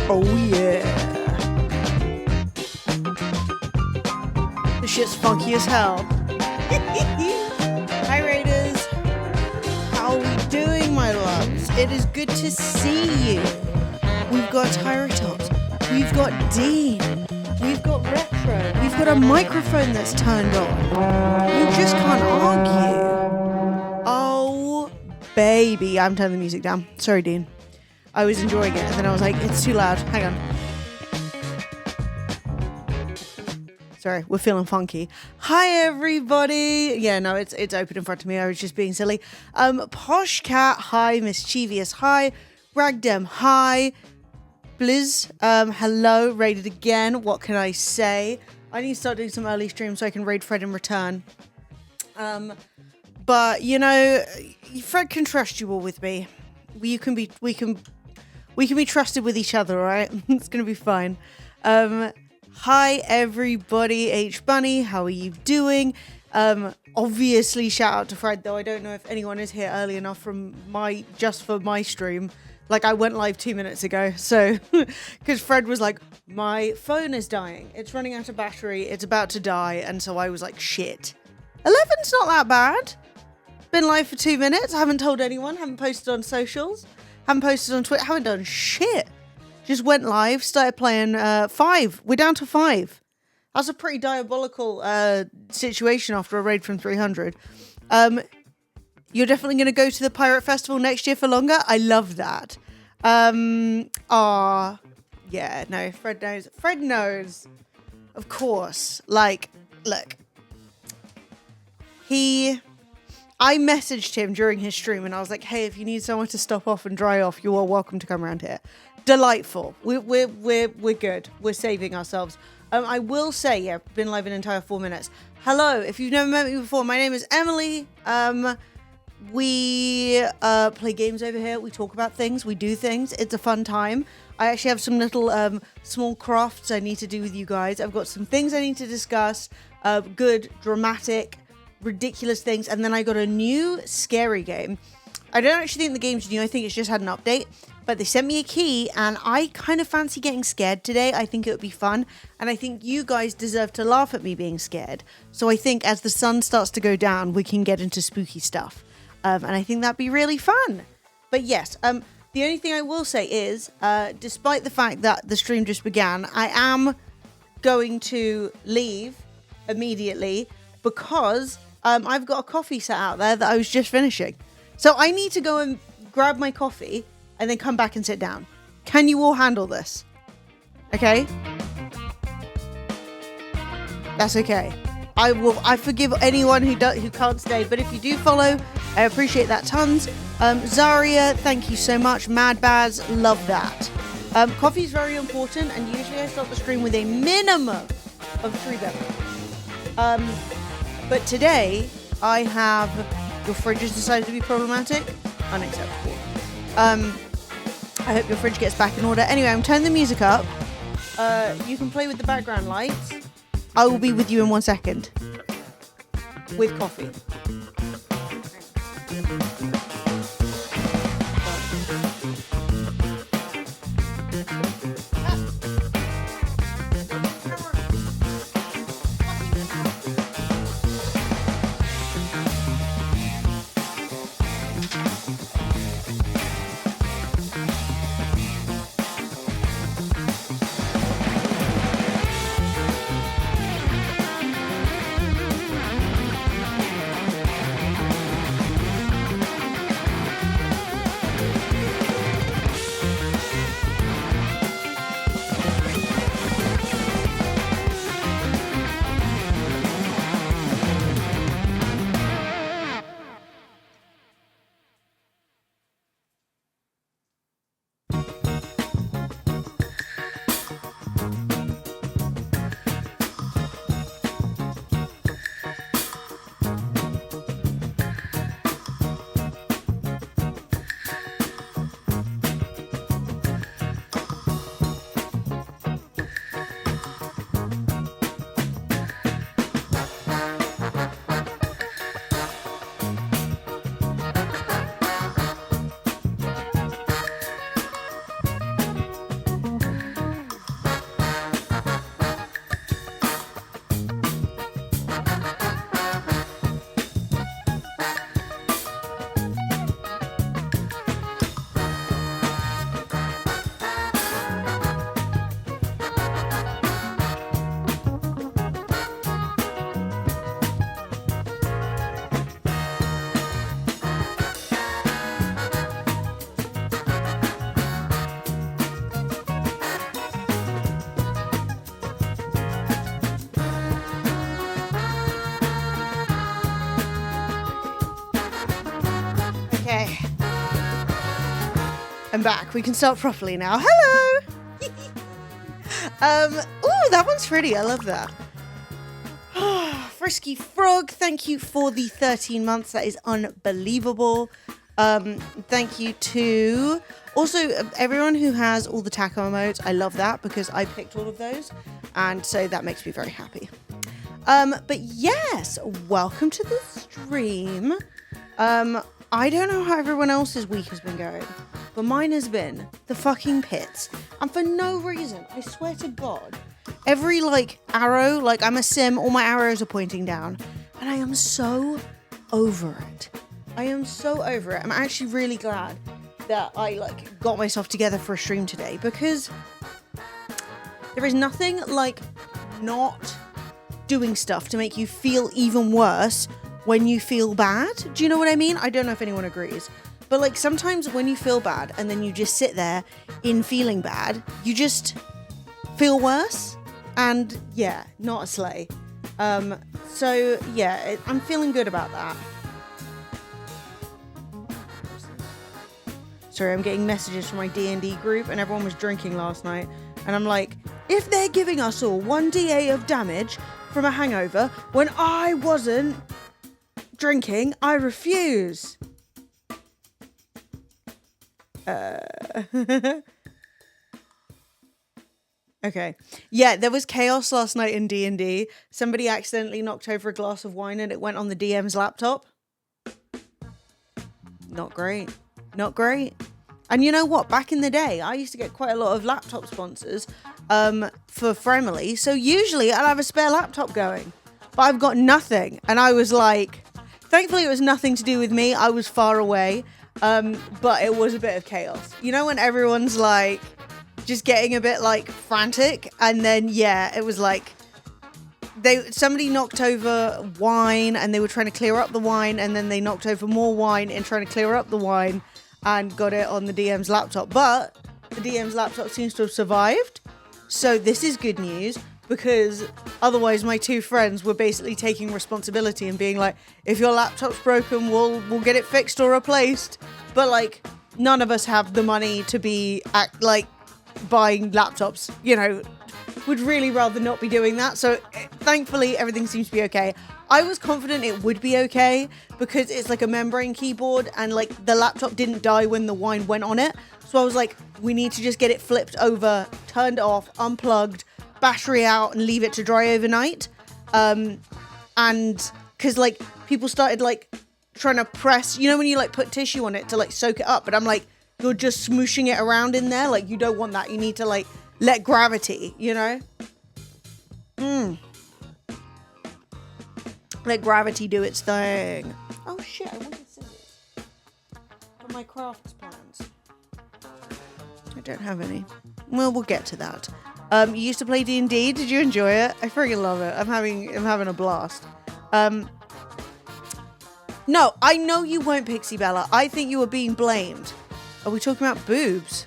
Oh yeah. This shit's funky as hell. Hi Raiders. How are we doing, my loves? It is good to see you. We've got Tyrotops. We've got Dean. We've got Retro. We've got a microphone that's turned on. You just can't argue. Oh, baby. I'm turning the music down. Sorry, Dean. I was enjoying it, and then I was like, it's too loud. Hang on. Sorry, we're feeling funky. Hi, everybody. Yeah, no, it's open in front of me. I was just being silly. Posh Cat, hi. Mischievous, hi. Ragdem, hi. Blizz, hello. Raided again. What can I say? I need to start doing some early streams so I can raid Fred in return. But, you know, Fred can trust you all with me. We can be trusted with each other, all right? It's going to be fine. Hi, everybody. H Bunny, how are you doing? Obviously, shout out to Fred, though. I don't know if anyone is here early enough for my stream. Like, I went live 2 minutes ago. So, because Fred was like, my phone is dying. It's running out of battery. It's about to die. And so I was like, shit. 11's not that bad. Been live for 2 minutes. I haven't told anyone. Haven't posted on socials. Haven't posted on Twitter. Haven't done shit. Just went live. Started playing 5. We're down to 5. That's a pretty diabolical situation after a raid from 300. You're definitely going to go to the Pirate Festival next year for longer? I love that. Yeah, no, Fred knows. Fred knows. Of course. Like, look. I messaged him during his stream and I was like, hey, if you need someone to stop off and dry off, you are welcome to come around here. Delightful. We're good. We're saving ourselves. I will say, yeah, been live an entire 4 minutes. Hello, if you've never met me before, my name is Emily. We play games over here. We talk about things. We do things. It's a fun time. I actually have some little small crafts I need to do with you guys. I've got some things I need to discuss. good, dramatic, ridiculous things. And then I got a new scary game. I don't actually think the game's new. I think it's just had an update. But they sent me a key, and I kind of fancy getting scared today. I think it would be fun. And I think you guys deserve to laugh at me being scared. So I think as the sun starts to go down, we can get into spooky stuff. And I think that'd be really fun. But yes, the only thing I will say is, despite the fact that the stream just began, I am going to leave immediately because I've got a coffee set out there that I was just finishing. So I need to go and grab my coffee and then come back and sit down. Can you all handle this? Okay? That's okay. I forgive anyone who can't stay, but if you do follow, I appreciate that tons. Zaria, thank you so much. Mad Baz, love that. Coffee is very important, and usually I start the stream with a minimum of 3 beverages. But today, I have... Your fridge has decided to be problematic? Unacceptable. I hope your fridge gets back in order. Anyway, I'm turning the music up. You can play with the background lights. I will be with you in 1 second. With coffee. I'm back. We can start properly now. Hello! Ooh, that one's pretty. I love that. Frisky Frog, thank you for the 13 months. That is unbelievable. Thank you to also everyone who has all the taco emotes. I love that because I picked all of those. And so that makes me very happy. But yes, welcome to the stream. I don't know how everyone else's week has been going, but mine has been the fucking pits. And for no reason, I swear to God, every arrow, I'm a sim, all my arrows are pointing down. And I am so over it. I am so over it. I'm actually really glad that I got myself together for a stream today, because there is nothing like not doing stuff to make you feel even worse when you feel bad. Do you know what I mean? I don't know if anyone agrees. But sometimes when you feel bad and then you just sit there in feeling bad, you just feel worse. And yeah, not a slay. So yeah, I'm feeling good about that. Sorry, I'm getting messages from my D&D group and everyone was drinking last night. And I'm like, if they're giving us all 1d8 of damage from a hangover when I wasn't drinking, I refuse. Okay. Yeah, there was chaos last night in D&D. Somebody accidentally knocked over a glass of wine and it went on the DM's laptop. Not great. Not great. And you know what? Back in the day, I used to get quite a lot of laptop sponsors for Fremily. So usually I'll have a spare laptop going. But I've got nothing. And I was like, thankfully it was nothing to do with me. I was far away. But it was a bit of chaos. You know when everyone's like just getting a bit like frantic, and then yeah, it was like somebody knocked over wine and they were trying to clear up the wine, and then they knocked over more wine and trying to clear up the wine and got it on the DM's laptop. But the DM's laptop seems to have survived. So this is good news, because otherwise my two friends were basically taking responsibility and being like, if your laptop's broken, we'll get it fixed or replaced. But like none of us have the money to be buying laptops, you know. Would really rather not be doing that. So thankfully everything seems to be okay. I was confident it would be okay because it's like a membrane keyboard, and like the laptop didn't die when the wine went on it. So I was like, we need to just get it flipped over, turned off, unplugged, battery out, and leave it to dry overnight. And because like people started like trying to press, you know, when you like put tissue on it to like soak it up, but I'm like, you're just smooshing it around in there. Like you don't want that. You need to like let gravity, you know? Let gravity do its thing. Oh shit, I wanted scissors for my crafts plans. I don't have any. Well, we'll get to that. You used to play D&D. Did you enjoy it? I freaking love it. I'm having a blast. No, I know you weren't, Pixie Bella. I think you were being blamed. Are we talking about boobs?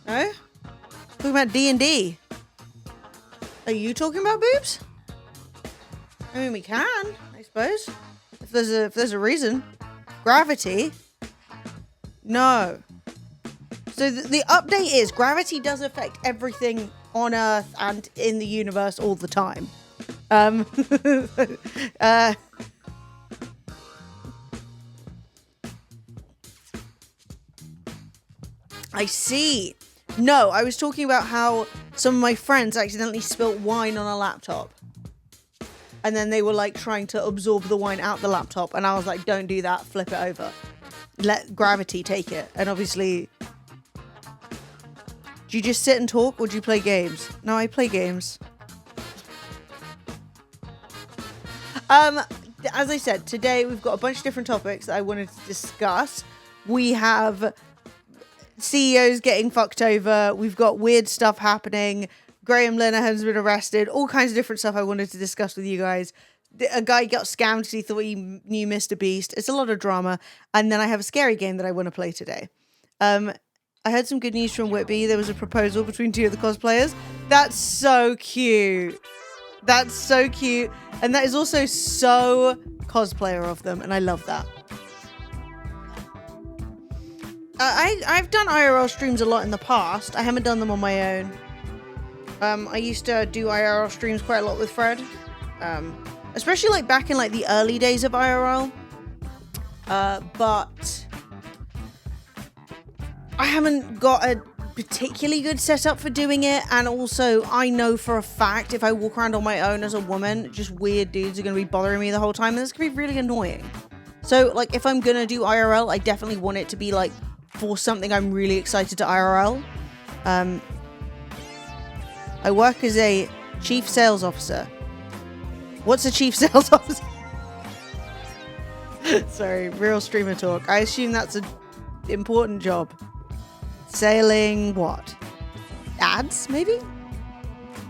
No? Talking about D&D. Are you talking about boobs? I mean, we can, I suppose. If there's a reason. Gravity? No. So the update is gravity does affect everything on Earth and in the universe all the time. I see. No, I was talking about how some of my friends accidentally spilt wine on a laptop. And then they were like trying to absorb the wine out the laptop. And I was like, don't do that. Flip it over. Let gravity take it. And obviously, do you just sit and talk or do you play games? No, I play games. As I said, today we've got a bunch of different topics that I wanted to discuss. We have CEOs getting fucked over. We've got weird stuff happening. Graham Linehan's been arrested. All kinds of different stuff I wanted to discuss with you guys. A guy got scammed because he thought he knew Mr. Beast. It's a lot of drama. And then I have a scary game that I want to play today. I heard some good news from Whitby. There was a proposal between two of the cosplayers. That's so cute. That's so cute. And that is also so cosplayer of them. And I love that. I've done IRL streams a lot in the past. I haven't done them on my own. I used to do IRL streams quite a lot with Fred. Especially like back in like the early days of IRL. But I haven't got a particularly good setup for doing it. And also I know for a fact if I walk around on my own as a woman, just weird dudes are going to be bothering me the whole time. And it's going to be really annoying. So like if I'm going to do IRL, I definitely want it to be like for something I'm really excited to IRL. I work as a chief sales officer. What's a chief sales officer? Sorry, real streamer talk. I assume that's an important job. Selling what? Ads, maybe?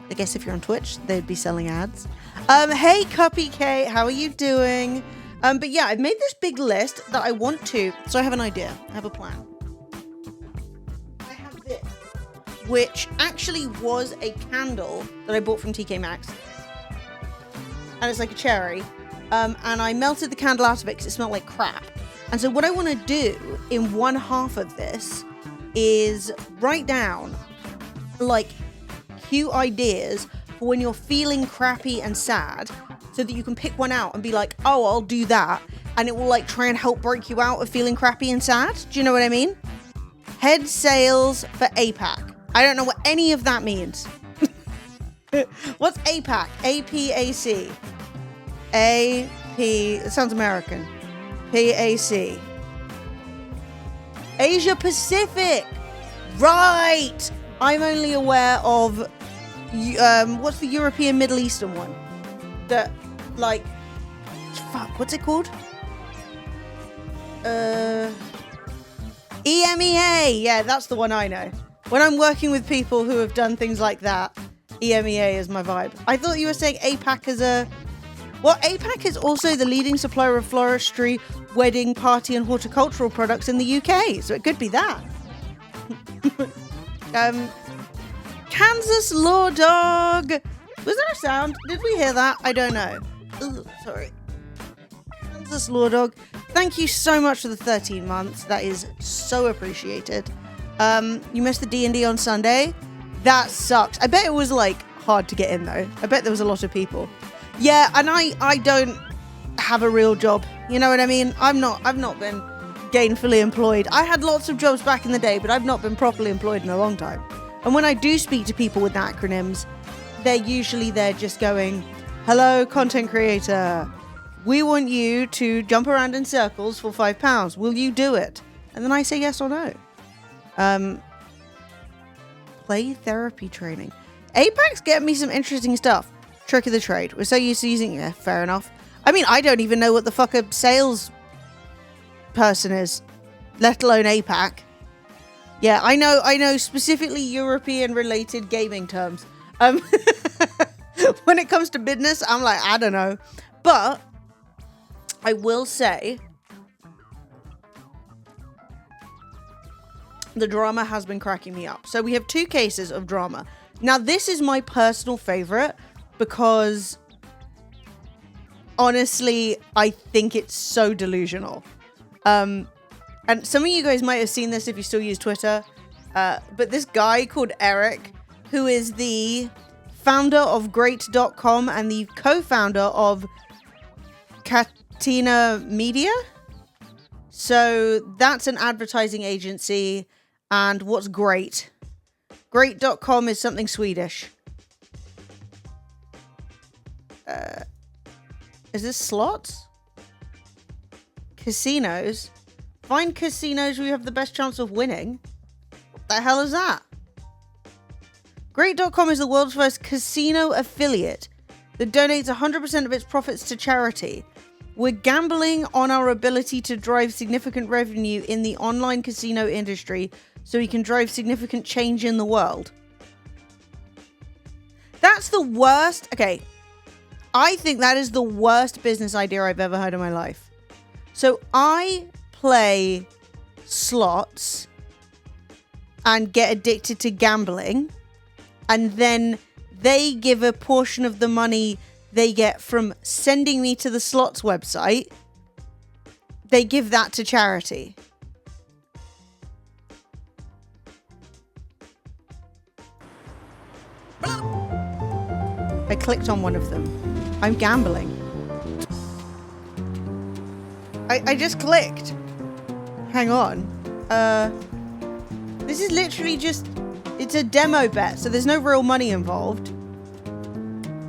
I guess if you're on Twitch, they'd be selling ads. Hey, Cuppy K, how are you doing? But yeah, I've made this big list that I want to. So I have an idea. I have a plan. I have this, which actually was a candle that I bought from TK Maxx. And it's like a cherry. And I melted the candle out of it because it smelled like crap. And so what I want to do in one half of this is write down like cute ideas for when you're feeling crappy and sad, so that you can pick one out and be like, oh, I'll do that. And it will like try and help break you out of feeling crappy and sad. Do you know what I mean? Head sales for APAC. I don't know what any of that means. What's APAC? APAC. AP. It sounds American. PAC. Asia Pacific. Right. I'm only aware of what's the European Middle Eastern one? That, like, fuck, what's it called? EMEA. Yeah, that's the one I know. When I'm working with people who have done things like that, EMEA is my vibe. I thought you were saying APAC as a... Well, APAC is also the leading supplier of floristry, wedding, party and horticultural products in the UK, so it could be that. Kansas Law Dog. Was there a sound? Did we hear that? I don't know. Ooh, sorry. Kansas Law Dog. Thank you so much for the 13 months. That is so appreciated. You missed the D&D on Sunday. That sucks. I bet it was like hard to get in though. I bet there was a lot of people. Yeah, and I don't have a real job. You know what I mean? I've not been gainfully employed. I had lots of jobs back in the day, but I've not been properly employed in a long time. And when I do speak to people with acronyms, they're usually just going, hello, content creator. We want you to jump around in circles for £5. Will you do it? And then I say yes or no. Play therapy training. Apex get me some interesting stuff. Trick of the trade. We're so used to using it. Fair enough. I mean, I don't even know what the fuck a sales person is, let alone APAC. Yeah, I know specifically European related gaming terms. When it comes to business, I'm like, I don't know. But I will say the drama has been cracking me up. So we have 2 cases of drama. Now, this is my personal favorite because honestly, I think it's so delusional. And some of you guys might have seen this if you still use Twitter. But this guy called Eric, who is the founder of Great.com and the co-founder of Catena Media. So that's an advertising agency. And what's Great? Great.com is something Swedish. Is this slots? Casinos? Find casinos where you have the best chance of winning. What the hell is that? Great.com is the world's first casino affiliate that donates 100% of its profits to charity. We're gambling on our ability to drive significant revenue in the online casino industry so we can drive significant change in the world. That's the worst. Okay. I think that is the worst business idea I've ever heard in my life. So I play slots and get addicted to gambling, and then they give a portion of the money they get from sending me to the slots website, they give that to charity. I clicked on one of them. I'm gambling. I just clicked. Hang on. This is literally just... It's a demo bet, so there's no real money involved.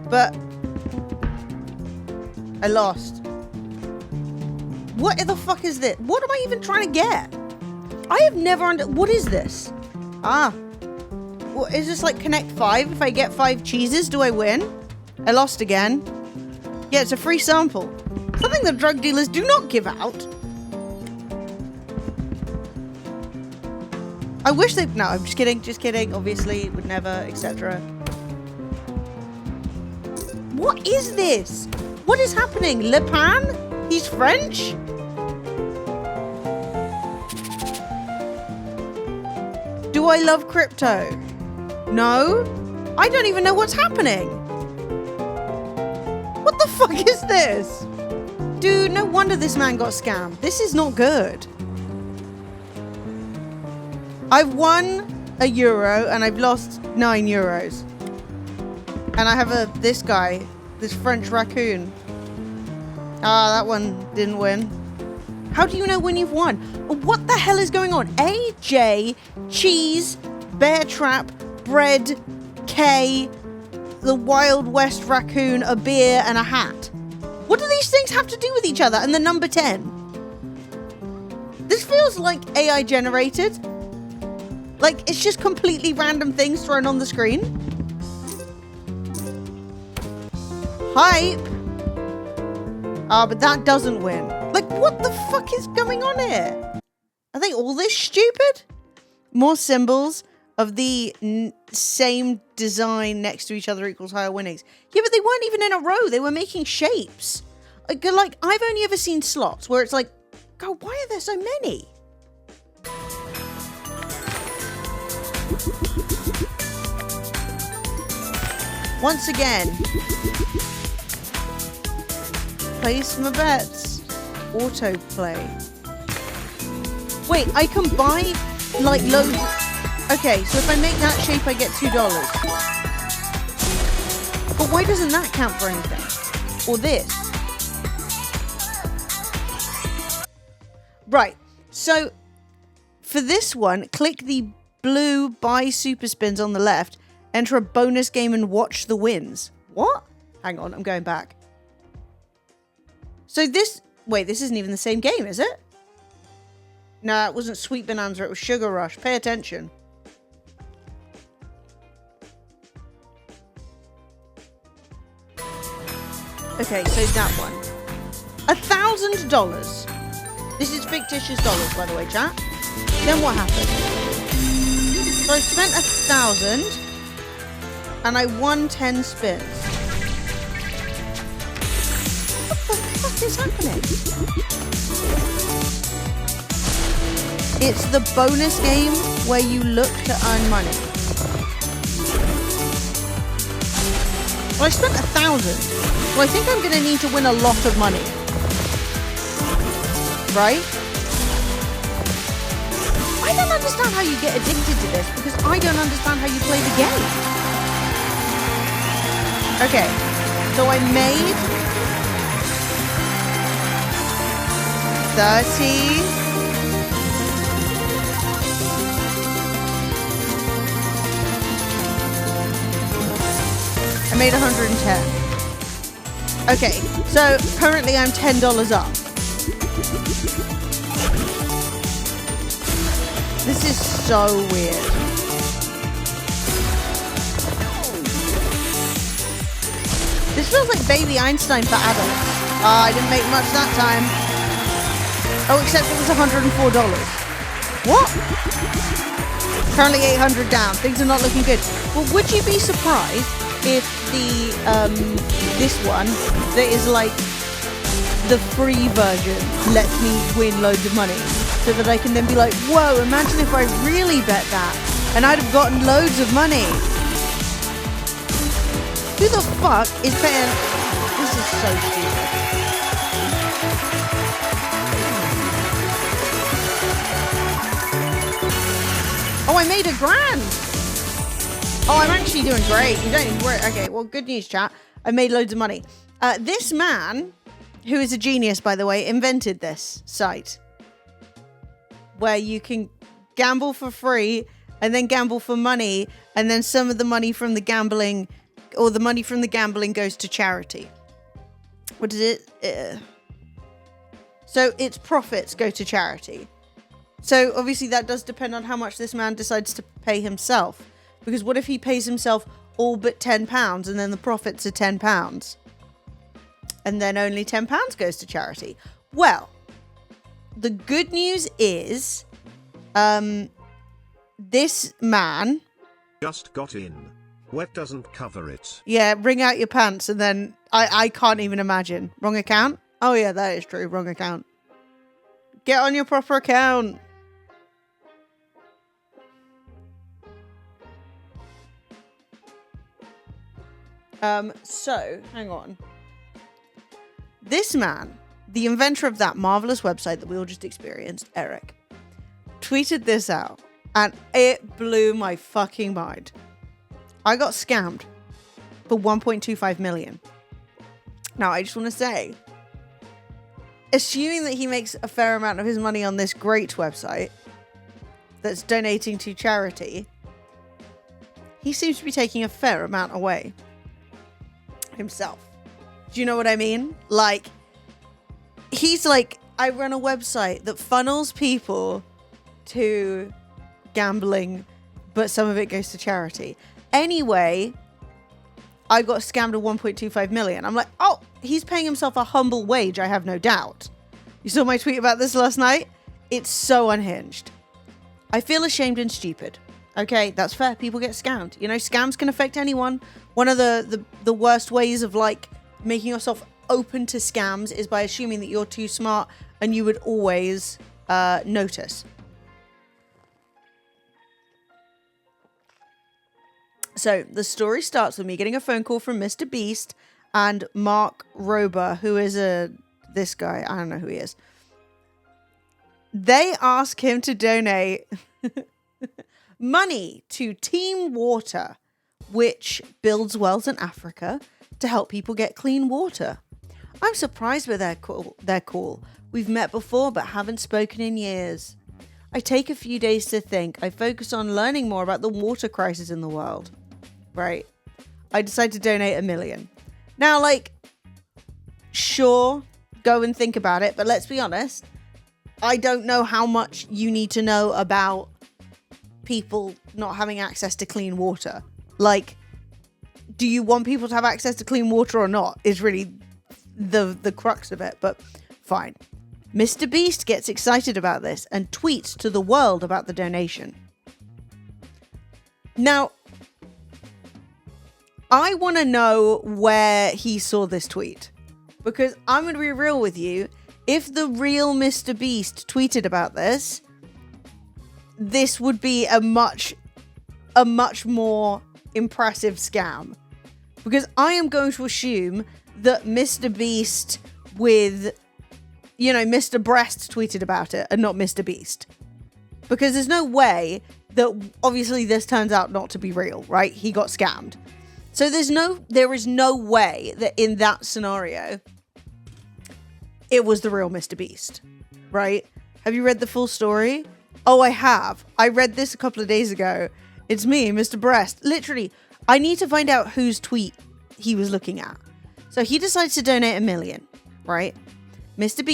But... I lost. What the fuck is this? What am I even trying to get? I have never what is this? Ah. What, is this like Connect 5? If I get 5 cheeses, do I win? I lost again. Yeah, it's a free sample. Something that drug dealers do not give out. I wish they... No, I'm just kidding. Just kidding. Obviously, would never, etc. What is this? What is happening? Le Pen? He's French? Do I love crypto? No? I don't even know what's happening. What the fuck is this? Dude, no wonder this man got scammed. This is not good. I've won €1 and I've lost €9. And I have this guy, this French raccoon. Ah, that one didn't win. How do you know when you've won? What the hell is going on? A, J, cheese, bear trap, bread, K, the Wild West raccoon, a beer, and a hat. What do these things have to do with each other? And the number 10. This feels like AI generated. Like, it's just completely random things thrown on the screen. Hype. Ah, but that doesn't win. Like, what the fuck is going on here? Are they all this stupid? More symbols of the same design next to each other equals higher winnings. Yeah, but they weren't even in a row. They were making shapes. Like, I've only ever seen slots where it's like, God, why are there so many? Once again, place my bets. Autoplay. Wait, I can buy like loads. Okay, so if I make that shape, I get $2. But why doesn't that count for anything? Or this? Right. So for this one, click the blue buy super spins on the left, enter a bonus game and watch the wins. What? Hang on, I'm going back. So this, wait, this isn't even the same game, is it? No, it wasn't Sweet Bonanza, it was Sugar Rush. Pay attention. Okay, so that one. $1,000. This is fictitious dollars, by the way, chat. Then what happened? So I spent 1,000 and I won 10 spins. What the fuck is happening? It's the bonus game where you look to earn money. Well, I spent 1,000, so I think I'm going to need to win a lot of money. Right? I don't understand how you get addicted to this because I don't understand how you play the game. Okay, so I made 30. I made 110. Okay, so currently I'm $10 up. This is so weird. This feels like Baby Einstein for adults. I didn't make much that time. Oh, except it was $104. What? Currently 800 down. Things are not looking good. Well, would you be surprised if the this one that is like the free version lets me win loads of money, so that I can then be like, whoa, imagine if I really bet that and I'd have gotten loads of money. Who the fuck is paying? This is so stupid. Oh, I made $1,000. Oh, I'm actually doing great. You don't need to worry. Okay, well, good news, chat. I made loads of money. This man, who is a genius, by the way, invented this site where you can gamble for free and then gamble for money, and then some of the money from the gambling, or the money from the gambling, goes to charity. What is it? So its profits go to charity. So obviously that does depend on how much this man decides to pay himself. Because what if he pays himself all but £10 and then the profits are £10? And then only £10 goes to charity. Well, the good news is, this man just got in. Wet doesn't cover it. Yeah, wring out your pants, and then I can't even imagine. Wrong account? Oh yeah, that is true. Wrong account. Get on your proper account. So, hang on. This man, the inventor of that marvelous website that we all just experienced, Eric, tweeted this out, and it blew my fucking mind. I got scammed for 1.25 million. Now, I just want to say, assuming that he makes a fair amount of his money on this great website that's donating to charity, he seems to be taking a fair amount away himself. Do you know what I mean? Like, he's like, I run a website that funnels people to gambling, but some of it goes to charity. Anyway, I got scammed of 1.25 million. I'm like, oh, he's paying himself a humble wage, I have no doubt. You saw my tweet about this last night? It's so unhinged. I feel ashamed and stupid. Okay, that's fair. People get scammed. You know, scams can affect anyone. One of the worst ways of, like, making yourself open to scams is by assuming that you're too smart and you would always notice. So the story starts with me getting a phone call from Mr. Beast and Mark Rober, who is this guy. I don't know who he is. They ask him to donate money to Team Water, which builds wells in Africa to help people get clean water. I'm surprised by their call. We've met before, but haven't spoken in years. I take a few days to think. I focus on learning more about the water crisis in the world. Right. I decide to donate $1 million. Now, like, sure, go and think about it, but let's be honest. I don't know how much you need to know about people not having access to clean water. Like, do you want people to have access to clean water or not? Is really the crux of it, but fine. Mr. Beast gets excited about this and tweets to the world about the donation. Now, I want to know where he saw this tweet, because I'm going to be real with you. If the real Mr. Beast tweeted about this, this would be a much more impressive scam, because I am going to assume that Mr. Beast with, you know, Mr. Breast tweeted about it and not Mr. Beast, because there's no way that, obviously this turns out not to be real, right? He got scammed. So there is no way that in that scenario, it was the real Mr. Beast, right? Have you read the full story? Oh, I have. I read this a couple of days ago. It's me, Mr. Breast. Literally, I need to find out whose tweet he was looking at. So he decides to donate $1 million, right? Mr.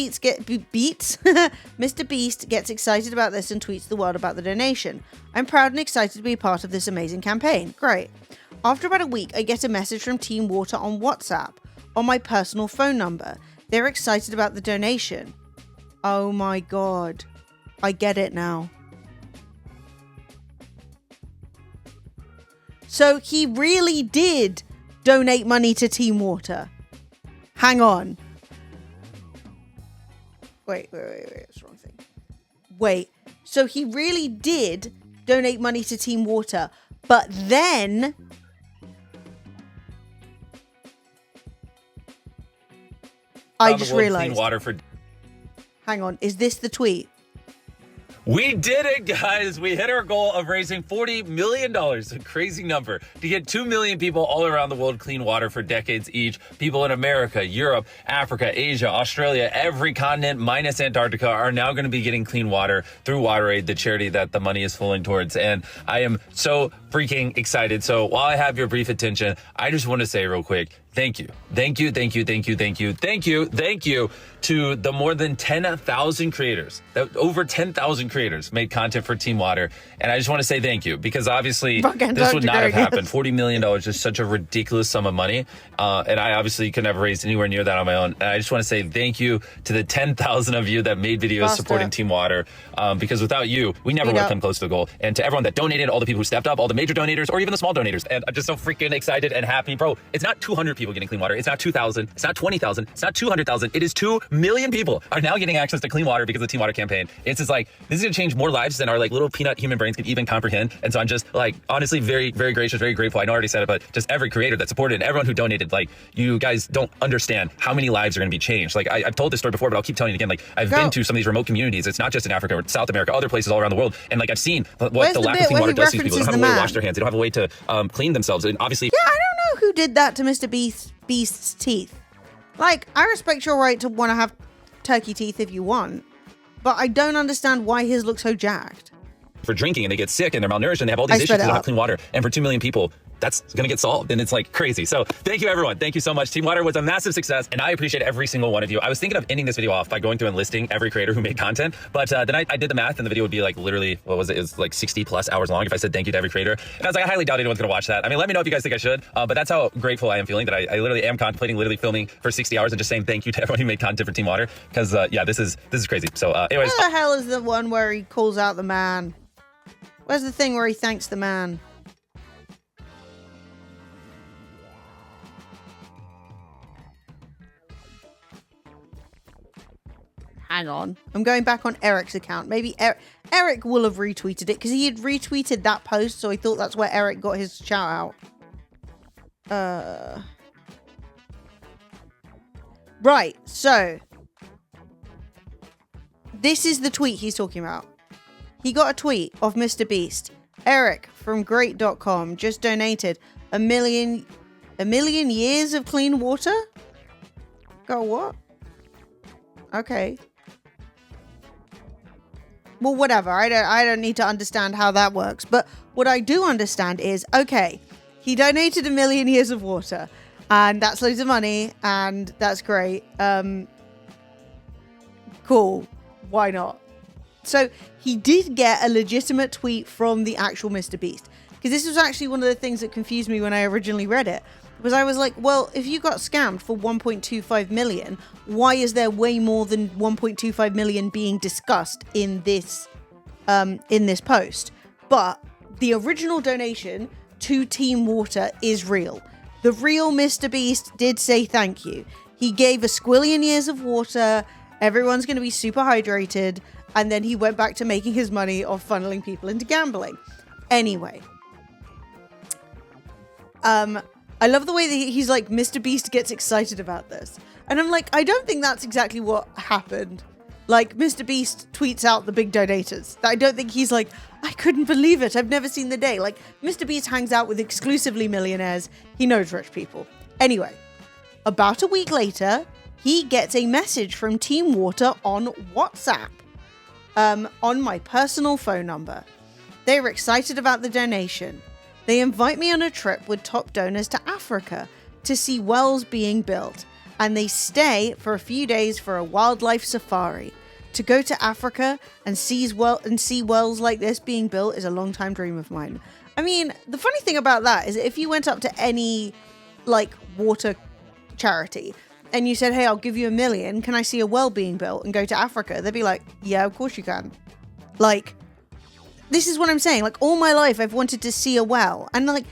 Beast gets excited about this and tweets the world about the donation. I'm proud and excited to be a part of this amazing campaign. Great. After about a week, I get a message from Team Water on WhatsApp on my personal phone number. They're excited about the donation. Oh my God. I get it now. So he really did donate money to Team Water. Hang on. Wait. That's the wrong thing. Wait. So he really did donate money to Team Water, but then I just realized. Hang on, is this the tweet? We did it, guys. We hit our goal of raising $40 million, a crazy number, to get 2 million people all around the world clean water for decades each. People in America, Europe, Africa, Asia, Australia, every continent minus Antarctica are now going to be getting clean water through WaterAid, the charity that the money is flowing towards. And I am so freaking excited. So while I have your brief attention, I just want to say real quick, thank you. Thank you to the more than 10,000 creators, over 10,000 creators made content for Team Water. And I just want to say thank you, because obviously this would not have happened. $40 million is such a ridiculous sum of money. And I obviously could never raise anywhere near that on my own. And I just want to say thank you to the 10,000 of you that made videos supporting Team Water. Because without you, we never would have come close to the goal. And to everyone that donated, all the people who stepped up, all the major donators, or even the small donators. And I'm just so freaking excited and happy. Bro, it's not 200 people getting clean water. It's not 2,000. It's not 20,000. It's not 200,000. It is 2 million people are now getting access to clean water because of the Team Water campaign. It's just like, this is going to change more lives than our like little peanut human brains can even comprehend. And so I'm just like, honestly, very, very gracious, very grateful. I know I already said it, but just every creator that supported and everyone who donated, like, you guys don't understand how many lives are going to be changed. Like, I've told this story before, but I'll keep telling it again. Like, I've been to some of these remote communities. It's not just in Africa or South America, other places all around the world. And like, I've seen what the lack of clean water does to these people. They don't have a way to wash their hands. They don't have a way to clean themselves. And obviously, yeah, I don't know who did that to Mr. Beast's teeth. Like, I respect your right to want to have turkey teeth if you want, but I don't understand why his look so jacked. For drinking, and they get sick and they're malnourished and they have all these issues because they don't have clean water. And for 2 million people, that's going to get solved. And it's like crazy. So thank you, everyone. Thank you so much. Team Water was a massive success. And I appreciate every single one of you. I was thinking of ending this video off by going through and listing every creator who made content. But then I did the math and the video would be like literally, what was it? It was like 60 plus hours long if I said thank you to every creator. And I was like, I highly doubt anyone's going to watch that. I mean, let me know if you guys think I should. But that's how grateful I am feeling that I literally am contemplating literally filming for 60 hours and just saying thank you to everyone who made content for Team Water. Because yeah, this is crazy. So anyways. Where the hell is the one where he calls out the man? Where's the thing where he thanks the man? Hang on. I'm going back on Eric's account. Maybe Eric will have retweeted it because he had retweeted that post, so I thought that's where Eric got his shout out. Right, so this is the tweet he's talking about. He got a tweet of Mr. Beast. Eric from great.com just donated a million years of clean water? Got what? Okay. Well, whatever. I don't need to understand how that works. But what I do understand is, okay, he donated 1 million years of water, and that's loads of money, and that's great. Cool. Why not? So he did get a legitimate tweet from the actual Mr. Beast. Because this was actually one of the things that confused me when I originally read it. Because I was like, well, if you got scammed for 1.25 million, why is there way more than 1.25 million being discussed in this post? But the original donation to Team Water is real. The real Mr. Beast did say thank you. He gave a squillion years of water. Everyone's going to be super hydrated. And then he went back to making his money off funneling people into gambling. Anyway. I love the way that he's like, Mr. Beast gets excited about this. And I'm like, I don't think that's exactly what happened. Like, Mr. Beast tweets out the big donators. I don't think he's like, I couldn't believe it. I've never seen the day. Like, Mr. Beast hangs out with exclusively millionaires. He knows rich people. Anyway, about a week later, he gets a message from Team Water on WhatsApp. On my personal phone number. They were excited about the donation. They invite me on a trip with top donors to Africa to see wells being built, and they stay for a few days for a wildlife safari. To go to Africa and see wells like this being built is a long-time dream of mine. I mean, the funny thing about that is that if you went up to any like water charity and you said, hey, I'll give you 1 million, can I see a well being built and go to Africa? They'd be like, yeah, of course you can. Like, this is what I'm saying. Like, all my life, I've wanted to see a well. And, like,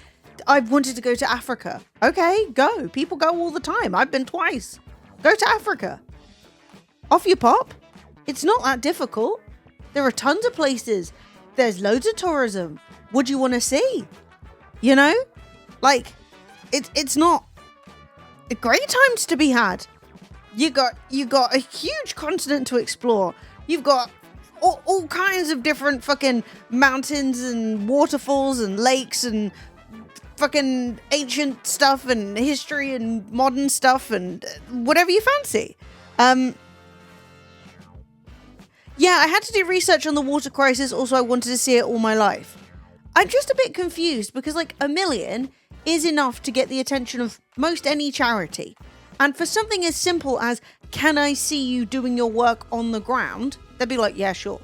I've wanted to go to Africa. Okay, go. People go all the time. I've been twice. Go to Africa. Off you pop. It's not that difficult. There are tons of places. There's loads of tourism. What do you want to see? You know? Like, it's not great times to be had. You got a huge continent to explore. You've got all kinds of different fucking mountains and waterfalls and lakes and fucking ancient stuff and history and modern stuff and whatever you fancy. Yeah, I had to do research on the water crisis. Also, I wanted to see it all my life. I'm just a bit confused because, like, 1 million is enough to get the attention of most any charity. And for something as simple as, can I see you doing your work on the ground? They'd be like, yeah, sure.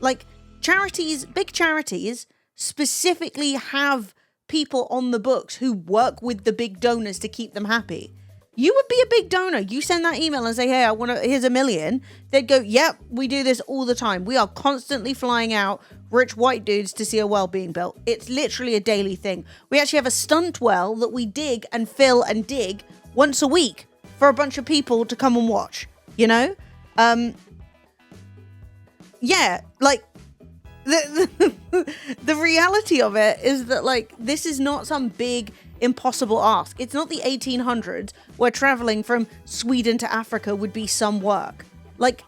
Like, charities, big charities, specifically have people on the books who work with the big donors to keep them happy. You would be a big donor. You send that email and say, hey, here's 1 million. They'd go, yep, we do this all the time. We are constantly flying out rich white dudes to see a well being built. It's literally a daily thing. We actually have a stunt well that we dig and fill and dig once a week for a bunch of people to come and watch, you know? Yeah, like, the reality of it is that, like, this is not some big impossible ask. It's not the 1800s where traveling from Sweden to Africa would be some work. Like,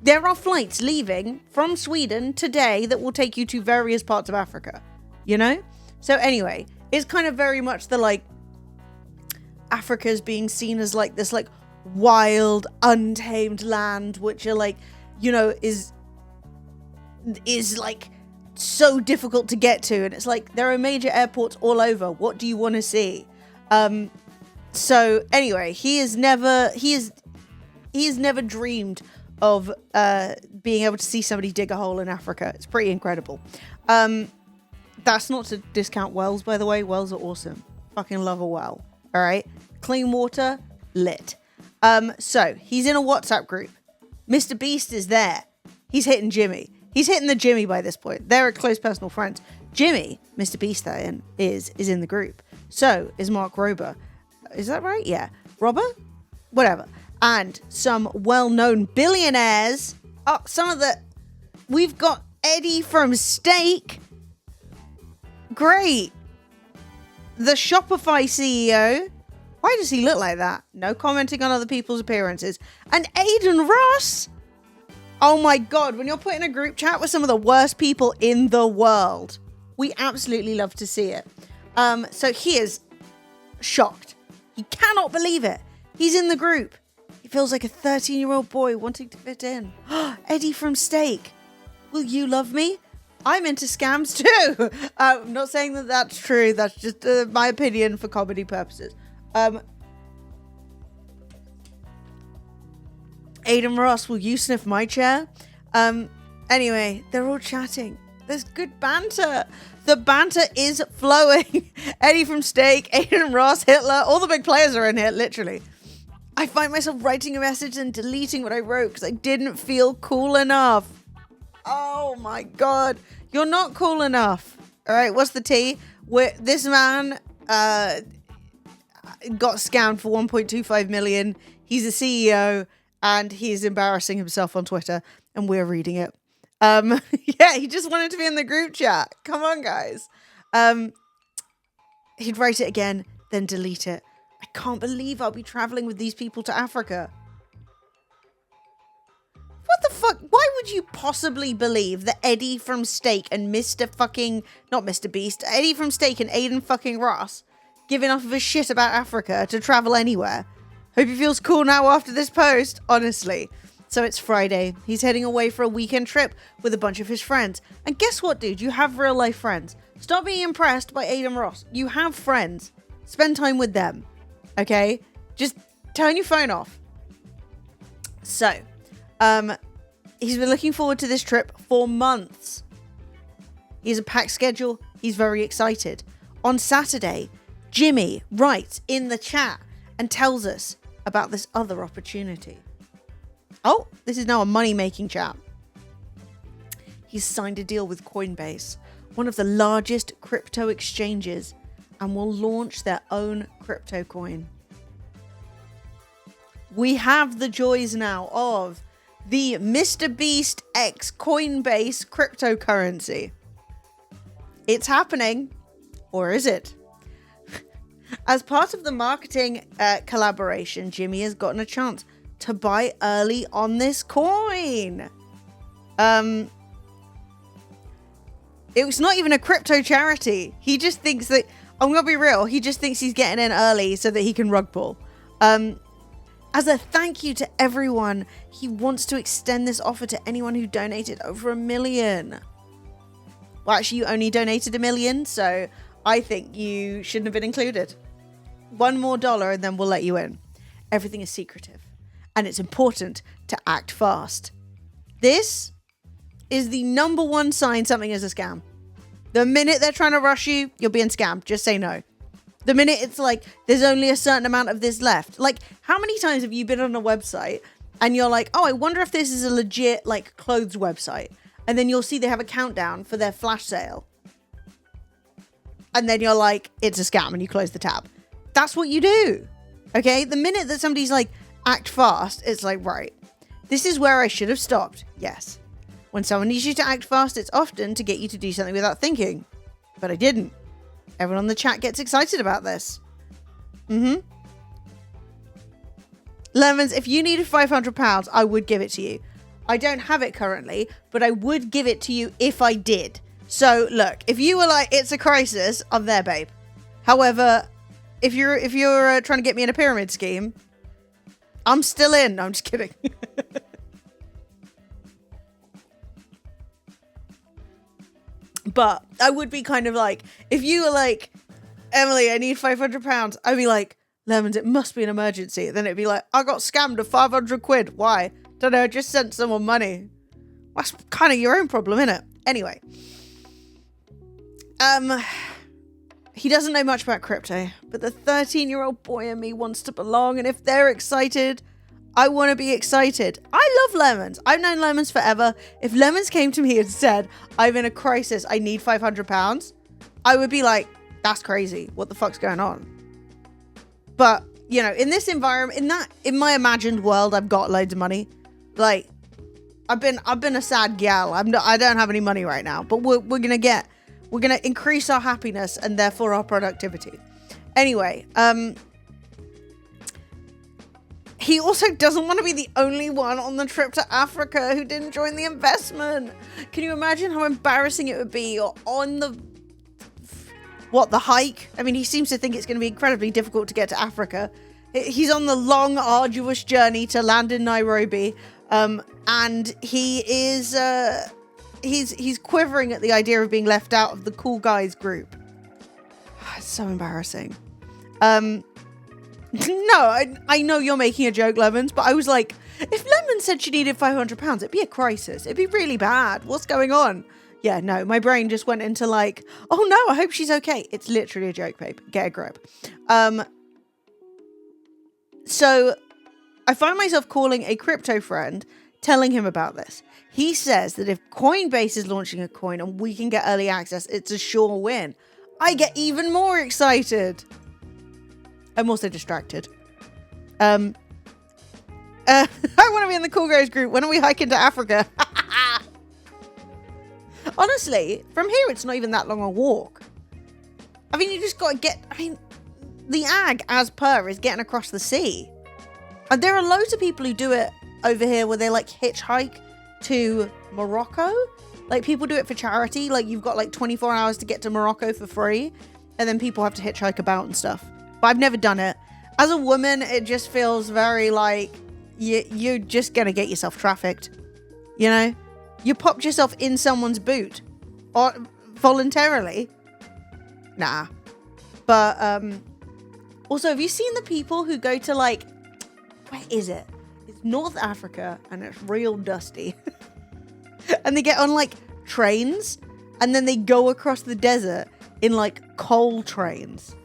there are flights leaving from Sweden today that will take you to various parts of Africa, you know? So anyway, it's kind of very much the, like, Africa's being seen as, like, this, like, wild, untamed land, which are like, you know, is like so difficult to get to. And it's like, there are major airports all over. What do you want to see? So anyway, he has never dreamed of being able to see somebody dig a hole in Africa. It's pretty incredible. That's not to discount wells, by the way. Wells are awesome. Fucking love a well. All right. Clean water, lit. So he's in a WhatsApp group. Mr. Beast is there. He's hitting Jimmy. He's hitting the Jimmy by this point. They're a close personal friends. Jimmy, Mr. Beast is in the group. So is Mark Rober. Is that right? Yeah. Robber? Whatever. And some well-known billionaires. Oh, we've got Eddie from Steak. Great. The Shopify CEO. Why does he look like that? No commenting on other people's appearances. And Aiden Ross. Oh my God. When you're put in a group chat with some of the worst people in the world, we absolutely love to see it. So he is shocked. He cannot believe it. He's in the group. He feels like a 13-year-old boy wanting to fit in. Eddie from Steak. Will you love me? I'm into scams too. I'm not saying that that's true. That's just my opinion for comedy purposes. Aiden Ross, will you sniff my chair? Anyway, they're all chatting. There's good banter. The banter is flowing. Eddie from Steak, Aiden Ross, Hitler, all the big players are in here, literally. I find myself writing a message and deleting what I wrote because I didn't feel cool enough. Oh my God. You're not cool enough. All right, what's the tea? This man got scammed for 1.25 million. He's a CEO and he's embarrassing himself on Twitter and we're reading it. Yeah, he just wanted to be in the group chat. Come on, guys. He'd write it again, then delete it. I can't believe I'll be traveling with these people to Africa. What the fuck? Why would you possibly believe that Eddie from Steak and not Mr. Beast, Eddie from Steak and Aiden fucking Ross give enough of a shit about Africa to travel anywhere? Hope he feels cool now after this post, honestly. So it's Friday. He's heading away for a weekend trip with a bunch of his friends. And guess what, dude? You have real life friends. Stop being impressed by Aiden Ross. You have friends. Spend time with them. Okay? Just turn your phone off. So, he's been looking forward to this trip for months. He has a packed schedule. He's very excited. On Saturday, Jimmy writes in the chat and tells us about this other opportunity. Oh, this is now a money-making chat. He's signed a deal with Coinbase, one of the largest crypto exchanges, and will launch their own crypto coin. We have the joys now of the Mr. Beast X Coinbase cryptocurrency. It's happening, or is it? As part of the marketing collaboration, Jimmy has gotten a chance to buy early on this coin. It was not even a crypto charity. He just thinks that, I'm gonna be real, he just thinks he's getting in early so that he can rug pull. As a thank you to everyone, he wants to extend this offer to anyone who donated over $1 million. Well, actually, you only donated $1 million, so I think you shouldn't have been included. $1 more and then we'll let you in. Everything is secretive, and it's important to act fast. This is the number one sign something is a scam. The minute they're trying to rush you, you're being scammed. Just say no. The minute it's like, there's only a certain amount of this left. Like, how many times have you been on a website and you're like, oh, I wonder if this is a legit, like, clothes website. And then you'll see they have a countdown for their flash sale. And then you're like, it's a scam, and you close the tab. That's what you do. Okay? The minute that somebody's like, act fast, it's like, right, this is where I should have stopped. Yes. When someone needs you to act fast, it's often to get you to do something without thinking. But I didn't. Everyone on the chat gets excited about this. Lemons, if you needed £500, I would give it to you. I don't have it currently, but I would give it to you if I did. So look, if you were like, it's a crisis, I'm there, babe. However, if you're trying to get me in a pyramid scheme, I'm still in. No, I'm just kidding. But I would be kind of like, if you were like, Emily, I need £500, I'd be like, Lemons, it must be an emergency. Then it'd be like, I got scammed of 500 quid. Why? Don't know, I just sent someone money. That's kind of your own problem, innit? Anyway. He doesn't know much about crypto, but the 13-year-old boy in me wants to belong, and if they're excited, I want to be excited. I love Lemons. I've known Lemons forever. If Lemons came to me and said, I'm in a crisis, I need £500, I would be like, that's crazy. What the fuck's going on? But, you know, in this environment, in my imagined world, I've got loads of money. Like, I've been a sad gal. I don't have any money right now, but we're going to increase our happiness and therefore our productivity. Anyway, he also doesn't want to be the only one on the trip to Africa who didn't join the investment. Can you imagine how embarrassing it would be on the hike? I mean, he seems to think it's going to be incredibly difficult to get to Africa. He's on the long, arduous journey to land in Nairobi. And he is, he's quivering at the idea of being left out of the cool guys group. It's so embarrassing. No, I know you're making a joke, Lemons, but I was like, if Lemons said she needed £500, it'd be a crisis. It'd be really bad. What's going on? Yeah, no, my brain just went into like, oh no, I hope she's okay. It's literally a joke, babe. Get a grip. So I find myself calling a crypto friend, telling him about this. He says that if Coinbase is launching a coin and we can get early access, it's a sure win. I get even more excited. I'm also distracted. I want to be in the cool guys group. When are we hiking to Africa? Honestly, from here, it's not even that long a walk. I mean, you just got to get... I mean, the ag, as per, is getting across the sea. And there are loads of people who do it over here where they, like, hitchhike to Morocco. Like, people do it for charity. Like, you've got, like, 24 hours to get to Morocco for free. And then people have to hitchhike about and stuff. But I've never done it. As a woman, it just feels very, like, you're just going to get yourself trafficked. You know? You popped yourself in someone's boot. Or voluntarily. Nah. But, also, have you seen the people who go to, like, where is it? It's North Africa, and it's real dusty. And they get on, like, trains, and then they go across the desert in, like, coal trains.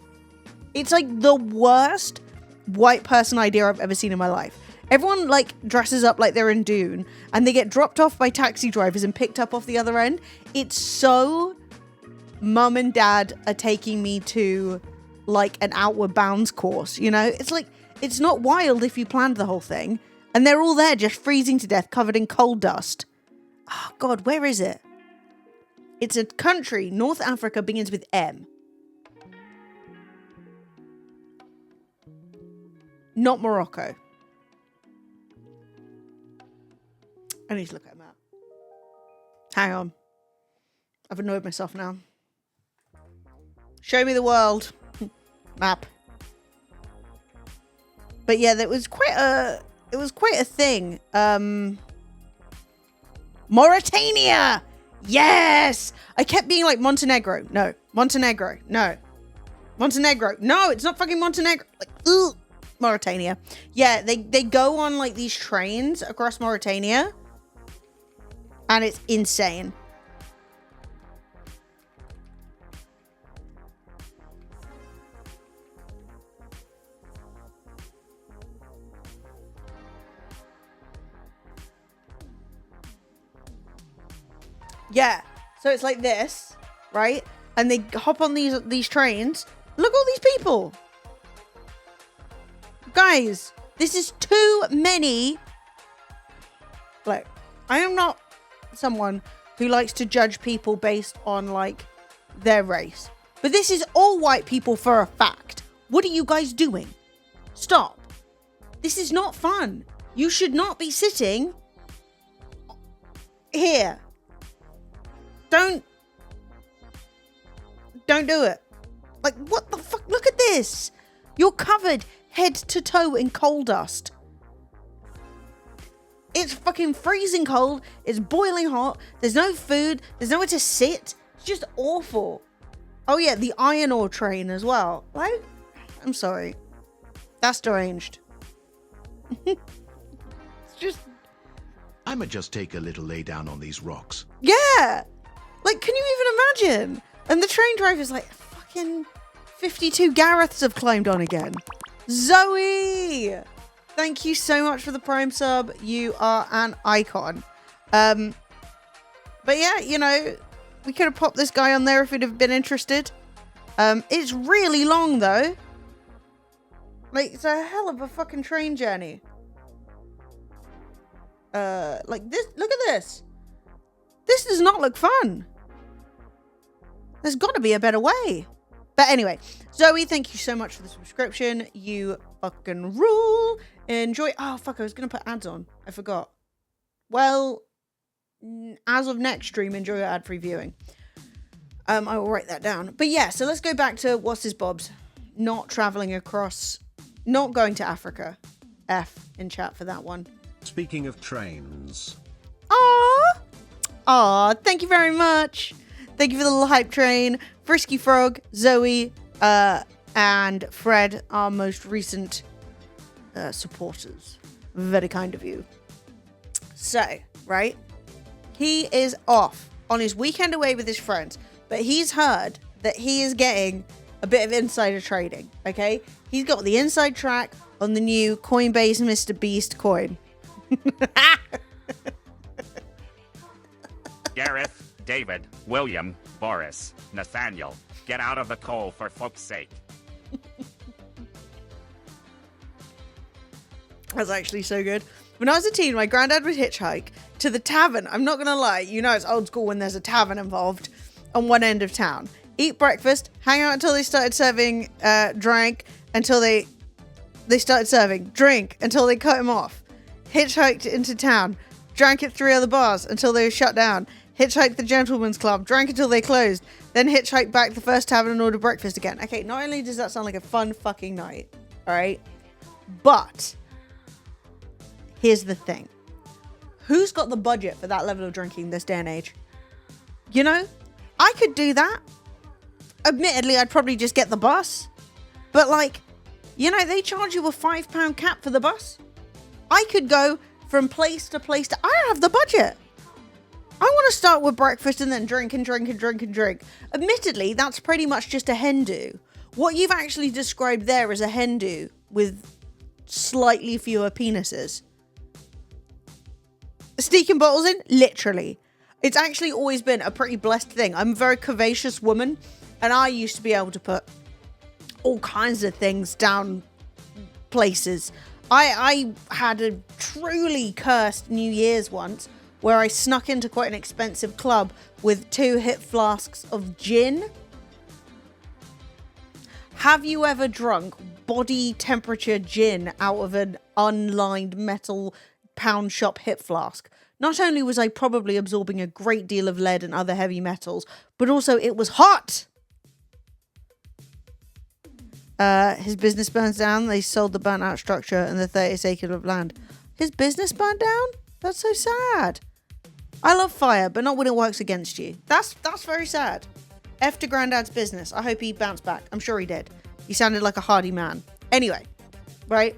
It's, like, the worst white person idea I've ever seen in my life. Everyone, like, dresses up like they're in Dune, and they get dropped off by taxi drivers and picked up off the other end. It's so... Mum and Dad are taking me to, like, an Outward Bounds course, you know? It's like, it's not wild if you planned the whole thing, and they're all there just freezing to death, covered in coal dust. Oh, God, where is it? It's a country. North Africa begins with M. Not Morocco. I need to look at a map. Hang on. I've annoyed myself now. Show me the world. Map. But yeah, it was quite a thing. Mauritania! Yes! I kept being like Montenegro. No. Montenegro. No. Montenegro. No, it's not fucking Montenegro. Like, ugh. Mauritania. Yeah, they go on like these trains across Mauritania. And it's insane. Yeah. So it's like this, right? And they hop on these trains. Look at all these people. Guys, this is too many. Like, I am not someone who likes to judge people based on, like, their race. But this is all white people for a fact. What are you guys doing? Stop. This is not fun. You should not be sitting here. Don't do it. Like, what the fuck? Look at this. You're covered head to toe in coal dust. It's fucking freezing cold. It's boiling hot. There's no food. There's nowhere to sit. It's just awful. Oh yeah, the iron ore train as well. Like, I'm sorry. That's deranged. It's just... I'ma just take a little lay down on these rocks. Yeah! Like, can you even imagine? And the train driver's like, fucking 52 Gareths have climbed on again. Zoe! Thank you so much for the Prime sub. You are an icon. But yeah, you know, we could have popped this guy on there if we'd have been interested. It's really long, though. Like, it's a hell of a fucking train journey. Like this, look at this. This does not look fun. There's got to be a better way. But anyway, Zoe, thank you so much for the subscription. You fucking rule. Enjoy. Oh, fuck, I was going to put ads on. I forgot. Well, as of next stream, enjoy your ad-free viewing. I will write that down. But yeah, so let's go back to what's his bobs. Not traveling across, not going to Africa. F in chat for that one. Speaking of trains. Aw, thank you very much. Thank you for the little hype train. Frisky Frog, Zoe, and Fred, our most recent supporters. Very kind of you. So, right? He is off on his weekend away with his friends, but he's heard that he is getting a bit of insider trading, okay? He's got the inside track on the new Coinbase Mr. Beast coin. Gareth, David, William, Boris, Nathaniel, get out of the coal for fuck's sake. That's actually so good. When I was a teen, my granddad would hitchhike to the tavern. I'm not gonna lie, you know it's old school when there's a tavern involved on one end of town. Eat breakfast, hang out until they started serving drink until they started serving drink until they cut him off. Hitchhiked into town, drank at 3 other bars until they were shut down. Hitchhiked the gentleman's club, drank until they closed. Then hitchhiked back to the first tavern and ordered breakfast again. Okay, not only does that sound like a fun fucking night, alright? But here's the thing. Who's got the budget for that level of drinking this day and age? You know, I could do that. Admittedly, I'd probably just get the bus. But like, you know, they charge you a £5 cap for the bus. I could go from place to place. I don't have the budget. I want to start with breakfast and then drink and drink and drink and drink. Admittedly, that's pretty much just a hen do. What you've actually described there is a hen do with slightly fewer penises. Sneaking bottles in? Literally. It's actually always been a pretty blessed thing. I'm a very curvaceous woman, and I used to be able to put all kinds of things down places. I had a truly cursed New Year's once where I snuck into quite an expensive club with 2 hip flasks of gin. Have you ever drunk body temperature gin out of an unlined metal pound shop hip flask? Not only was I probably absorbing a great deal of lead and other heavy metals, but also it was hot. His business burns down. They sold the burnt out structure and the 30 acres of land. His business burned down? That's so sad. I love fire, but not when it works against you. That's very sad. F to Granddad's business. I hope he bounced back. I'm sure he did. He sounded like a hardy man. Anyway, right?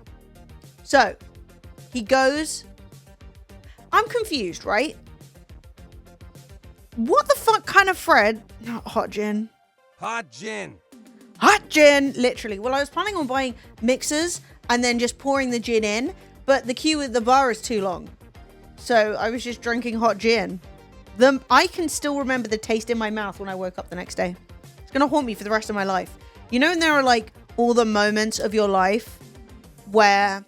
So, he goes... I'm confused, right? What the fuck kind of Fred... Not hot gin. Hot gin. Hot gin, literally. Well, I was planning on buying mixers and then just pouring the gin in, but the queue at the bar is too long. So I was just drinking hot gin. I can still remember the taste in my mouth when I woke up the next day. It's going to haunt me for the rest of my life. You know, and there are like all the moments of your life where,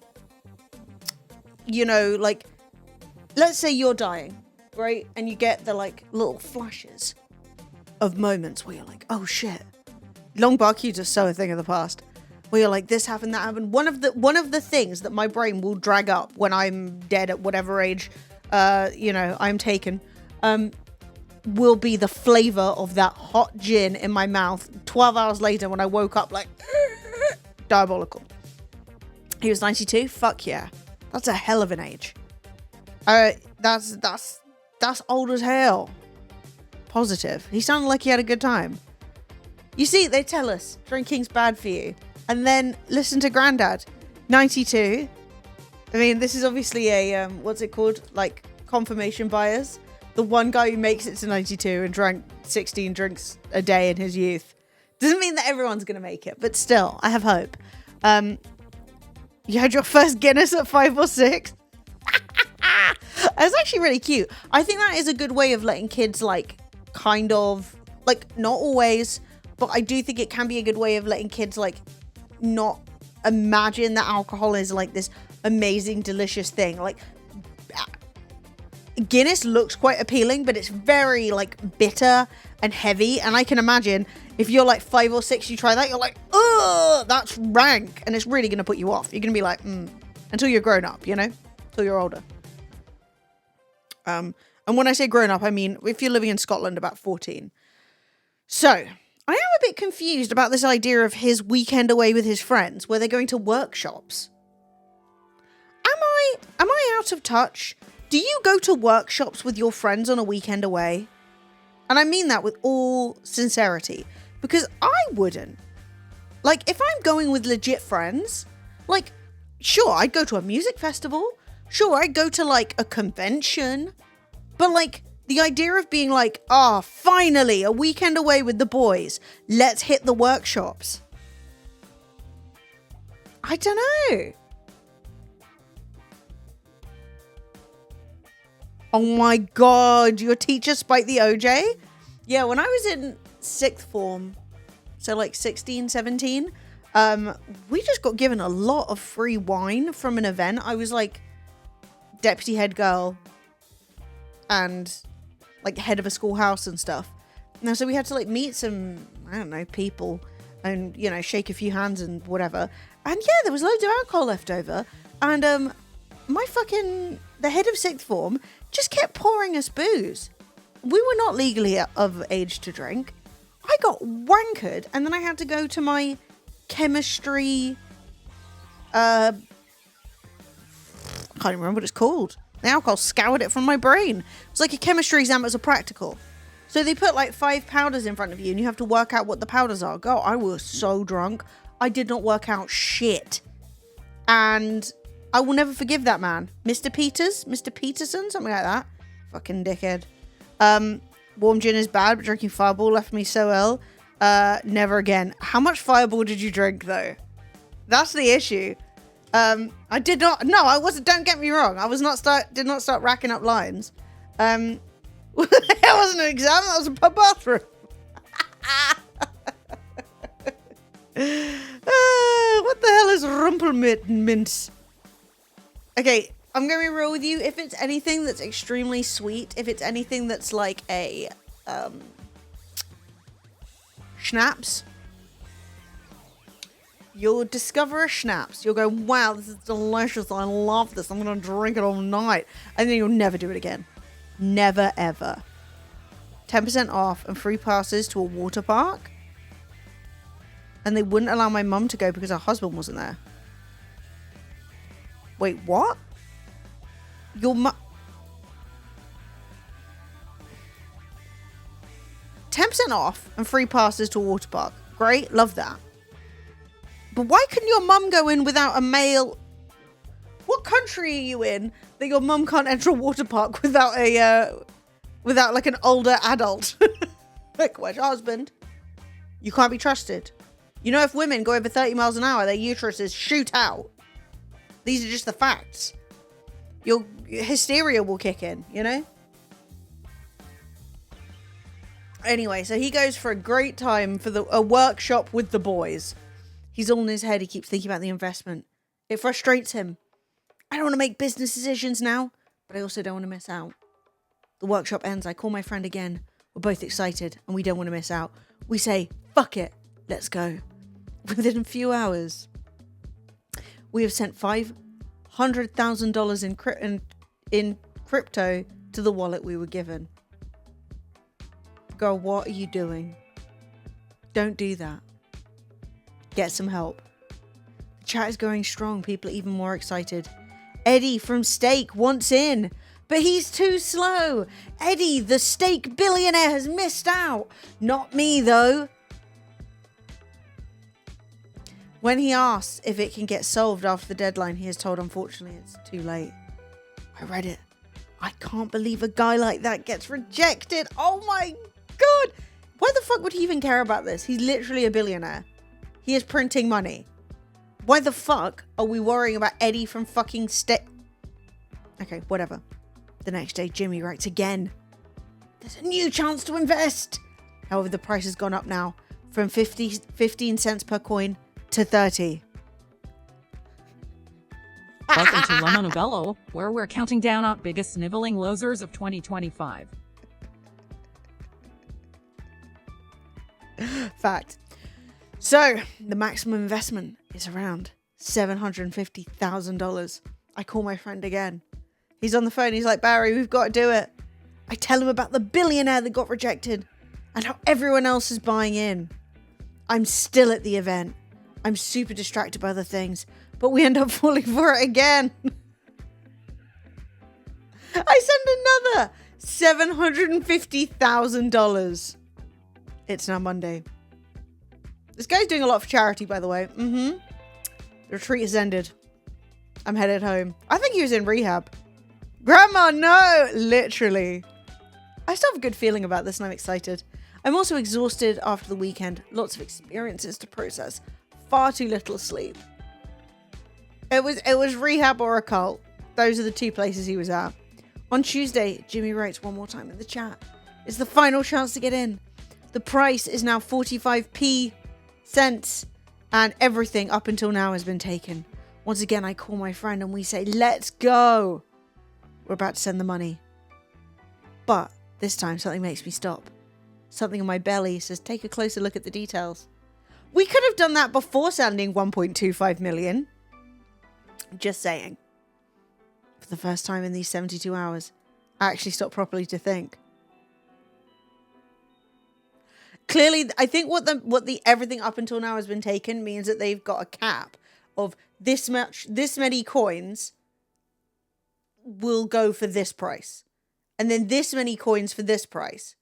you know, like, let's say you're dying, right? And you get the like little flashes of moments where you're like, oh shit. Long bar queues are so a thing of the past. Where you're like, this happened, that happened. One of the things that my brain will drag up when I'm dead at whatever age, you know, I'm taken, will be the flavor of that hot gin in my mouth 12 hours later when I woke up like, diabolical. He was 92? Fuck yeah. That's a hell of an age. That's old as hell. Positive. He sounded like he had a good time. You see, they tell us drinking's bad for you. And then listen to Grandad, 92. I mean, this is obviously a, what's it called? Like, confirmation bias. The one guy who makes it to 92 and drank 16 drinks a day in his youth. Doesn't mean that everyone's going to make it, but still, I have hope. You had your first Guinness at 5 or 6? That's actually really cute. I think that is a good way of letting kids, like, kind of, like, not always, but I do think it can be a good way of letting kids, like, not imagine that alcohol is, like, this amazing, delicious thing. Like, Guinness looks quite appealing, but it's very, like, bitter and heavy, and I can imagine if you're, like, 5 or 6, you try that, you're like, ugh, that's rank, and it's really going to put you off. You're going to be like, until you're grown up, you know? Until you're older. And when I say grown up, I mean, if you're living in Scotland, about 14. So, I am a bit confused about this idea of his weekend away with his friends, where they're going to workshops. Am I out of touch? Do you go to workshops with your friends on a weekend away? And I mean that with all sincerity, because I wouldn't. Like, if I'm going with legit friends, like, sure, I'd go to a music festival. Sure, I'd go to, like, a convention. But, like, the idea of being like, finally, a weekend away with the boys. Let's hit the workshops. I don't know. Oh my God, your teacher spiked the OJ? Yeah, when I was in 6th form, so like 16, 17, we just got given a lot of free wine from an event. I was like deputy head girl and like head of a schoolhouse and stuff. Now, so we had to like meet some, I don't know, people and, you know, shake a few hands and whatever. And yeah, there was loads of alcohol left over. And the head of 6th form just kept pouring us booze. We were not legally of age to drink. I got wankered, and then I had to go to my chemistry, I can't remember what it's called. The alcohol scoured it from my brain. It was like a chemistry exam, it was a practical. So they put like 5 powders in front of you, and you have to work out what the powders are. God, I was so drunk. I did not work out shit. And I will never forgive that man. Mr. Peterson, something like that. Fucking dickhead. Warm gin is bad, but drinking Fireball left me so ill. Never again. How much Fireball did you drink, though? That's the issue. I did not. No, I wasn't. Don't get me wrong. I did not start racking up lines. That wasn't an exam. That was a pub bathroom. What the hell is Rumpelmints? Okay, I'm going to be real with you. If it's anything that's extremely sweet, if it's anything that's like a schnapps, you'll discover a schnapps. You'll go, wow, this is delicious. I love this. I'm going to drink it all night. And then you'll never do it again. Never, ever. 10% off and free passes to a water park. And they wouldn't allow my mum to go because her husband wasn't there. Wait, what? Your mum... 10% off and free passes to a water park. Great, love that. But why couldn't your mum go in without a male... What country are you in that your mum can't enter a water park without a... without like an older adult? Like, where's your husband? You can't be trusted. You know, if women go over 30 miles an hour, their uteruses shoot out. These are just the facts. Your hysteria will kick in, you know? Anyway, so he goes for a great time for a workshop with the boys. He's all in his head. He keeps thinking about the investment. It frustrates him. I don't want to make business decisions now, but I also don't want to miss out. The workshop ends. I call my friend again. We're both excited and we don't want to miss out. We say, fuck it. Let's go. Within a few hours, we have sent $500,000 in crypto to the wallet we were given. Girl, what are you doing? Don't do that. Get some help. The chat is going strong. People are even more excited. Eddie from Steak wants in. But he's too slow. Eddie, the steak billionaire, has missed out. Not me, though. When he asks if it can get solved after the deadline, he is told, unfortunately, it's too late. I read it. I can't believe a guy like that gets rejected. Oh my God. Why the fuck would he even care about this? He's literally a billionaire. He is printing money. Why the fuck are we worrying about Eddie from fucking Okay, whatever. The next day, Jimmy writes again. There's a new chance to invest. However, the price has gone up now from 15 cents per coin to 30. Welcome to Lemon Novello, where we're counting down our biggest sniveling losers of 2025. Fact. So, the maximum investment is around $750,000. I call my friend again. He's on the phone. He's like, Barry, we've got to do it. I tell him about the billionaire that got rejected and how everyone else is buying in. I'm still at the event. I'm super distracted by other things, but we end up falling for it again. I send another $750,000. It's now Monday. This guy's doing a lot for charity, by the way. The retreat has ended. I'm headed home. I think he was in rehab. Grandma, no! Literally. I still have a good feeling about this and I'm excited. I'm also exhausted after the weekend. Lots of experiences to process. Far too little sleep. It was rehab or a cult. Those are the two places he was at. On Tuesday, Jimmy writes one more time in the chat. It's the final chance to get in. The price is now 45p cents and everything up until now has been taken. Once again, I call my friend and we say, let's go. We're about to send the money. But this time something makes me stop. Something in my belly says, take a closer look at the details. We could have done that before sending 1.25 million. Just saying. For the first time in these 72 hours, I actually stopped properly to think. Clearly, I think what the everything up until now has been taken means that they've got a cap of this many coins will go for this price. And then this many coins for this price.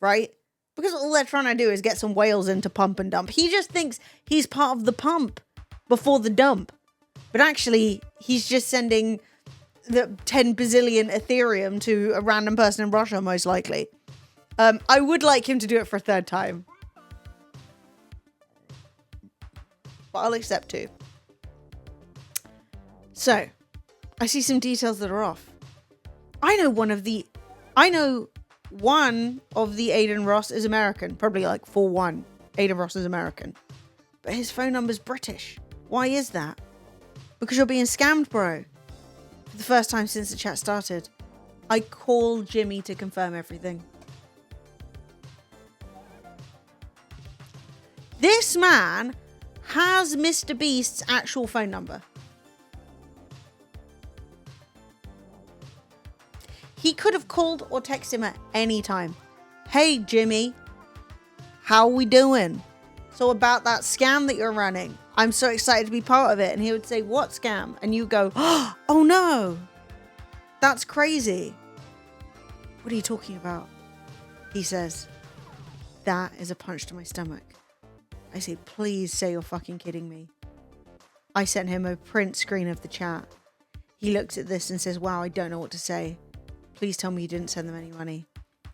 Right? Because all they're trying to do is get some whales in to pump and dump. He just thinks he's part of the pump before the dump. But actually, he's just sending the 10 bazillion Ethereum to a random person in Russia, most likely. I would like him to do it for a third time. But I'll accept two. So, I see some details that are off. I know one of the Aiden Ross is American. Probably like 4-1. Aiden Ross is American. But his phone number's British. Why is that? Because you're being scammed, bro. For the first time since the chat started, I call Jimmy to confirm everything. This man has Mr. Beast's actual phone number. He could have called or texted him at any time. Hey, Jimmy, how we doing? So about that scam that you're running, I'm so excited to be part of it. And he would say, what scam? And you go, oh no, that's crazy. What are you talking about? He says, that is a punch to my stomach. I say, please say you're fucking kidding me. I sent him a print screen of the chat. He looks at this and says, wow, I don't know what to say. Please tell me you didn't send them any money.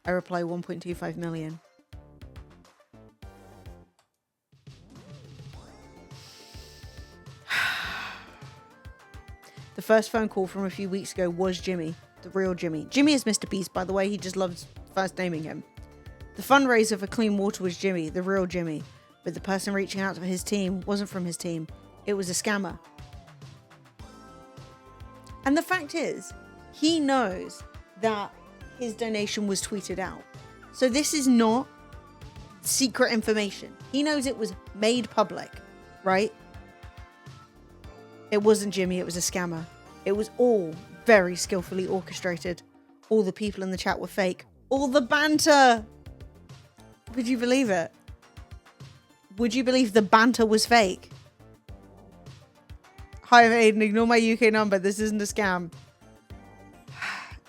I reply 1.25 million. The first phone call from a few weeks ago was Jimmy, the real Jimmy. Jimmy is Mr. Beast, by the way. He just loves first naming him. The fundraiser for clean water was Jimmy, the real Jimmy. But the person reaching out to his team wasn't from his team. It was a scammer. And the fact is, he knows that his donation was tweeted out. So this is not secret information. He knows it was made public, right? It wasn't Jimmy, it was a scammer. It was all very skillfully orchestrated. All the people in the chat were fake. All the banter! Would you believe it? Would you believe the banter was fake? Hi, Aiden, ignore my UK number. This isn't a scam.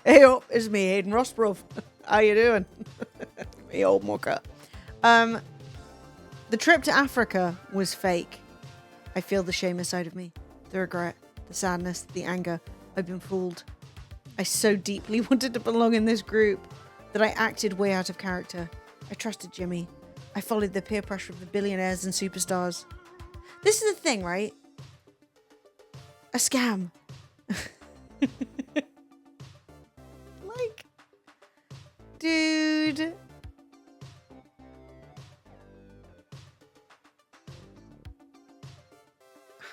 Hey, up, it's me, Hayden Rosbrough. How you doing? Me old mucker. The trip to Africa was fake. I feel the shame inside of me, the regret, the sadness, the anger. I've been fooled. I so deeply wanted to belong in this group that I acted way out of character. I trusted Jimmy. I followed the peer pressure of the billionaires and superstars. This is the thing, right? A scam. Like, dude.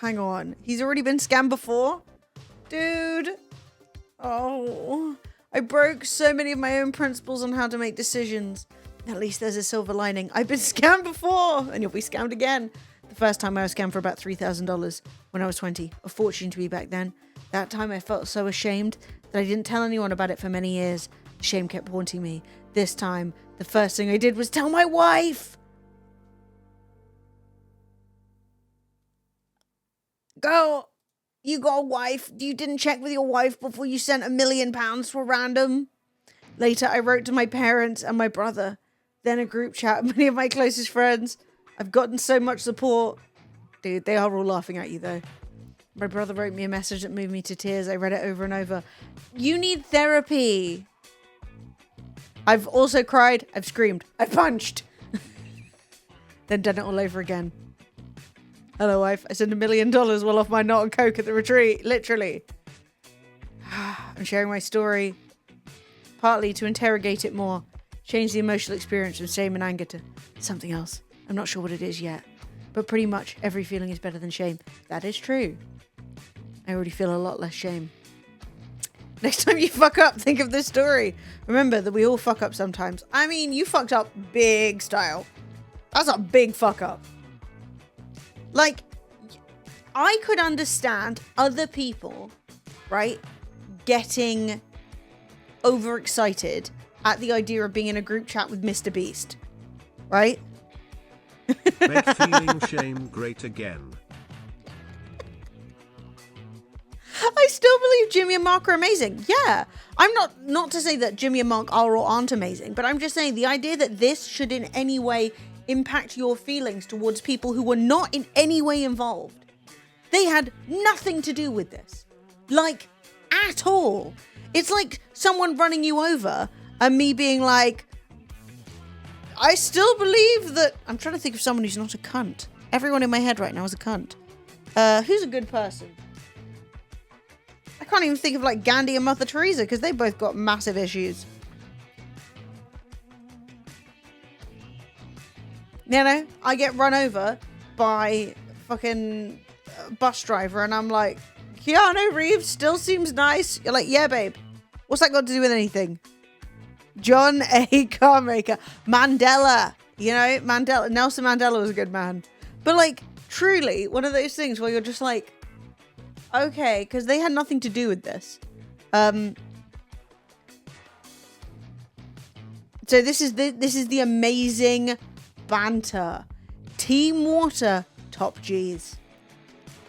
Hang on. He's already been scammed before? Dude. Oh. I broke so many of my own principles on how to make decisions. At least there's a silver lining. I've been scammed before, and you'll be scammed again. The first time I was scammed for about $3,000 when I was 20. A fortune to be back then. That time I felt so ashamed that I didn't tell anyone about it for many years. Shame kept haunting me. This time, the first thing I did was tell my wife. Girl, you got a wife. You didn't check with your wife before you sent £1 million to a random. Later, I wrote to my parents and my brother. Then a group chat with many of my closest friends. I've gotten so much support. Dude, they are all laughing at you, though. My brother wrote me a message that moved me to tears. I read it over and over. You need therapy. I've also cried. I've screamed. I've punched. Then done it all over again. Hello, wife. I sent $1 million well off my knot and coke at the retreat. Literally. I'm sharing my story. Partly to interrogate it more. Change the emotional experience from shame and anger to something else. I'm not sure what it is yet. But pretty much every feeling is better than shame. That is true. I already feel a lot less shame. Next time you fuck up, think of this story. Remember that we all fuck up sometimes. I mean, you fucked up big style. That's a big fuck up. Like, I could understand other people, right, getting overexcited at the idea of being in a group chat with Mr. Beast, right? Make feeling shame great again. I still believe Jimmy and Mark are amazing. Yeah. I'm not to say that Jimmy and Mark are or aren't amazing, but I'm just saying the idea that this should in any way impact your feelings towards people who were not in any way involved. They had nothing to do with this. Like, at all. It's like someone running you over and me being like, I still believe that... I'm trying to think of someone who's not a cunt. Everyone in my head right now is a cunt. Who's a good person? I can't even think of like Gandhi and Mother Teresa because they both got massive issues. You know, I get run over by fucking bus driver and I'm like, Keanu Reeves still seems nice. You're like, yeah, babe. What's that got to do with anything? John A. Carmaker. Mandela. You know, Mandela. Nelson Mandela was a good man. But like, truly, one of those things where you're just like, okay, because they had nothing to do with this. So this is the amazing banter. Team Water, top G's.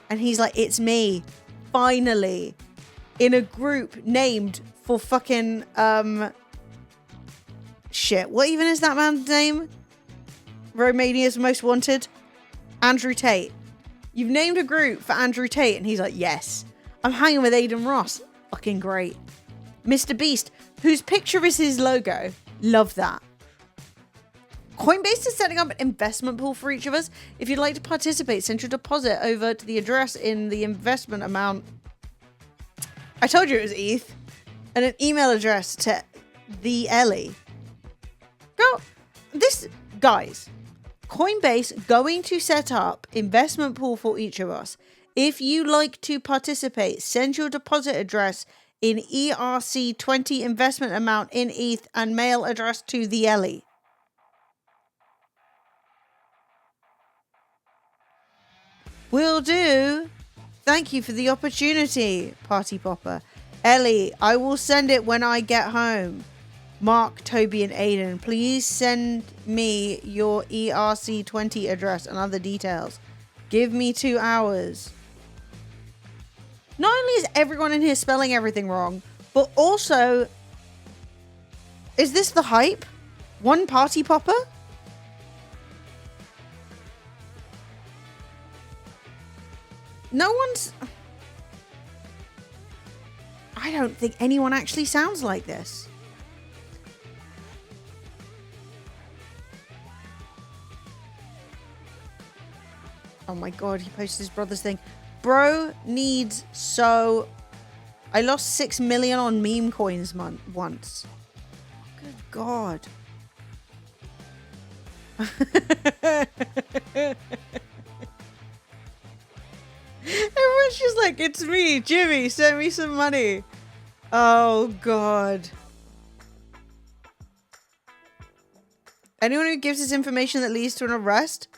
And he's like, it's me. Finally. In a group named for fucking, shit. What even is that man's name? Romania's Most Wanted? Andrew Tate. You've named a group for Andrew Tate. And he's like, yes. I'm hanging with Aiden Ross. Fucking great. Mr. Beast, whose picture is his logo. Love that. Coinbase is setting up an investment pool for each of us. If you'd like to participate, send your deposit over to the address in the investment amount. I told you it was ETH. And an email address to the Ellie. Girl, this, guys, Coinbase going to set up investment pool for each of us. If you like to participate, send your deposit address in ERC20 investment amount in ETH and mail address to the Ellie. Will do. Thank you for the opportunity, Party Popper. Ellie, I will send it when I get home. Mark, Toby, and Aiden, please send me your ERC20 address and other details. Give me 2 hours. Not only is everyone in here spelling everything wrong, But also, is this the hype? One party popper? No one's... I don't think anyone actually sounds like this. Oh my god, he posted his brother's thing. Bro needs so... I lost 6 million on meme coins once. Good god. Everyone's just like, it's me, Jimmy, send me some money. Oh god. Anyone who gives us information that leads to an arrest?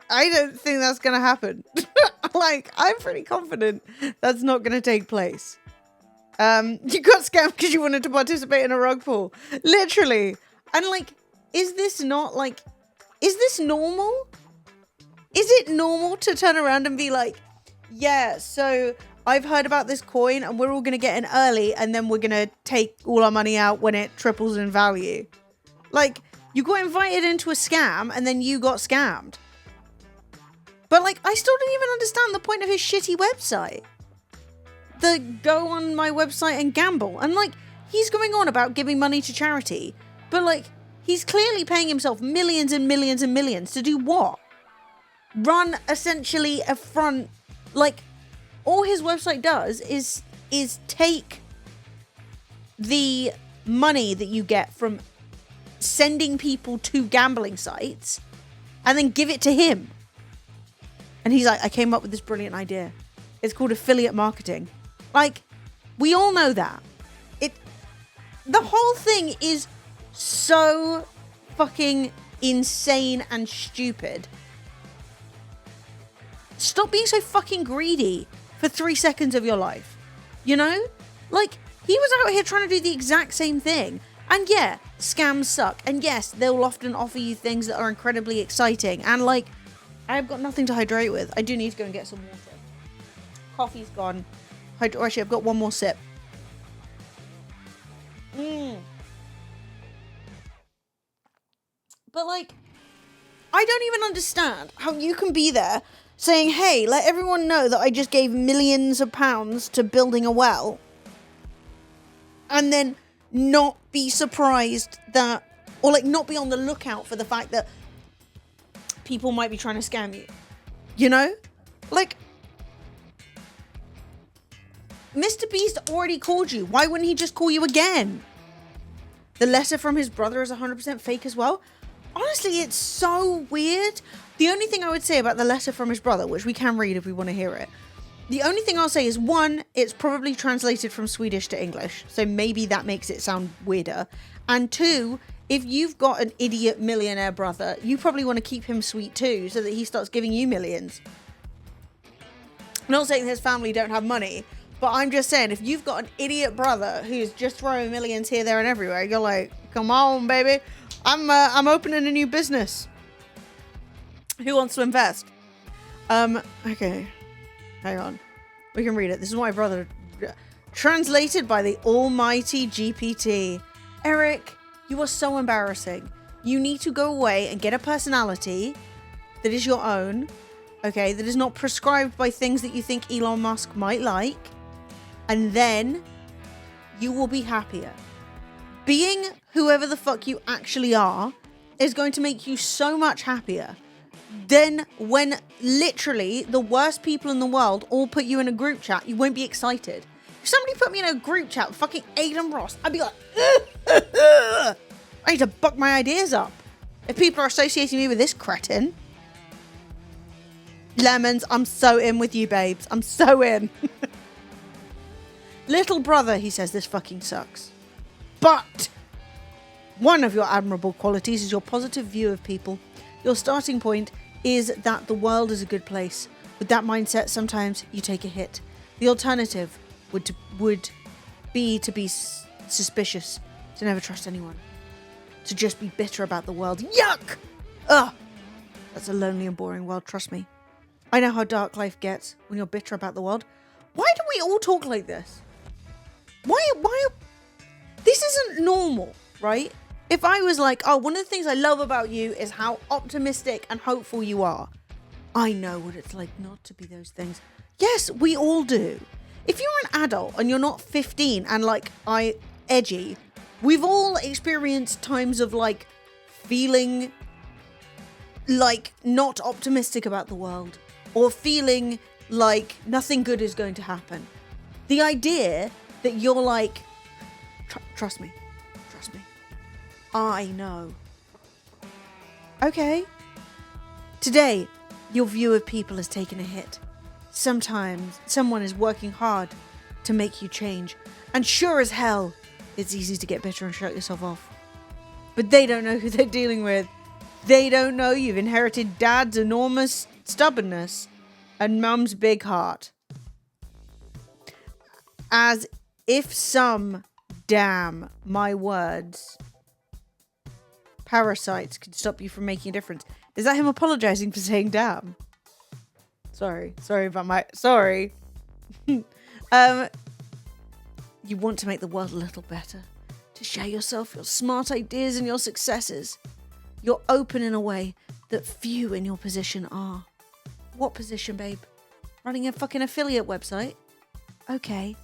I don't think that's gonna happen. Like, I'm pretty confident that's not gonna take place. You got scammed because you wanted to participate in a rug pull. Literally. And like, is this not like, is this normal? Is it normal to turn around and be like, yeah, so I've heard about this coin and we're all going to get in early and then we're going to take all our money out when it triples in value? Like, you got invited into a scam and then you got scammed. But like, I still don't even understand the point of his shitty website. The go on my website and gamble. And like, he's going on about giving money to charity. But like, he's clearly paying himself millions and millions and millions to do what? Run essentially a front, like, all his website does is take the money that you get from sending people to gambling sites and then give it to him. And he's like, I came up with this brilliant idea. It's called affiliate marketing. Like, we all know that. The whole thing is so fucking insane and stupid. Stop being so fucking greedy for 3 seconds of your life. You know? Like, he was out here trying to do the exact same thing. And yeah, scams suck. And yes, they'll often offer you things that are incredibly exciting. And like, I've got nothing to hydrate with. I do need to go and get some water. Coffee's gone. Actually, I've got one more sip. But like, I don't even understand how you can be there saying, hey, let everyone know that I just gave millions of pounds to building a well, and then not be surprised that, or like not be on the lookout for the fact that people might be trying to scam you. You know? Like, Mr. Beast already called you. Why wouldn't he just call you again? The letter from his brother is 100% fake as well. Honestly, it's so weird. The only thing I would say about the letter from his brother, which we can read if we want to hear it, the only thing I'll say is, one, it's probably translated from Swedish to English, so maybe that makes it sound weirder. And two, if you've got an idiot millionaire brother, you probably want to keep him sweet too, so that he starts giving you millions. I'm not saying his family don't have money, but I'm just saying, if you've got an idiot brother who's just throwing millions here, there, and everywhere, you're like, come on, baby. I'm opening a new business. Who wants to invest? Okay. Hang on. We can read it. This is my brother. Translated by the almighty GPT. Eric, you are so embarrassing. You need to go away and get a personality that is your own. Okay, that is not prescribed by things that you think Elon Musk might like. And then you will be happier. Being whoever the fuck you actually are is going to make you so much happier. Then when literally the worst people in the world all put you in a group chat, you won't be excited. If somebody put me in a group chat with fucking Aiden Ross, I'd be like, I need to buck my ideas up. If people are associating me with this cretin. Lemons, I'm so in with you, babes. I'm so in. Little brother, he says, this fucking sucks. But one of your admirable qualities is your positive view of people. Your starting point is that the world is a good place. With that mindset, sometimes you take a hit. The alternative would be to be suspicious, to never trust anyone, to just be bitter about the world. Yuck! Ugh! That's a lonely and boring world, trust me. I know how dark life gets when you're bitter about the world. Why do we all talk like this? why? This isn't normal, right? If I was like, oh, one of the things I love about you is how optimistic and hopeful you are. I know what it's like not to be those things. Yes, we all do. If you're an adult and you're not 15 and like edgy, we've all experienced times of like feeling like not optimistic about the world or feeling like nothing good is going to happen. The idea that you're like, trust me, I know. Okay. Today, your view of people has taken a hit. Sometimes someone is working hard to make you change. And sure as hell, it's easy to get bitter and shut yourself off. But they don't know who they're dealing with. They don't know you've inherited dad's enormous stubbornness and mum's big heart. As if some, damn my words, parasites could stop you from making a difference. Is that him apologizing for saying damn? Sorry about my... Sorry. You want to make the world a little better. To share yourself, your smart ideas and your successes. You're open in a way that few in your position are. What position, babe? Running a fucking affiliate website? Okay.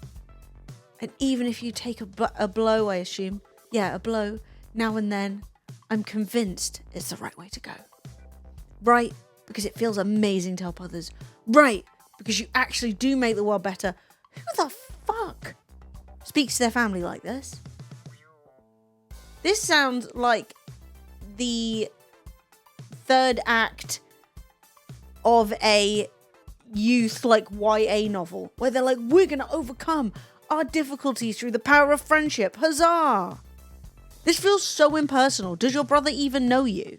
And even if you take a blow, I assume. Yeah, a blow. Now and then. I'm convinced it's the right way to go. Right, because it feels amazing to help others. Right, because you actually do make the world better. Who the fuck speaks to their family like this? This sounds like the third act of a youth like YA novel where they're like, we're going to overcome our difficulties through the power of friendship. Huzzah! This feels so impersonal. Does your brother even know you?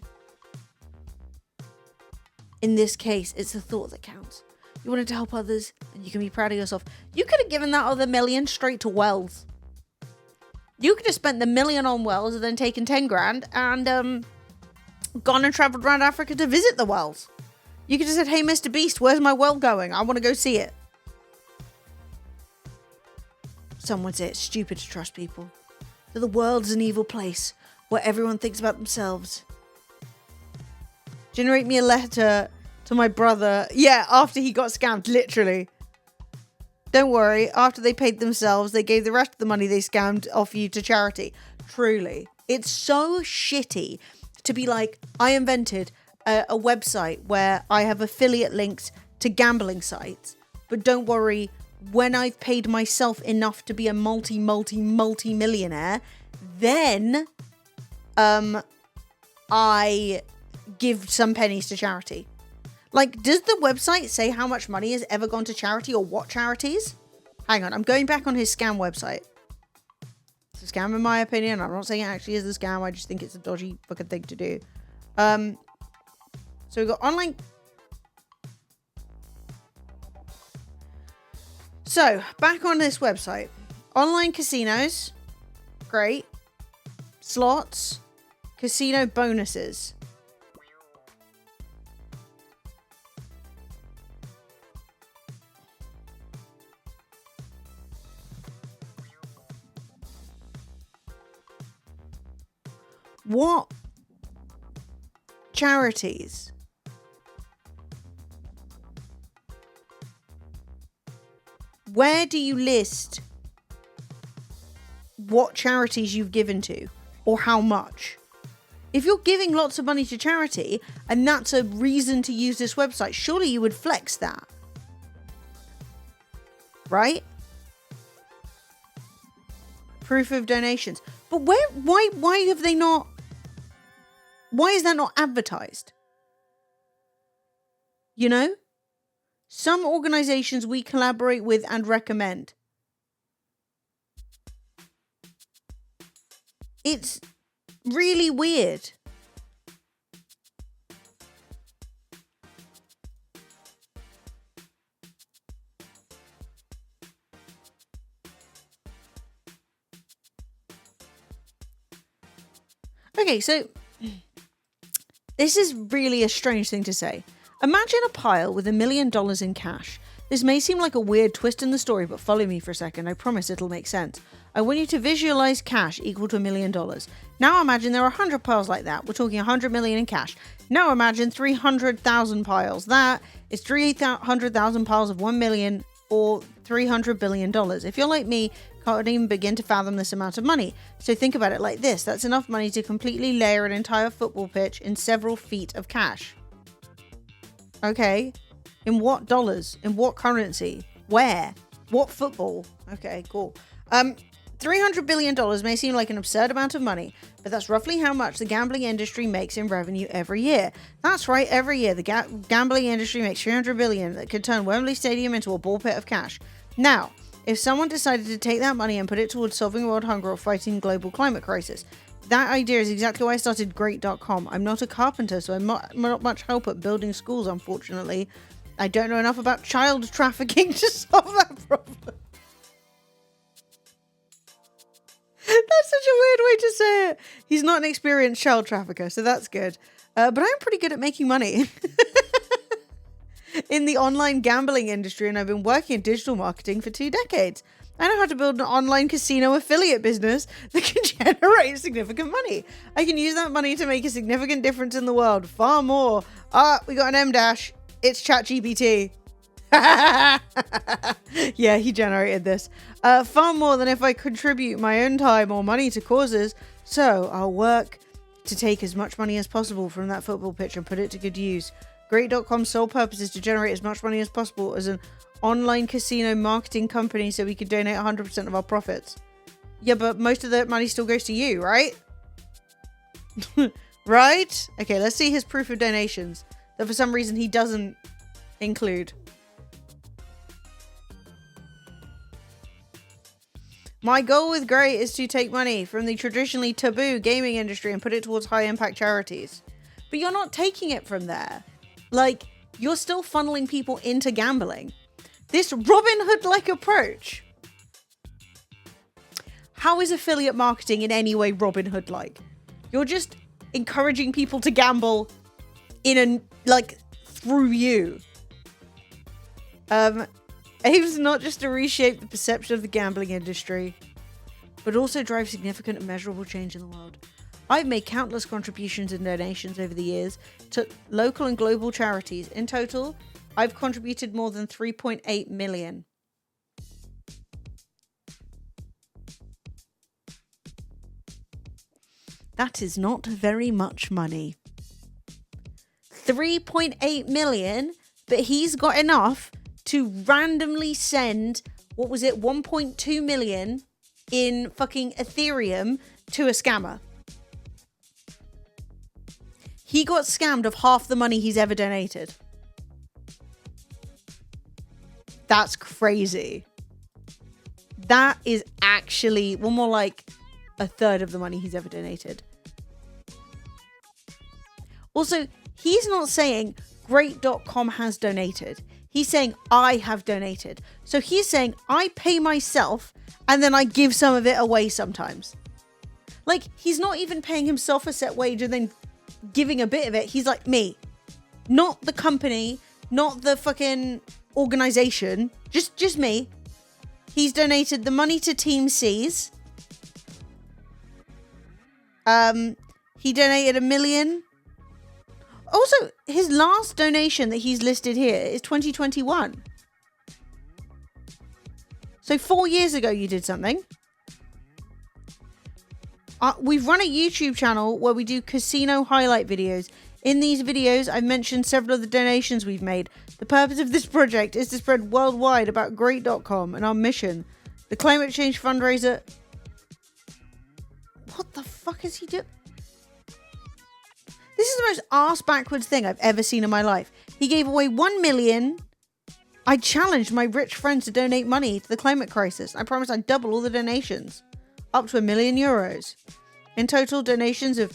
In this case, it's the thought that counts. You wanted to help others, and you can be proud of yourself. You could have given that other $1 million straight to Wells. You could have spent the $1 million on Wells and then taken 10 grand and gone and travelled around Africa to visit the Wells. You could have said, hey, Mr. Beast, where's my well going? I want to go see it. Some would say it's stupid to trust people. That the world's an evil place where everyone thinks about themselves. Generate me a letter to my brother. Yeah, after he got scammed, literally. Don't worry, after they paid themselves, they gave the rest of the money they scammed off you to charity. Truly. It's so shitty to be like, I invented a website where I have affiliate links to gambling sites. But don't worry, when I've paid myself enough to be a multi-millionaire, then I give some pennies to charity. Like, does the website say how much money has ever gone to charity or what charities? Hang on, I'm going back on his scam website. It's a scam in my opinion. I'm not saying it actually is a scam. I just think it's a dodgy fucking thing to do. So we've got online... So, back on this website. Online casinos. Great. Slots. Casino bonuses. What charities? Where do you list what charities you've given to or how much? If you're giving lots of money to charity and that's a reason to use this website, surely you would flex that. Right? Proof of donations. But why have they not... Why is that not advertised? You know? Some organizations we collaborate with and recommend. It's really weird. Okay, so this is really a strange thing to say. Imagine a pile with $1 million in cash This may seem like a weird twist in the story, but follow me for a second. I promise it'll make sense. I want you to visualize cash equal to $1 million. Now imagine there are 100 piles like that. We're talking 100 million in cash. Now imagine 300,000 piles. That is 300,000 piles of 1 million or $300 billion. If you're like me, can't even begin to fathom this amount of money. So think about it like this. That's enough money to completely layer an entire football pitch in several feet of cash. Okay. In what dollars? In what currency? Where? What football? Okay, cool. $300 billion may seem like an absurd amount of money, but that's roughly how much the gambling industry makes in revenue every year. That's right, every year the gambling industry makes $300 billion that could turn Wembley Stadium into a ball pit of cash. Now, if someone decided to take that money and put it towards solving world hunger or fighting global climate crisis, that idea is exactly why I started Great.com. I'm not a carpenter, so I'm not much help at building schools, unfortunately. I don't know enough about child trafficking to solve that problem. That's such a weird way to say it. He's not an experienced child trafficker, so that's good. But I'm pretty good at making money in the online gambling industry, and I've been working in digital marketing for 2 decades. I know how to build an online casino affiliate business that can generate significant money. I can use that money to make a significant difference in the world. Far more. We got an M-dash. It's ChatGPT. Yeah, he generated this. Far more than if I contribute my own time or money to causes. So I'll work to take as much money as possible from that football pitch and put it to good use. Great.com's sole purpose is to generate as much money as possible as an online casino marketing company so we can donate 100% of our profits. Yeah, but most of the money still goes to you, right? Right? Okay, let's see his proof of donations that for some reason he doesn't include. My goal with Great is to take money from the traditionally taboo gaming industry and put it towards high impact charities. But you're not taking it from there. Like, you're still funneling people into gambling. This Robin Hood-like approach. How is affiliate marketing in any way Robin Hood-like? You're just encouraging people to gamble through you. Aims not just to reshape the perception of the gambling industry, but also drive significant and measurable change in the world. I've made countless contributions and donations over the years to local and global charities. In total, I've contributed more than 3.8 million. That is not very much money. 3.8 million, but he's got enough to randomly send, 1.2 million in fucking Ethereum to a scammer. He got scammed of half the money he's ever donated. That's crazy. That is actually more like a third of the money he's ever donated. Also, he's not saying Great.com has donated. He's saying I have donated. So he's saying I pay myself and then I give some of it away sometimes. Like, he's not even paying himself a set wage and then giving a bit of it. He's like, me. Not the company, not the fucking organization, just me. He's donated the money to Team C's. He donated $1 million. Also, his last donation that he's listed here is 2021. So 4 years ago you did something. We've run a YouTube channel where we do casino highlight videos. In these videos, I've mentioned several of the donations we've made. The purpose of this project is to spread worldwide about Great.com and our mission. The climate change fundraiser... What the fuck is he doing? This is the most arse-backwards thing I've ever seen in my life. He gave away 1 million. I challenged my rich friends to donate money to the climate crisis. I promised I'd double all the donations. Up to €1 million. In total, donations of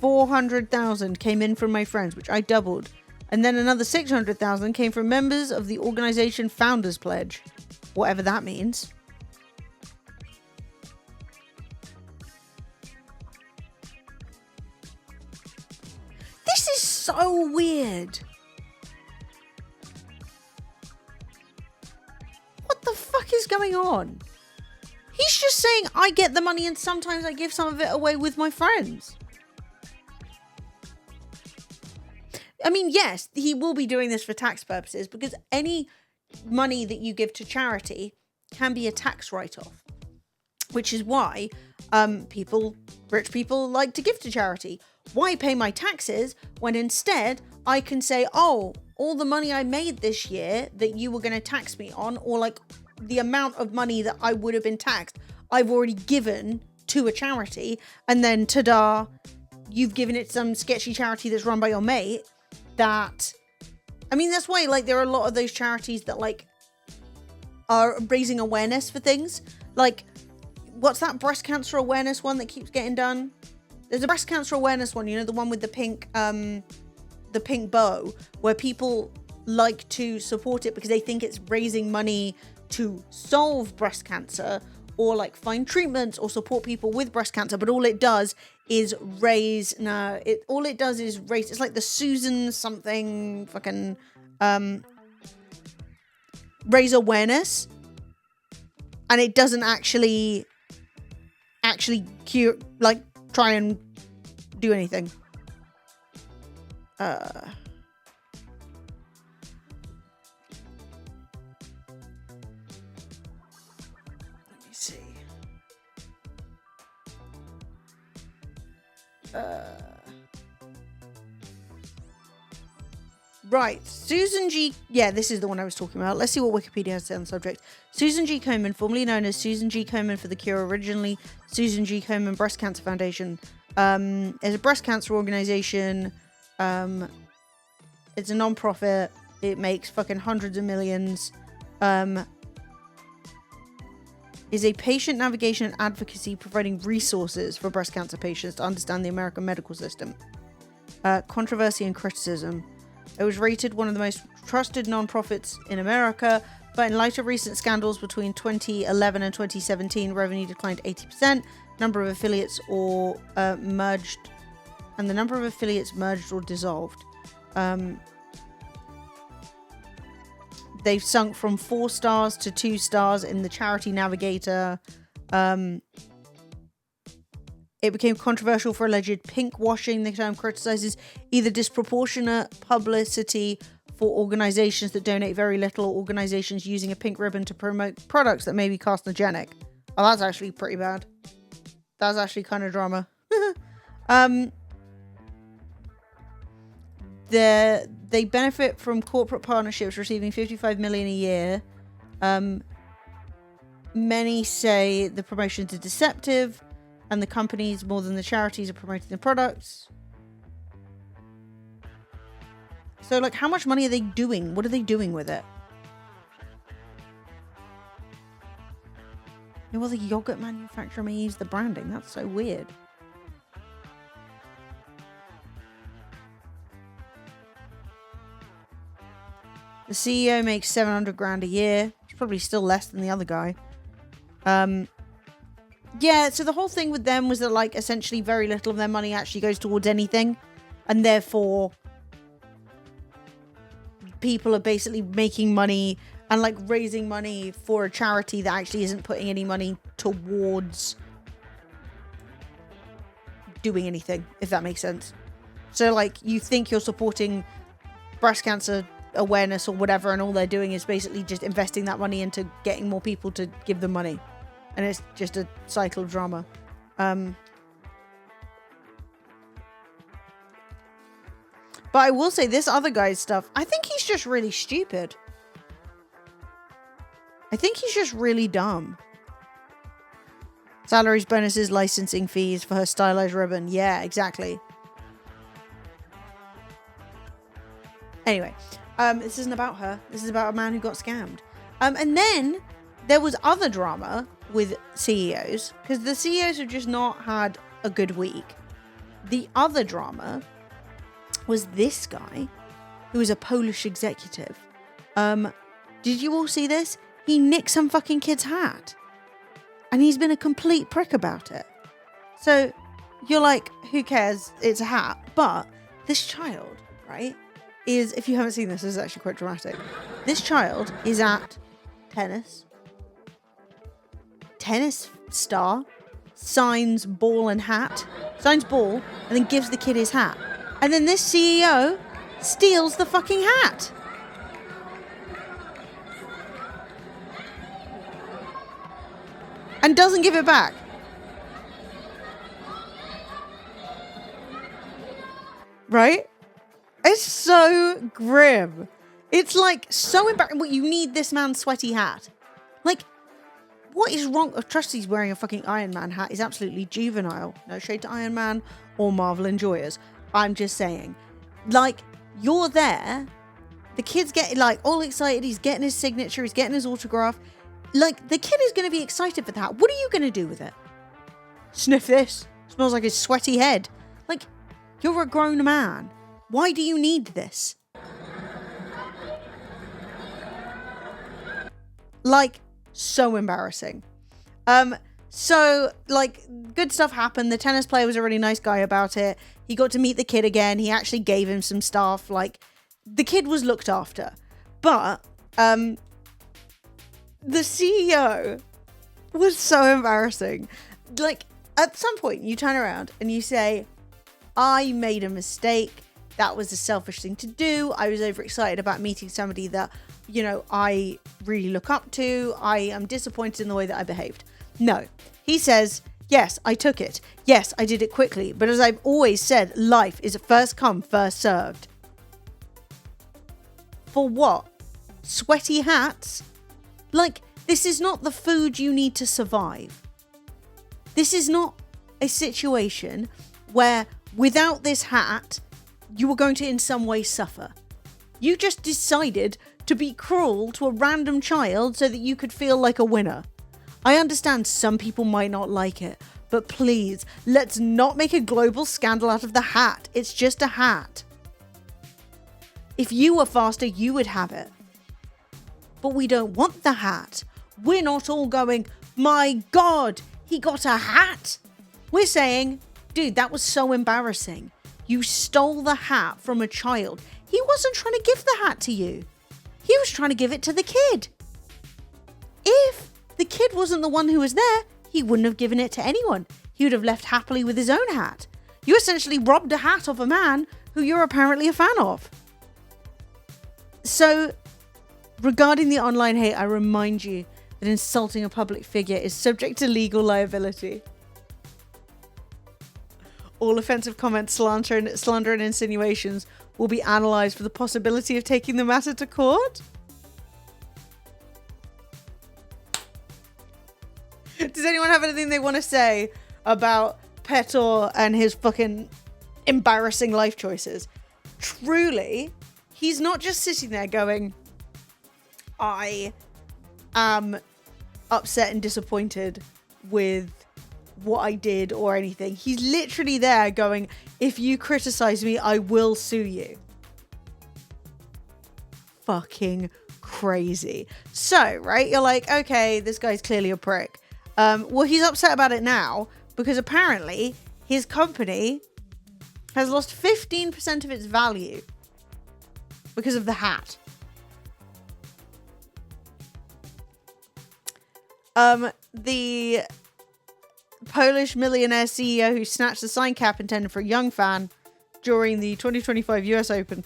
400,000 came in from my friends, which I doubled. And then another 600,000 came from members of the organization Founders Pledge. Whatever that means. This is so weird. fuck is going on? He's just saying I get the money and sometimes I give some of it away with my friends. I mean, yes, he will be doing this for tax purposes because any money that you give to charity can be a tax write-off, which is why rich people like to give to charity. Why pay my taxes when instead I can say, oh, all the money I made this year that you were going to tax me on, or like the amount of money that I would have been taxed, I've already given to a charity, and then ta-da, you've given it to some sketchy charity that's run by your mate. That, I mean, that's why like there are a lot of those charities that like are raising awareness for things. Like, what's that breast cancer awareness one that keeps getting done? There's a breast cancer awareness one, you know, the one with the pink bow, where people like to support it because they think it's raising money to solve breast cancer or like find treatments or support people with breast cancer. But all it does is raise, it's like the Susan something fucking, raise awareness. And it doesn't actually cure, like, try and do anything. Let me see. Right, Susan G. Yeah, this is the one I was talking about. Let's see what Wikipedia has to say on the subject. Susan G. Komen, formerly known as Susan G. Komen for the Cure, originally Susan G. Komen Breast Cancer Foundation, is a breast cancer organization. It's a non-profit. It makes fucking hundreds of millions. Is a patient navigation and advocacy, providing resources for breast cancer patients to understand the American medical system. Controversy and criticism. It was rated one of the most trusted non-profits in America, but in light of recent scandals between 2011 and 2017, revenue declined 80%, number of affiliates or merged or dissolved. They've sunk from 4 stars to 2 stars in the Charity Navigator. It became controversial for alleged pink washing. The term criticizes either disproportionate publicity for organizations that donate very little or organizations using a pink ribbon to promote products that may be carcinogenic. Oh, that's actually pretty bad. That's actually kind of drama. They benefit from corporate partnerships, receiving $55 million a year. Many say the promotions are deceptive, and the companies, more than the charities, are promoting the products. So, like, how much money are they doing? What are they doing with it? Well, the yogurt manufacturer may use the branding. That's so weird. The CEO makes $700,000 a year. It's probably still less than the other guy. Yeah, so the whole thing with them was that, like, essentially very little of their money actually goes towards anything. And therefore, people are basically making money and, like, raising money for a charity that actually isn't putting any money towards doing anything, if that makes sense. So, like, you think you're supporting breast cancer awareness or whatever, and all they're doing is basically just investing that money into getting more people to give them money. And it's just a cycle of drama. But I will say, this other guy's stuff, I think he's just really stupid. I think he's just really dumb. Salaries, bonuses, licensing fees for her stylized ribbon. Yeah, exactly. Anyway, this isn't about her. This is about a man who got scammed. And then there was other drama with CEOs, because the CEOs have just not had a good week. The other drama was this guy, who is a Polish executive. Did you all see this? He nicked some fucking kid's hat. And he's been a complete prick about it. So you're like, who cares? It's a hat. But this child, right, is, if you haven't seen this, this is actually quite dramatic. This child is at tennis, tennis star signs ball, and then gives the kid his hat. And then this CEO steals the fucking hat. And doesn't give it back. Right? It's so grim. It's like so embarrassing. Well, you need this man's sweaty hat. Like, what is wrong? Trust he's wearing a fucking Iron Man hat is absolutely juvenile. No shade to Iron Man or Marvel enjoyers. I'm just saying. Like, you're there. The kid's getting like all excited. He's getting his signature. He's getting his autograph. Like, the kid is going to be excited for that. What are you going to do with it? Sniff this. Smells like his sweaty head. Like, you're a grown man. Why do you need this? Like, so embarrassing. So, like, good stuff happened. The tennis player was a really nice guy about it. He got to meet the kid again. He actually gave him some stuff. Like, the kid was looked after. But, the CEO was so embarrassing. Like, at some point, you turn around and you say, I made a mistake. That was a selfish thing to do. I was overexcited about meeting somebody that, you know, I really look up to. I am disappointed in the way that I behaved. No. He says, yes, I took it. Yes, I did it quickly. But as I've always said, life is first come, first served. For what? Sweaty hats? Like, this is not the food you need to survive. This is not a situation where without this hat, you were going to in some way suffer. You just decided to be cruel to a random child so that you could feel like a winner. I understand some people might not like it, but please, let's not make a global scandal out of the hat. It's just a hat. If you were faster, you would have it. But we don't want the hat. We're not all going, my God, he got a hat. We're saying, dude, that was so embarrassing. You stole the hat from a child. He wasn't trying to give the hat to you. He was trying to give it to the kid. If the kid wasn't the one who was there, he wouldn't have given it to anyone. He would have left happily with his own hat. You essentially robbed a hat off a man who you're apparently a fan of. So, regarding the online hate, I remind you that insulting a public figure is subject to legal liability. All offensive comments, slander and insinuations will be analysed for the possibility of taking the matter to court. Does anyone have anything they want to say about Petor and his fucking embarrassing life choices? Truly, he's not just sitting there going, I am upset and disappointed with what I did or anything. He's literally there going, if you criticize me, I will sue you. Fucking crazy. So, right, you're like, okay, this guy's clearly a prick. Well, he's upset about it now because apparently his company has lost 15% of its value because of the hat. The Polish millionaire CEO who snatched the sign cap intended for a young fan during the 2025 US Open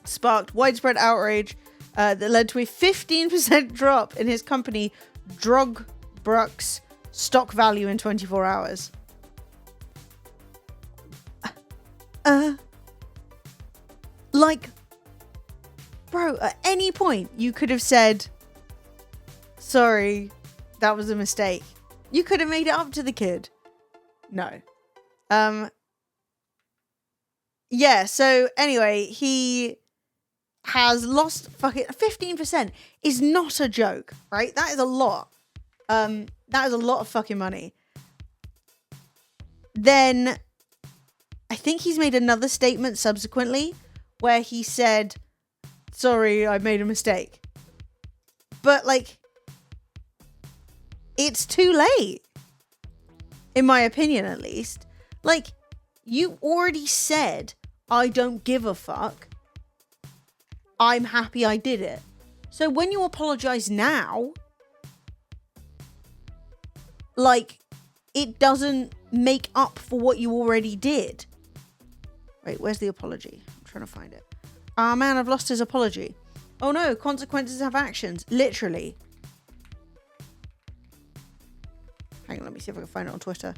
sparked widespread outrage that led to a 15% drop in his company Drogbruck's stock value in 24 hours. Like, bro, at any point you could have said, sorry, that was a mistake. You could have made it up to the kid. No. Yeah, so anyway, he has lost fucking 15% is not a joke, right? That is a lot. That is a lot of fucking money. Then I think he's made another statement subsequently where he said, sorry, I made a mistake. But like, it's too late. In my opinion, at least. Like, you already said, I don't give a fuck. I'm happy I did it. So when you apologize now, like, it doesn't make up for what you already did. Wait, where's the apology? I'm trying to find it. Ah, man, I've lost his apology. Oh no, consequences have actions. Literally. Hang on, let me see if I can find it on Twitter.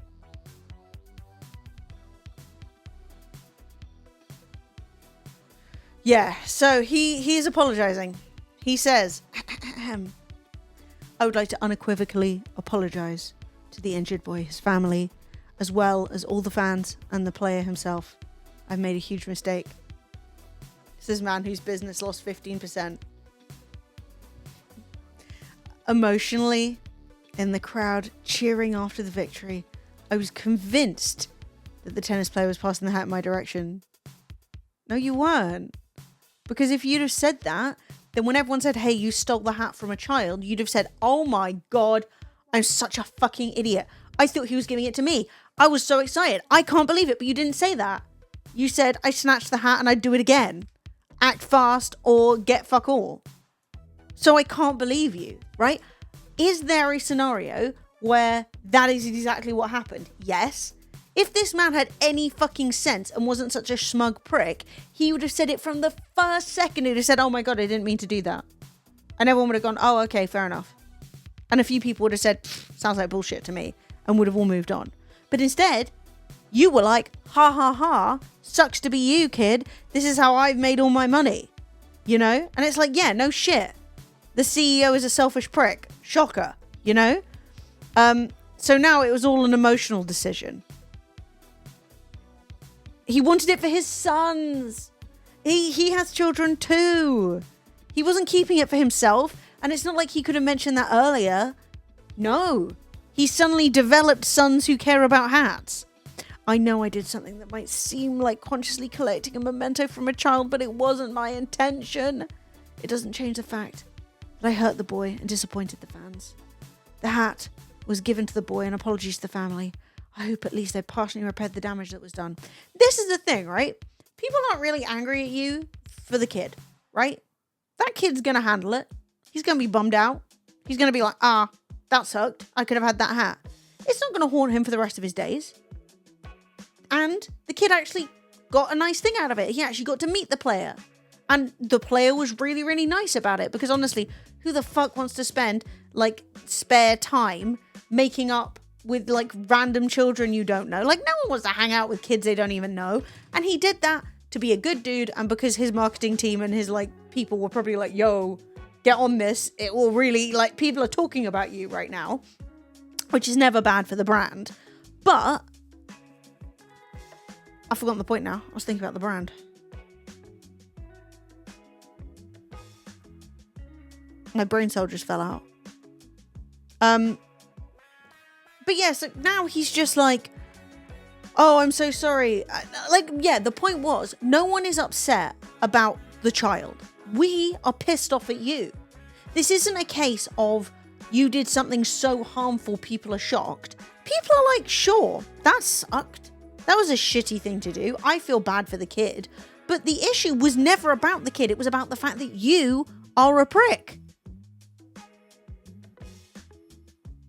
Yeah, so he is apologizing. He says, I would like to unequivocally apologize to the injured boy, his family, as well as all the fans and the player himself. I've made a huge mistake. This is a man whose business lost 15%. Emotionally, in the crowd cheering after the victory, I was convinced that the tennis player was passing the hat in my direction. No, you weren't. Because if you'd have said that, then when everyone said, hey, you stole the hat from a child, you'd have said, oh my God, I'm such a fucking idiot. I thought he was giving it to me. I was so excited. I can't believe it, but you didn't say that. You said, I snatched the hat and I'd do it again. Act fast or get fuck all. So I can't believe you, right? Is there a scenario where that is exactly what happened? Yes. If this man had any fucking sense and wasn't such a smug prick, he would have said it from the first second. He'd have said, oh my God, I didn't mean to do that. And everyone would have gone, oh, okay, fair enough. And a few people would have said, sounds like bullshit to me, and would have all moved on. But instead, you were like, ha ha ha, sucks to be you, kid. This is how I've made all my money. You know? And it's like, yeah, no shit. The CEO is a selfish prick. Shocker. You know? So now it was all an emotional decision. He wanted it for his sons. He has children too. He wasn't keeping it for himself. And it's not like he could have mentioned that earlier. No. He suddenly developed sons who care about hats. I know I did something that might seem like consciously collecting a memento from a child, but it wasn't my intention. It doesn't change the fact that I hurt the boy and disappointed the fans. The hat was given to the boy and apologies to the family. I hope at least they partially repaired the damage that was done. This is the thing, right? People aren't really angry at you for the kid, right? That kid's going to handle it. He's going to be bummed out. He's going to be like, that sucked. I could have had that hat. It's not going to haunt him for the rest of his days. And the kid actually got a nice thing out of it. He actually got to meet the player. And the player was really, really nice about it. Because honestly, who the fuck wants to spend, like, spare time making up with, like, random children you don't know? Like, no one wants to hang out with kids they don't even know. And he did that to be a good dude. And because his marketing team and his, like, people were probably like, yo, get on this. It will really, like, people are talking about you right now. Which is never bad for the brand. But I've forgotten the point now. I was thinking about the brand. My brain cell just fell out. But yeah, so now he's just like, oh, I'm so sorry. Like, yeah, the point was, no one is upset about the child. We are pissed off at you. This isn't a case of you did something so harmful people are shocked. People are like, sure, that sucked. That was a shitty thing to do. I feel bad for the kid. But the issue was never about the kid. It was about the fact that you are a prick.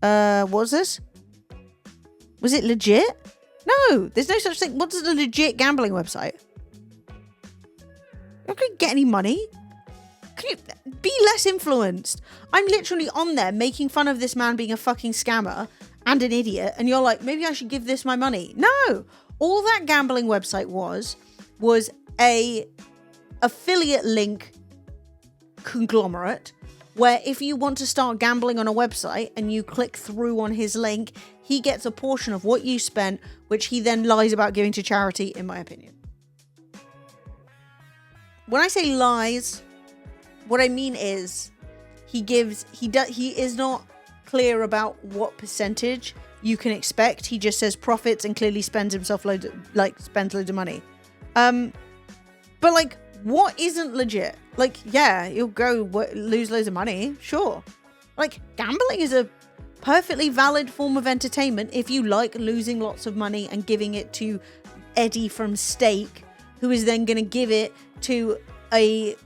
What was this? Was it legit? No, there's no such thing. What is a legit gambling website? You're not going to get any money. Can you be less influenced? I'm literally on there making fun of this man being a fucking scammer and an idiot. And you're like, maybe I should give this my money. No. All that gambling website was a affiliate link conglomerate where if you want to start gambling on a website and you click through on his link, he gets a portion of what you spent, which he then lies about giving to charity, in my opinion. When I say lies, what I mean is he is not clear about what percentage you can expect. He just says profits and clearly spends loads of money. But like, what isn't legit? Like, yeah, you'll go lose loads of money, sure. Like, gambling is a perfectly valid form of entertainment if you like losing lots of money and giving it to Eddie from Steak, who is then going to give it to a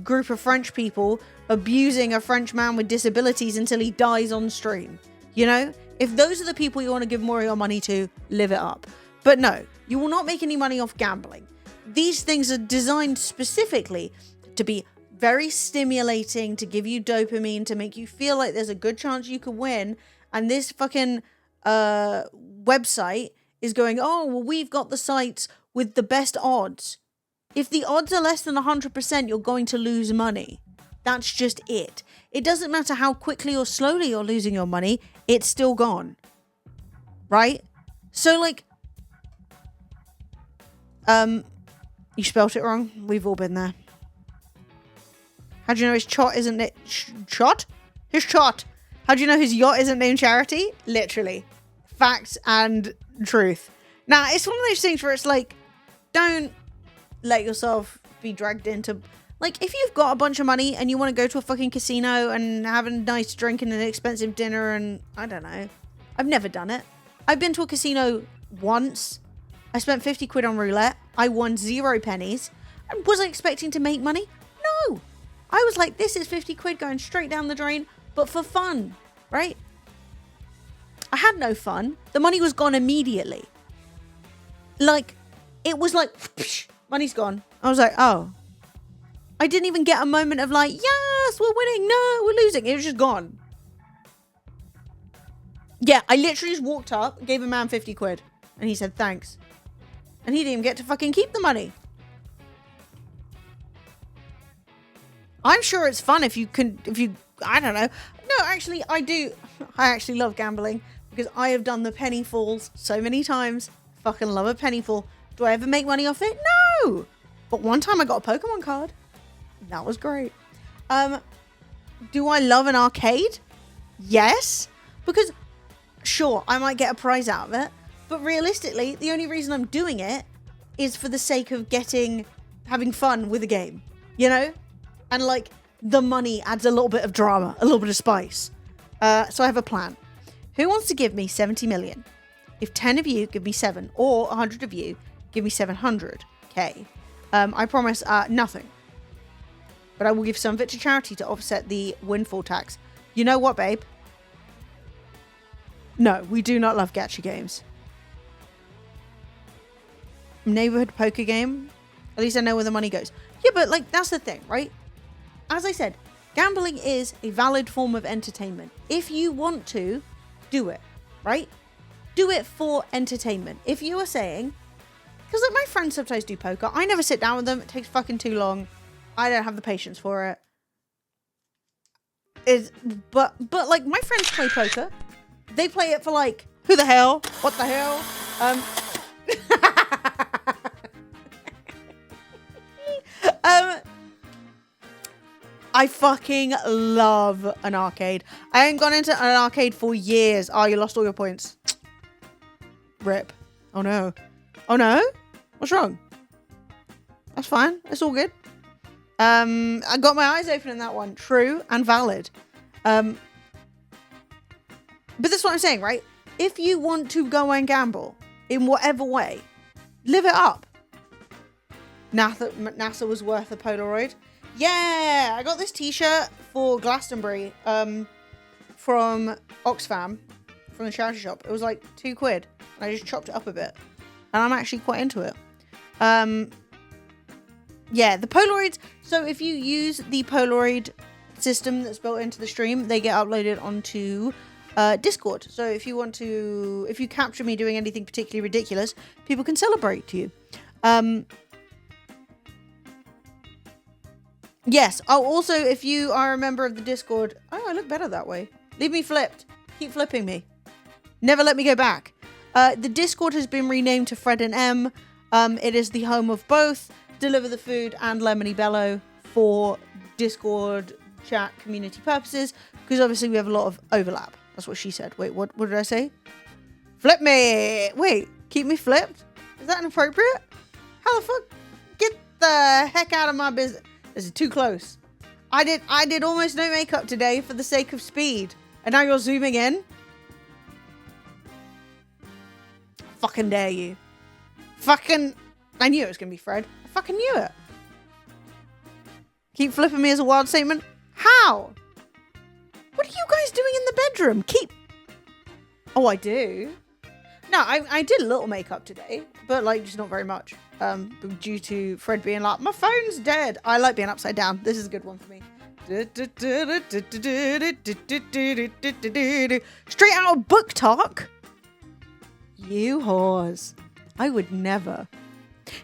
group of French people abusing a French man with disabilities until he dies on stream. You know, If those are the people you want to give more of your money to, live it up. But no, you will not make any money off gambling. These things are designed specifically to be very stimulating, to give you dopamine, to make you feel like there's a good chance you could win. And this fucking website is going, oh, well, we've got the sites with the best odds. If the odds are less than 100%, you're going to lose money. That's just it. It doesn't matter how quickly or slowly you're losing your money, it's still gone. Right? So, like, you spelt it wrong. We've all been there. How do you know his yacht isn't it? Shot? His shot. How do you know his yacht isn't named Charity? Literally. Facts and truth. Now, it's one of those things where it's like, don't let yourself be dragged into... Like, if you've got a bunch of money and you want to go to a fucking casino and have a nice drink and an expensive dinner and... I don't know. I've never done it. I've been to a casino once. I spent 50 quid on roulette. I won 0 pennies. And was I expecting to make money? No. I was like, this is 50 quid going straight down the drain, but for fun, right? I had no fun. The money was gone immediately. Like, it was like, psh, money's gone. I was like, oh. I didn't even get a moment of like, yes, we're winning. No, we're losing. It was just gone. Yeah, I literally just walked up, gave a man 50 quid. And he said, thanks. And he didn't even get to fucking keep the money. I'm sure it's fun if you, I don't know. No, actually, I do. I actually love gambling because I have done the penny falls so many times. Fucking love a penny fall. Do I ever make money off it? No. But one time I got a Pokemon card. That was great. Do I love an arcade? Yes. Because, sure, I might get a prize out of it. But realistically, the only reason I'm doing it is for the sake of having fun with the game. You know? And, like, the money adds a little bit of drama, a little bit of spice. So I have a plan. Who wants to give me 70 million? If 10 of you give me 7, or 100 of you give me 700k, I promise nothing. But I will give some of it to charity to offset the windfall tax. You know what, babe? No, we do not love gacha games. Neighborhood poker game? At least I know where the money goes. Yeah, but, like, that's the thing, right? As I said, gambling is a valid form of entertainment. If you want to, do it, right? Do it for entertainment. If you are saying... Because, like, my friends sometimes do poker. I never sit down with them. It takes fucking too long. I don't have the patience for it. But like, my friends play poker. They play it for, like, who the hell? What the hell? I fucking love an arcade. I ain't gone into an arcade for years. Oh, you lost all your points. Rip. Oh, no. Oh, no? What's wrong? That's fine. It's all good. I got my eyes open in that one. True and valid. But that's what I'm saying, right? If you want to go and gamble in whatever way, live it up. NASA was worth a Polaroid. Yeah, I got this t-shirt for Glastonbury from Oxfam, from the charity shop. It was like 2 quid. And I just chopped it up a bit. And I'm actually quite into it. Yeah, the Polaroids. So if you use the Polaroid system that's built into the stream, they get uploaded onto Discord. So if you capture me doing anything particularly ridiculous, people can celebrate you. Yes. Oh, also, if you are a member of the Discord, oh, I look better that way. Leave me flipped. Keep flipping me. Never let me go back. The Discord has been renamed to Fred and M. It is the home of both Deliver the Food and Lemony Bello for Discord chat community purposes, because obviously we have a lot of overlap. That's what she said. Wait, what did I say? Flip me! Wait, keep me flipped? Is that inappropriate? How the fuck? Get the heck out of my business. This is too close. I did almost no makeup today for the sake of speed. And now you're zooming in? Fucking dare you. Fucking... I knew it was going to be Fred. I fucking knew it. Keep flipping me as a wild statement? How? What are you guys doing in the bedroom? Oh, I do. No, I did a little makeup today, but like just not very much. Due to Fred being like, my phone's dead. I like being upside down. This is a good one for me. Straight out of Book Talk. You whores. I would never.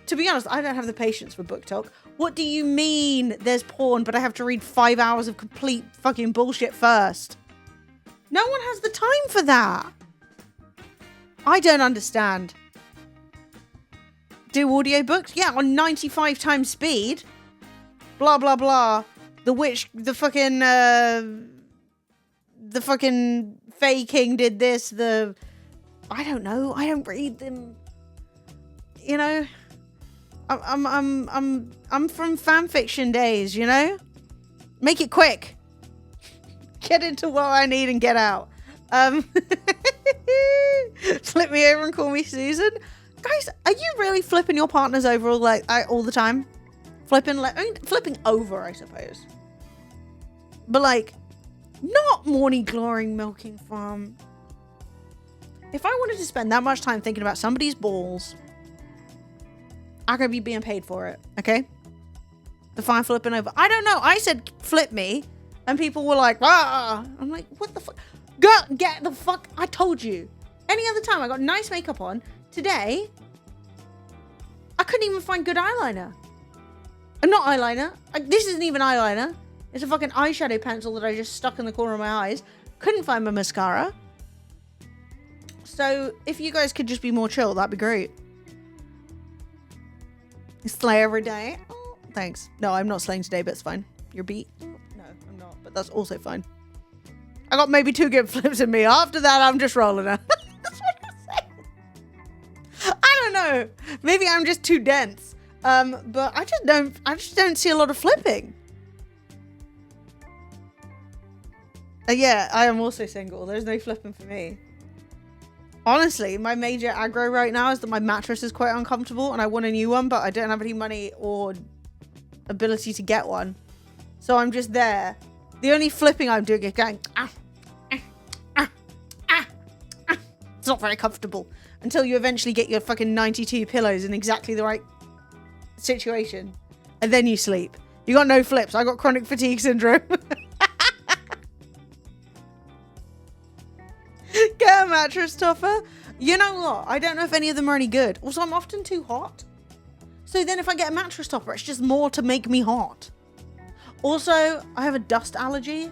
To be honest, I don't have the patience for Book Talk. What do you mean there's porn, but I have to read 5 hours of complete fucking bullshit first? No one has the time for that. I don't understand. Do audiobooks? Yeah, on 95 times speed. Blah, blah, blah. The fucking Fae King did this. I don't know. I don't read them. You know? I'm from fan fiction days, you know? Make it quick. Get into what I need and get out. Flip me over and call me Susan. Guys, are you really flipping your partners over all the time? Flipping over, I suppose. But like, not morning glorying milking from. If I wanted to spend that much time thinking about somebody's balls, I'm gonna be being paid for it, okay? The fine flipping over. I don't know. I said flip me, and people were like, ah. I'm like, what the fuck? Girl, get the fuck. I told you. Any other time, I got nice makeup on. Today, I couldn't even find good eyeliner. Not eyeliner. This isn't even eyeliner. It's a fucking eyeshadow pencil that I just stuck in the corner of my eyes. Couldn't find my mascara. So, if you guys could just be more chill, that'd be great. You slay every day. Oh, thanks. No, I'm not slaying today, but it's fine. You're beat? No, I'm not. But that's also fine. I got maybe 2 good flips in me. After that, I'm just rolling her. That's what I'm saying. I don't know. Maybe I'm just too dense. But I just don't see a lot of flipping. Yeah, I am also single. There's no flipping for me. Honestly, my major aggro right now is that my mattress is quite uncomfortable and I want a new one, but I don't have any money or ability to get one. So I'm just there. The only flipping I'm doing is going, It's not very comfortable until you eventually get your fucking 92 pillows in exactly the right situation. And then you sleep. You got no flips. I got chronic fatigue syndrome. Get a mattress topper. You know what? I don't know if any of them are any good. Also, I'm often too hot. So then if I get a mattress topper, it's just more to make me hot. Also, I have a dust allergy.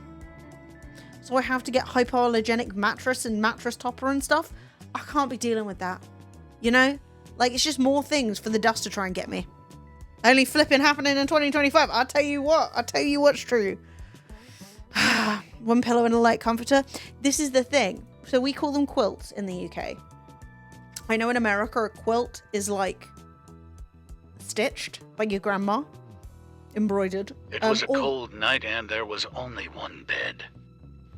So I have to get hypoallergenic mattress and mattress topper and stuff. I can't be dealing with that. You know? Like, it's just more things for the dust to try and get me. Only flipping happening in 2025. I'll tell you what. I'll tell you what's true. One pillow and a light comforter. This is the thing. So we call them quilts in the UK. I know in America a quilt is like stitched by your grandma. Embroidered. It was a cold night and there was only one bed.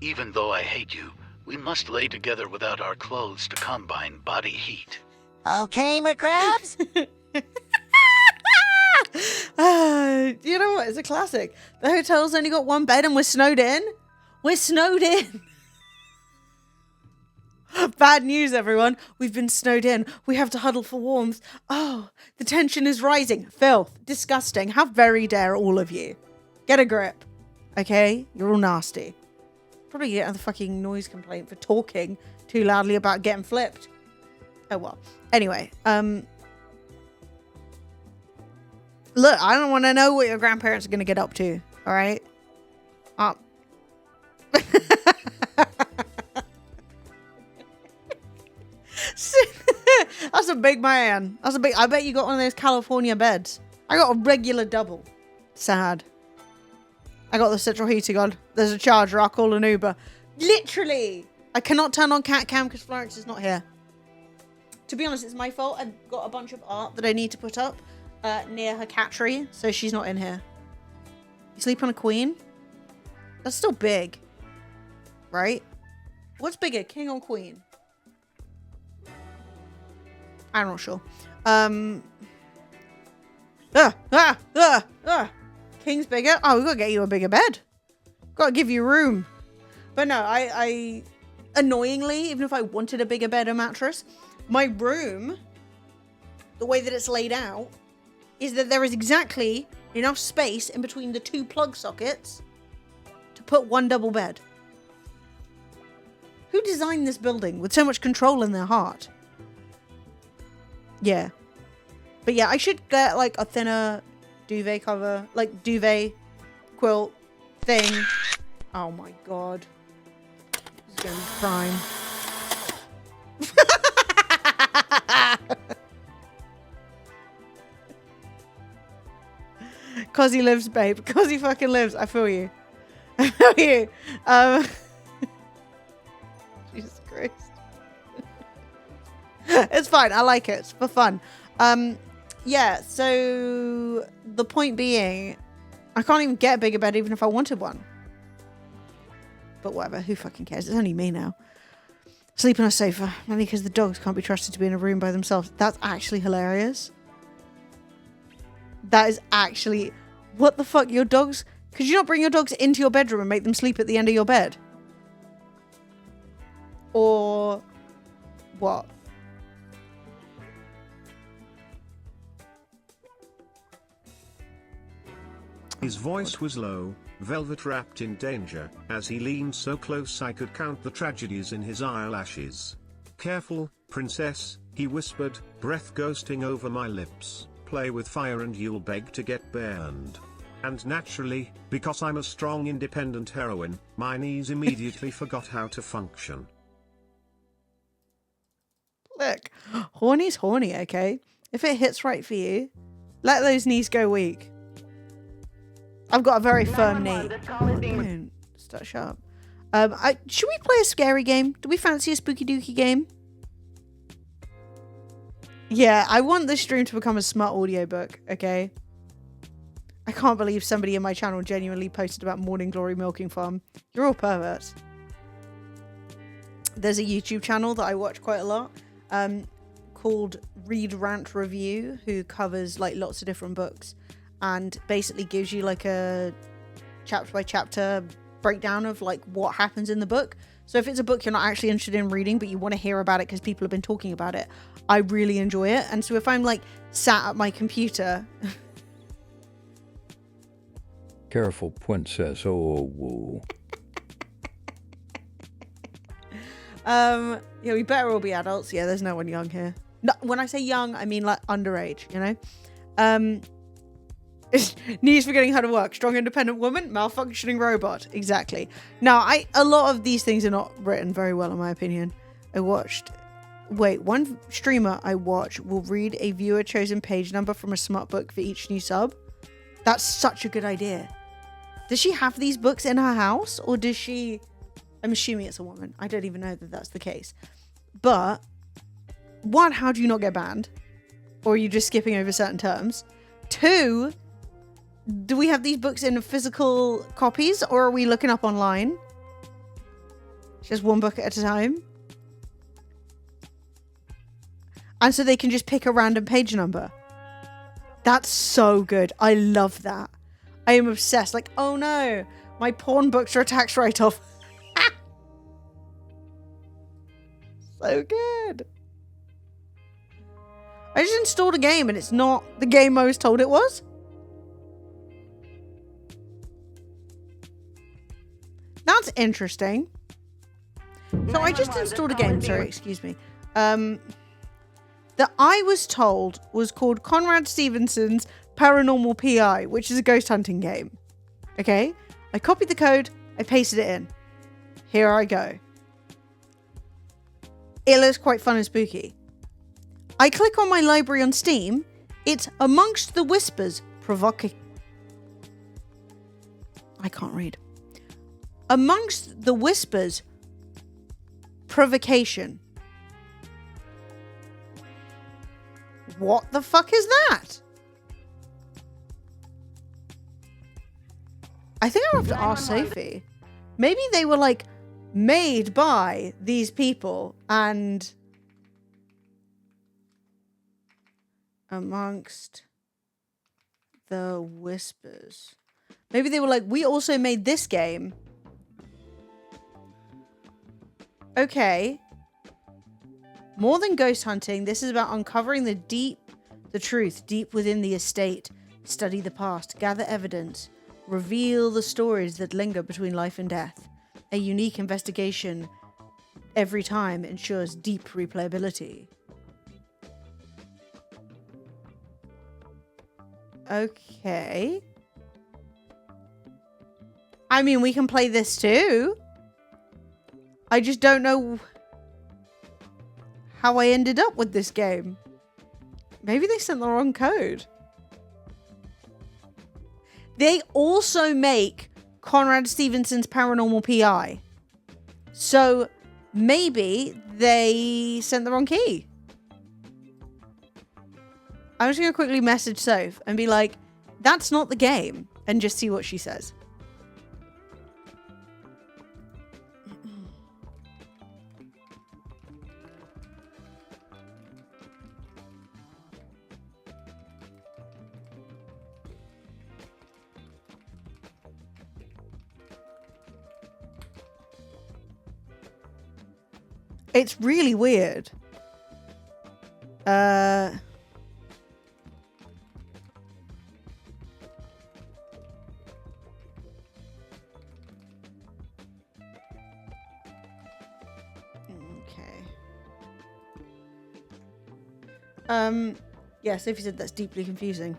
Even though I hate you, we must lay together without our clothes to combine body heat. Okay, McCrabs? You know what? It's a classic. The hotel's only got one bed and we're snowed in. We're snowed in. Bad news, everyone. We've been snowed in. We have to huddle for warmth. Oh, the tension is rising. Filth. Disgusting. How very dare all of you. Get a grip. Okay? You're all nasty. Probably get a fucking noise complaint for talking too loudly about getting flipped. Oh well. Anyway, look, I don't want to know what your grandparents are going to get up to. All right? That's a big man. I bet you got one of those California beds. I got a regular double. Sad. I got the central heating on. There's a charger. I'll call an Uber. Literally. I cannot turn on cat cam because Florence is not here. To be honest, it's my fault. I've got a bunch of art that I need to put up near her cat tree, so she's not in here. You sleep on a queen? That's still big. Right? What's bigger, king or queen? I'm not sure. King's bigger. Oh, we gotta get you a bigger bed. Gotta give you room. But no, annoyingly, even if I wanted a bigger bed or mattress, my room, the way that it's laid out, is that there is exactly enough space in between the 2 plug sockets to put 1 double bed. Who designed this building with so much control in their heart? Yeah. But yeah, I should get like a thinner duvet cover, like duvet quilt thing. Oh my god. This is gonna be prime. Cause he lives, babe. Cause he fucking lives. I feel you. I feel you. Jesus Christ. It's fine. I like it. It's for fun. Yeah, so the point being, I can't even get a bigger bed even if I wanted one. But whatever. Who fucking cares? It's only me now. Sleep on a sofa. Mainly because the dogs can't be trusted to be in a room by themselves. That's actually hilarious. That is actually... What the fuck? Your dogs... Could you not bring your dogs into your bedroom and make them sleep at the end of your bed? Or... what? His voice was low, velvet wrapped in danger, as he leaned so close I could count the tragedies in his eyelashes. Careful, princess, he whispered, breath ghosting over my lips. Play with fire and you'll beg to get burned. And naturally, because I'm a strong independent heroine, my knees immediately forgot how to function. Look, horny's horny, okay? If it hits right for you, let those knees go weak. I've got a very firm knee. Don't start sharp. Should we play a scary game? Do we fancy a spooky dooky game? Yeah, I want this stream to become a smart audiobook, okay? I can't believe somebody in my channel genuinely posted about Morning Glory Milking Farm. You're all perverts. There's a YouTube channel that I watch quite a lot, called Read Rant Review, who covers like lots of different books and basically gives you like a chapter by chapter breakdown of like what happens in the book. So if it's a book you're not actually interested in reading, but you want to hear about it because people have been talking about it, I really enjoy it. And so if I'm like sat at my computer... Careful, princess. Oh, whoa. Yeah, we better all be adults. Yeah, there's no one young here. No, when I say young, I mean like underage, you know? Knees forgetting how to work. Strong independent woman. Malfunctioning robot. Exactly. Now, a lot of these things are not written very well, in my opinion. One streamer I watch will read a viewer chosen page number from a smart book for each new sub. That's such a good idea. Does she have these books in her house? Or does she... I'm assuming it's a woman. I don't even know that that's the case. But, one, how do you not get banned? Or are you just skipping over certain terms? 2, do we have these books in physical copies? Or are we looking up online? Just one book at a time? And so they can just pick a random page number. That's so good. I love that. I am obsessed. Like, oh no, my porn books are a tax write-off. So good. I just installed a game and it's not the game I was told it was. That's interesting. So I just installed a game, sorry, excuse me. That I was told was called Conrad Stevenson's Paranormal PI, which is a ghost hunting game. Okay? I copied the code, I pasted it in. Here I go. It looks quite fun and spooky. I click on my library on Steam. It's Amongst the Whispers, Provocation. I can't read. Amongst the Whispers, Provocation. What the fuck is that? I think I'll have to ask Sophie. Maybe they were like made by these people and Amongst the Whispers. Maybe they were like, we also made this game. Okay. More than ghost hunting, this is about uncovering the truth deep within the estate. Study the past, gather evidence, reveal the stories that linger between life and death. A unique investigation every time ensures deep replayability. Okay. I mean, we can play this too. I just don't know how I ended up with this game. Maybe they sent the wrong code. They also make Conrad Stevenson's Paranormal PI. So maybe they sent the wrong key. I'm just going to quickly message Soph and be like, that's not the game, and just see what she says. It's really weird. Yeah, Sophie said that's deeply confusing.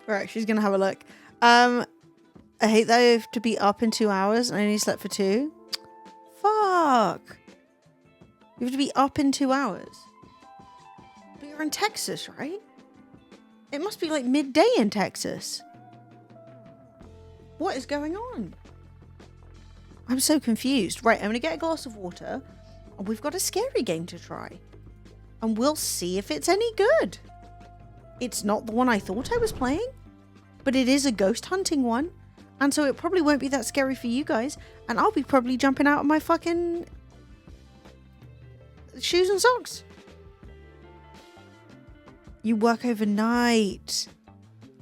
Right, she's gonna have a look. I hate that I have to be up in 2 hours and I only slept for 2. Fuck. You have to be up in 2 hours. But you're in Texas, right? It must be like midday in Texas. What is going on? I'm so confused. Right, I'm going to get a glass of water. And we've got a scary game to try. And we'll see if it's any good. It's not the one I thought I was playing. But it is a ghost hunting one. And so it probably won't be that scary for you guys. And I'll be probably jumping out of my fucking shoes and socks. You work overnight.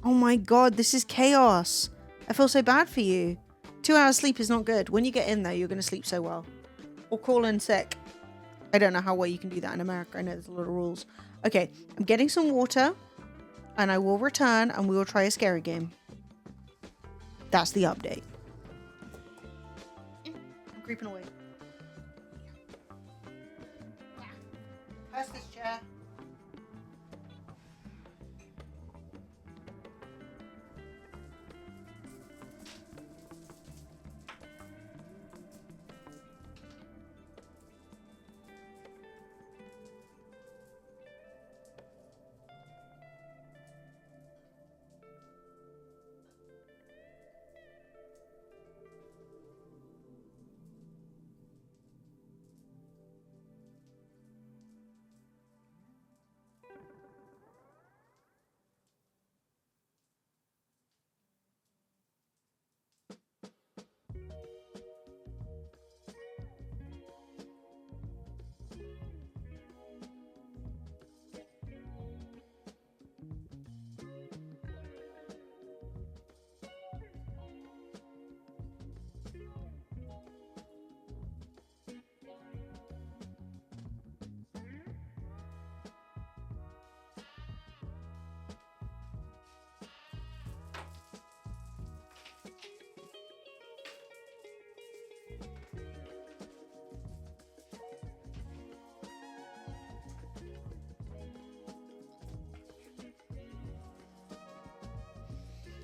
Oh my god, this is chaos. I feel so bad for you. 2 hours sleep is not good. When you get in there, you're going to sleep so well. Or call in sick. I don't know how well you can do that in America. I know there's a lot of rules. Okay, I'm getting some water. And I will return and we will try a scary game. That's the update. I'm creeping away. Pass this chair.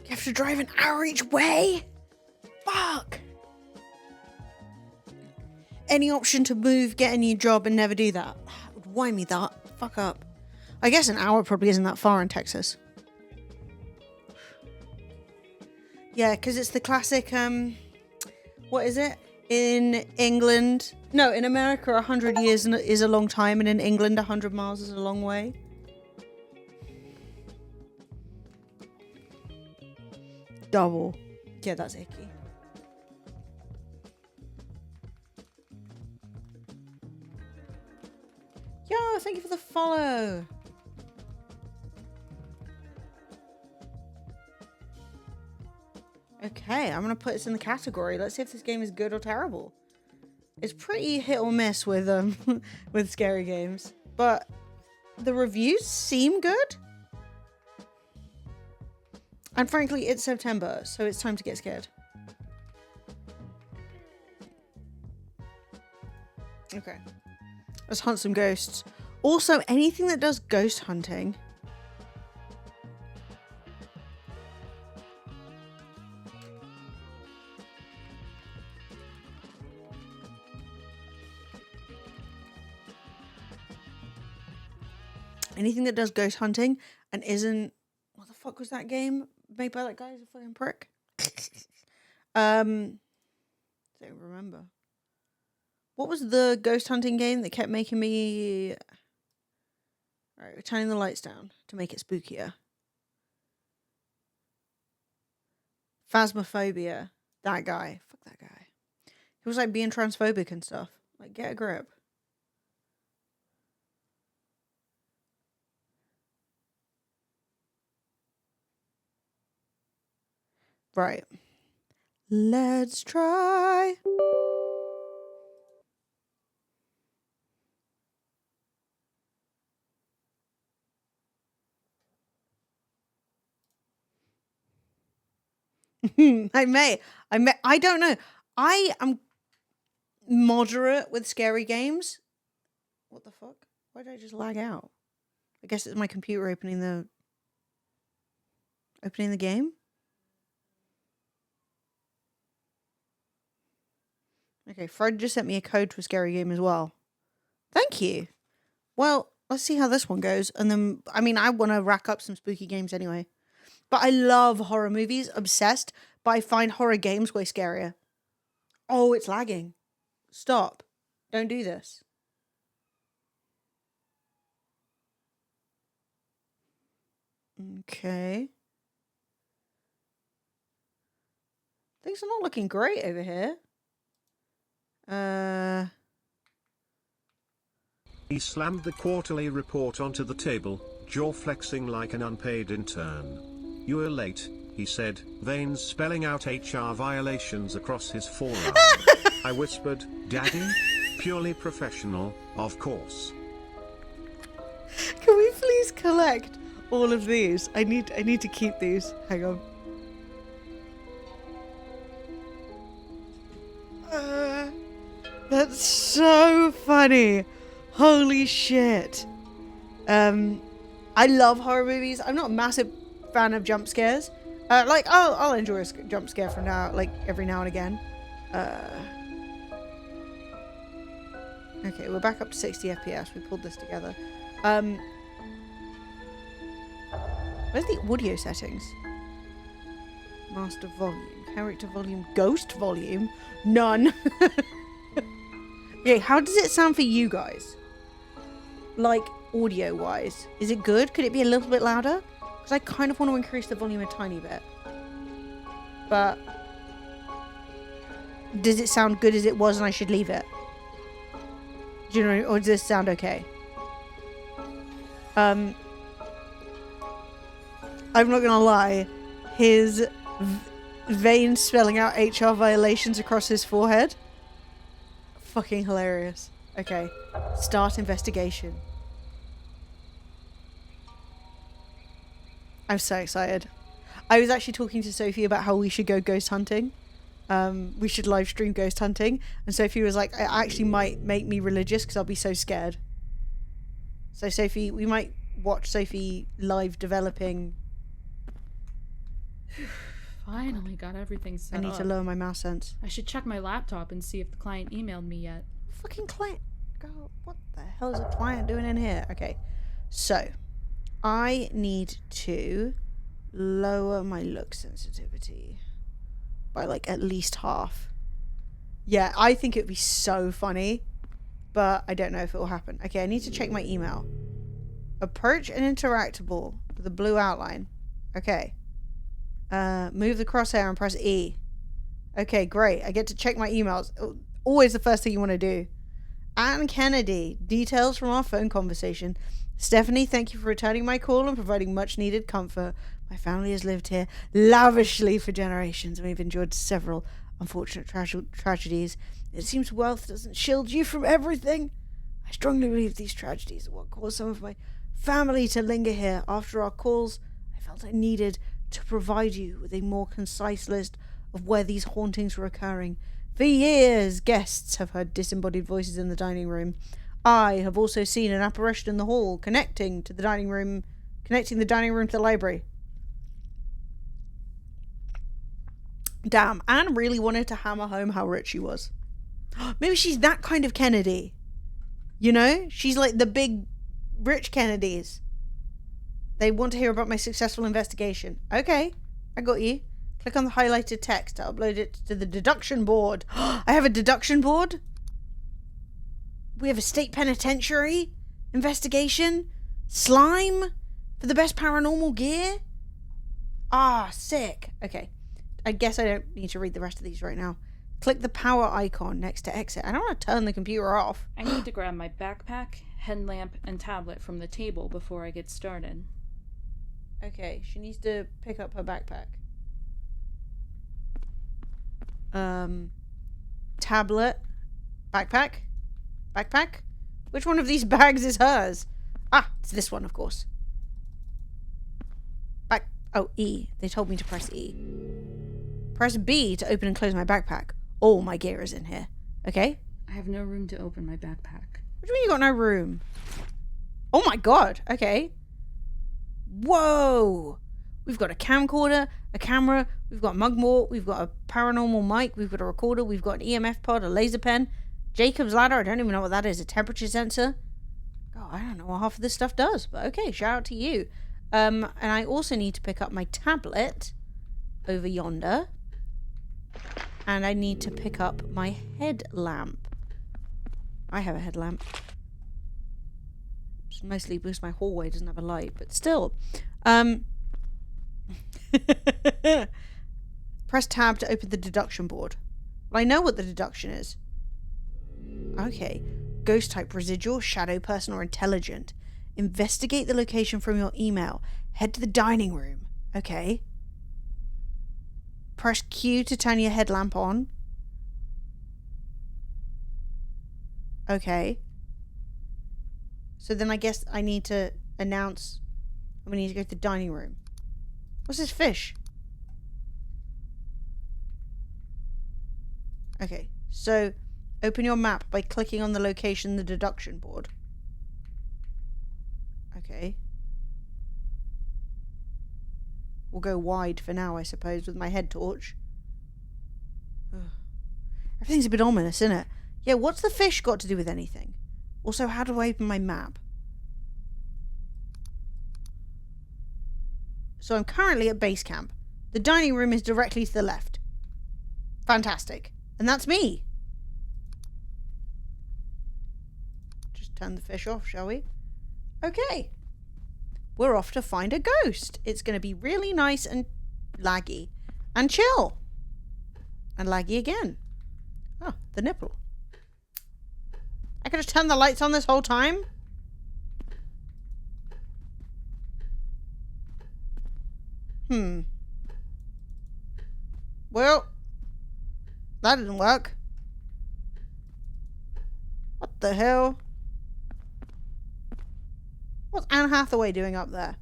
You have to drive an hour each way? Fuck. Any option to move, get a new job, and never do that? Why me that? Fuck up. I guess an hour probably isn't that far in Texas. Yeah, because it's the classic, what is it? In England, no, in America, 100 years is a long time, and in England, 100 miles is a long way. Double. Yeah, that's icky. Yo, thank you for the follow. Okay, I'm gonna put this in the category. Let's see if this game is good or terrible. It's pretty hit or miss with with scary games, but the reviews seem good. And frankly, it's September, so it's time to get scared. Okay. Let's hunt some ghosts. Also, anything that does ghost hunting. Anything that does ghost hunting and isn't... What the fuck was that game made by that guy who's a fucking prick? Don't remember. What was the ghost hunting game that kept making me... Alright, we're turning the lights down to make it spookier. Phasmophobia. That guy. Fuck that guy. He was like being transphobic and stuff. Like, get a grip. Right. Let's try. I don't know. I am moderate with scary games. What the fuck? Why did I just lag out? I guess it's my computer opening the game. Okay, Fred just sent me a code to a scary game as well. Thank you. Well, let's see how this one goes. And then, I mean, I want to rack up some spooky games anyway. But I love horror movies, obsessed. But I find horror games way scarier. Oh, it's lagging. Stop. Don't do this. Okay. Things are not looking great over here. He slammed the quarterly report onto the table, jaw flexing like an unpaid intern. "You're late," he said, veins spelling out HR violations across his forearm. I whispered, "Daddy? Purely professional, of course." Can we please collect all of these? I need to keep these. Hang on. That's so funny. Holy shit. I love horror movies. I'm not a massive fan of jump scares. Like I'll enjoy a jump scare from now, like every now and again. Okay, we're back up to 60 FPS. We pulled this together. Where's the audio settings? Master volume, character volume, ghost volume, none. Yeah, how does it sound for you guys? Like, audio-wise. Is it good? Could it be a little bit louder? Because I kind of want to increase the volume a tiny bit. But... does it sound good as it was and I should leave it? Do you know, or does this sound okay? I'm not gonna lie. His veins spelling out HR violations across his forehead. Fucking hilarious. Okay. Start investigation. I'm so excited. I was actually talking to Sophie about how we should go ghost hunting. We should live stream ghost hunting. And Sophie was like, it actually might make me religious because I'll be so scared. So Sophie, we might watch Sophie live developing. Finally got everything set up. I need to lower my mouse sense. I should check my laptop and see if the client emailed me yet. Fucking client. Girl, what the hell is a client doing in here? Okay. So, I need to lower my look sensitivity by like at least half. Yeah, I think it'd be so funny, but I don't know if it will happen. Okay, I need to check my email. Approach an interactable with a blue outline. Okay. Move the crosshair and press E. Okay, great. I get to check my emails. Always the first thing you want to do. Anne Kennedy. Details from our phone conversation. Stephanie, thank you for returning my call and providing much needed comfort. My family has lived here lavishly for generations, and we've endured several unfortunate tragedies. It seems wealth doesn't shield you from everything. I strongly believe these tragedies are what caused some of my family to linger here. After our calls, I felt I needed to provide you with a more concise list of where these hauntings were occurring. For years, guests have heard disembodied voices in the dining room. I have also seen an apparition in the hall connecting the dining room to the library. Damn, Anne really wanted to hammer home how rich she was. Maybe she's that kind of Kennedy. You know? She's like the big rich Kennedys. They want to hear about my successful investigation. Okay, I got you. Click on the highlighted text to upload it to the deduction board. I have a deduction board? We have a state penitentiary investigation? Slime? For the best paranormal gear? Ah, sick. Okay. I guess I don't need to read the rest of these right now. Click the power icon next to exit. I don't want to turn the computer off. I need to grab my backpack, headlamp, and tablet from the table before I get started. Okay, she needs to pick up her backpack. Tablet. Backpack? Which one of these bags is hers? Ah, it's this one, of course. Oh, E. They told me to press E. Press B to open and close my backpack. All my gear is in here. Okay? I have no room to open my backpack. What do you mean you got no room? Oh my god. Okay. Whoa. We've got a camcorder, a camera, we've got mugwort, we've got a paranormal mic, we've got a recorder, we've got an EMF pod, a laser pen, Jacob's ladder, I don't even know what that is, a temperature sensor. God, I don't know what half of this stuff does, but okay, shout out to you. And I also need to pick up my tablet over yonder. And I need to pick up my headlamp. I have a headlamp. It's mostly because my hallway doesn't have a light, but still. Press tab to open the deduction board. Well, I know what the deduction is. Okay. Ghost type, residual, shadow, person, or intelligent. Investigate the location from your email. Head to the dining room. Okay. Press Q to turn your headlamp on. Okay. So then I guess I need to announce we need to go to the dining room. What's this fish? Okay, so open your map by clicking on the location in the deduction board. Okay. We'll go wide for now, I suppose, with my head torch. Ugh. Everything's a bit ominous, isn't it? Yeah, what's the fish got to do with anything? Also, how do I open my map? So I'm currently at base camp. The dining room is directly to the left. Fantastic. And that's me. Just turn the fish off, shall we? Okay. We're off to find a ghost. It's going to be really nice and laggy. And chill. And laggy again. Oh, the nipple. I could have turned the lights on this whole time. Well, that didn't work. What the hell? What's Anne Hathaway doing up there?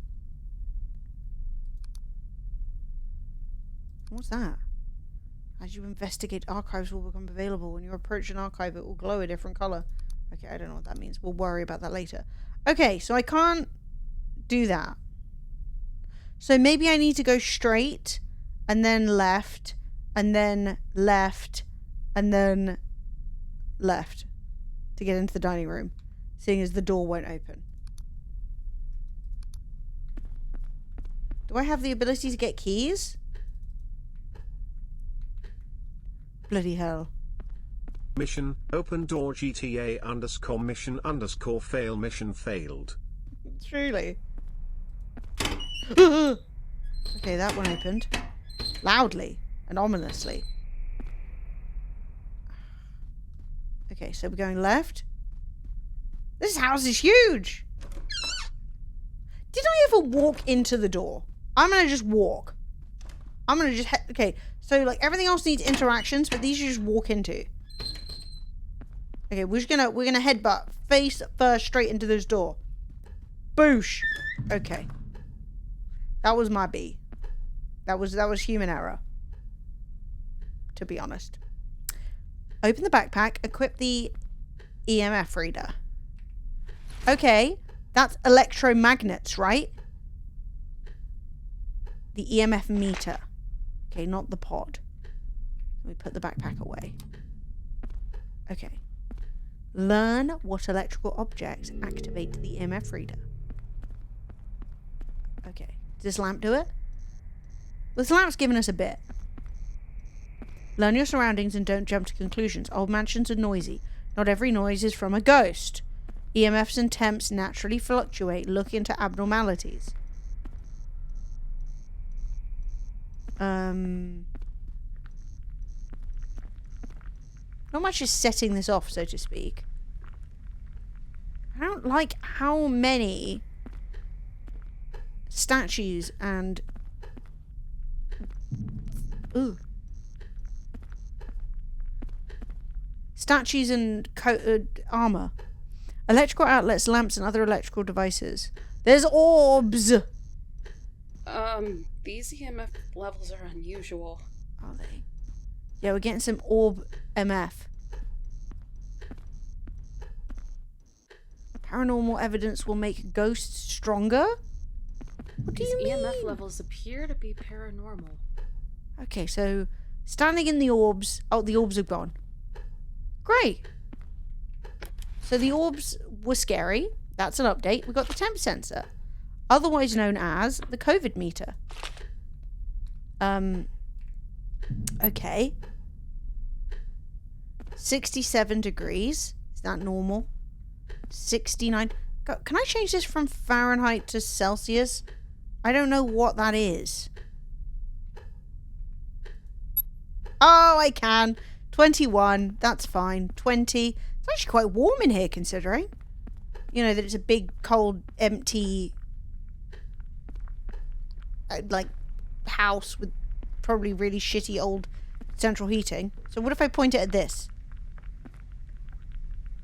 What's that? As you investigate, archives will become available. When you approach an archive, it will glow a different color. Okay, I don't know what that means. We'll worry about that later. Okay, so I can't do that. So maybe I need to go straight, and then left, and then left, and then left to get into the dining room, seeing as the door won't open. Do I have the ability to get keys? Bloody hell. Mission, open door GTA _ mission _ fail mission failed. Truly. Okay, that one opened. Loudly and ominously. Okay, so we're going left. This house is huge. Did I ever walk into the door? I'm gonna just walk. I'm gonna just okay, so like everything else needs interactions, but these you just walk into. Okay, we're gonna headbutt face first straight into this door. Boosh. Okay. That was my B. That was human error. To be honest. Open the backpack, equip the EMF reader. Okay, that's electromagnets, right? The EMF meter. Okay, not the pod. Let me put the backpack away. Okay. Learn what electrical objects activate the EMF reader. Okay. Does this lamp do it? This lamp's giving us a bit. Learn your surroundings and don't jump to conclusions. Old mansions are noisy. Not every noise is from a ghost. EMFs and temps naturally fluctuate. Look into abnormalities. Not much is setting this off, so to speak. I don't like how many statues and... Ooh. Statues and armor. Electrical outlets, lamps, and other electrical devices. There's orbs! These EMF levels are unusual. Are they? Yeah, we're getting some orb MF. Paranormal evidence will make ghosts stronger? What do you mean? These EMF levels appear to be paranormal. Okay, so standing in the orbs. Oh, the orbs are gone. Great. So the orbs were scary. That's an update. We got the temp sensor, otherwise known as the COVID meter. Okay. 67 degrees. Is that normal? 69. Can I change this from Fahrenheit to Celsius? I don't know what that is. Oh, I can. 21. That's fine. 20. It's actually quite warm in here, considering. You know, that it's a big, cold, empty... like, house with probably really shitty old central heating. So what if I point it at this?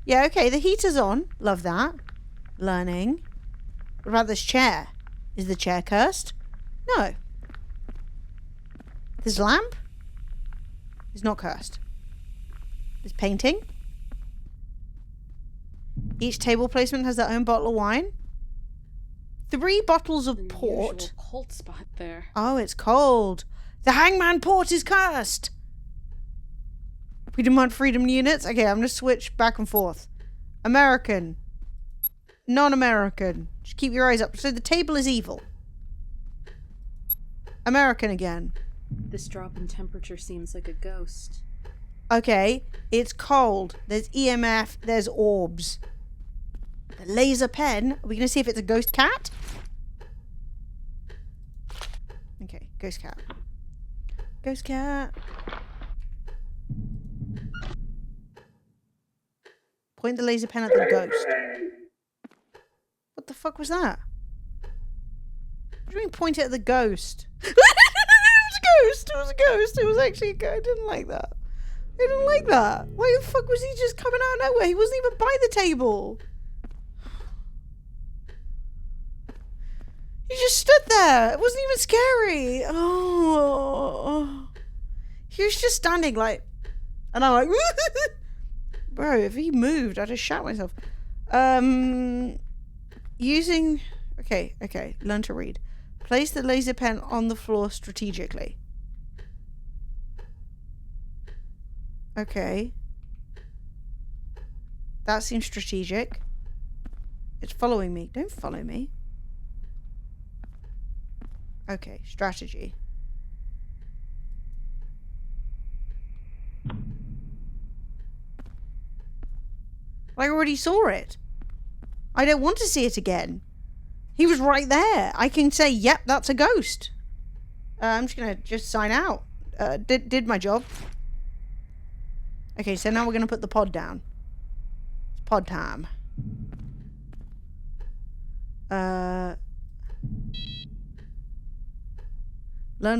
Yeah, okay, the heater's on. Love that. Learning. What about this chair? Is the chair cursed? No. This lamp is not cursed. This painting. Each table placement has their own bottle of wine. 3 bottles of port. Cold spot there. Oh, it's cold. The hangman port is cursed. We demand freedom units. Okay, I'm gonna switch back and forth. American. Non-American. Just keep your eyes up. So the table is evil. American again. This drop in temperature seems like a ghost. Okay, it's cold. There's EMF. There's orbs. The laser pen. Are we gonna see if it's a ghost cat? Okay, ghost cat. Ghost cat. Point the laser pen at the ghost. What the fuck was that? What do you mean point it at the ghost? It was a ghost! It was a ghost! It was actually a ghost. I didn't like that. I didn't like that. Why the fuck was he just coming out of nowhere? He wasn't even by the table. He just stood there. It wasn't even scary. Oh. He was just standing like... And I'm like... Bro, if he moved, I'd have shat myself. Using... Okay. Learn to read. Place the laser pen on the floor strategically. Okay. That seems strategic. It's following me. Don't follow me. Okay, strategy. I already saw it. I don't want to see it again. He was right there. I can say, yep, that's a ghost. I'm just gonna sign out. Did my job. Okay, so now we're gonna put the pod down. It's pod time. Learn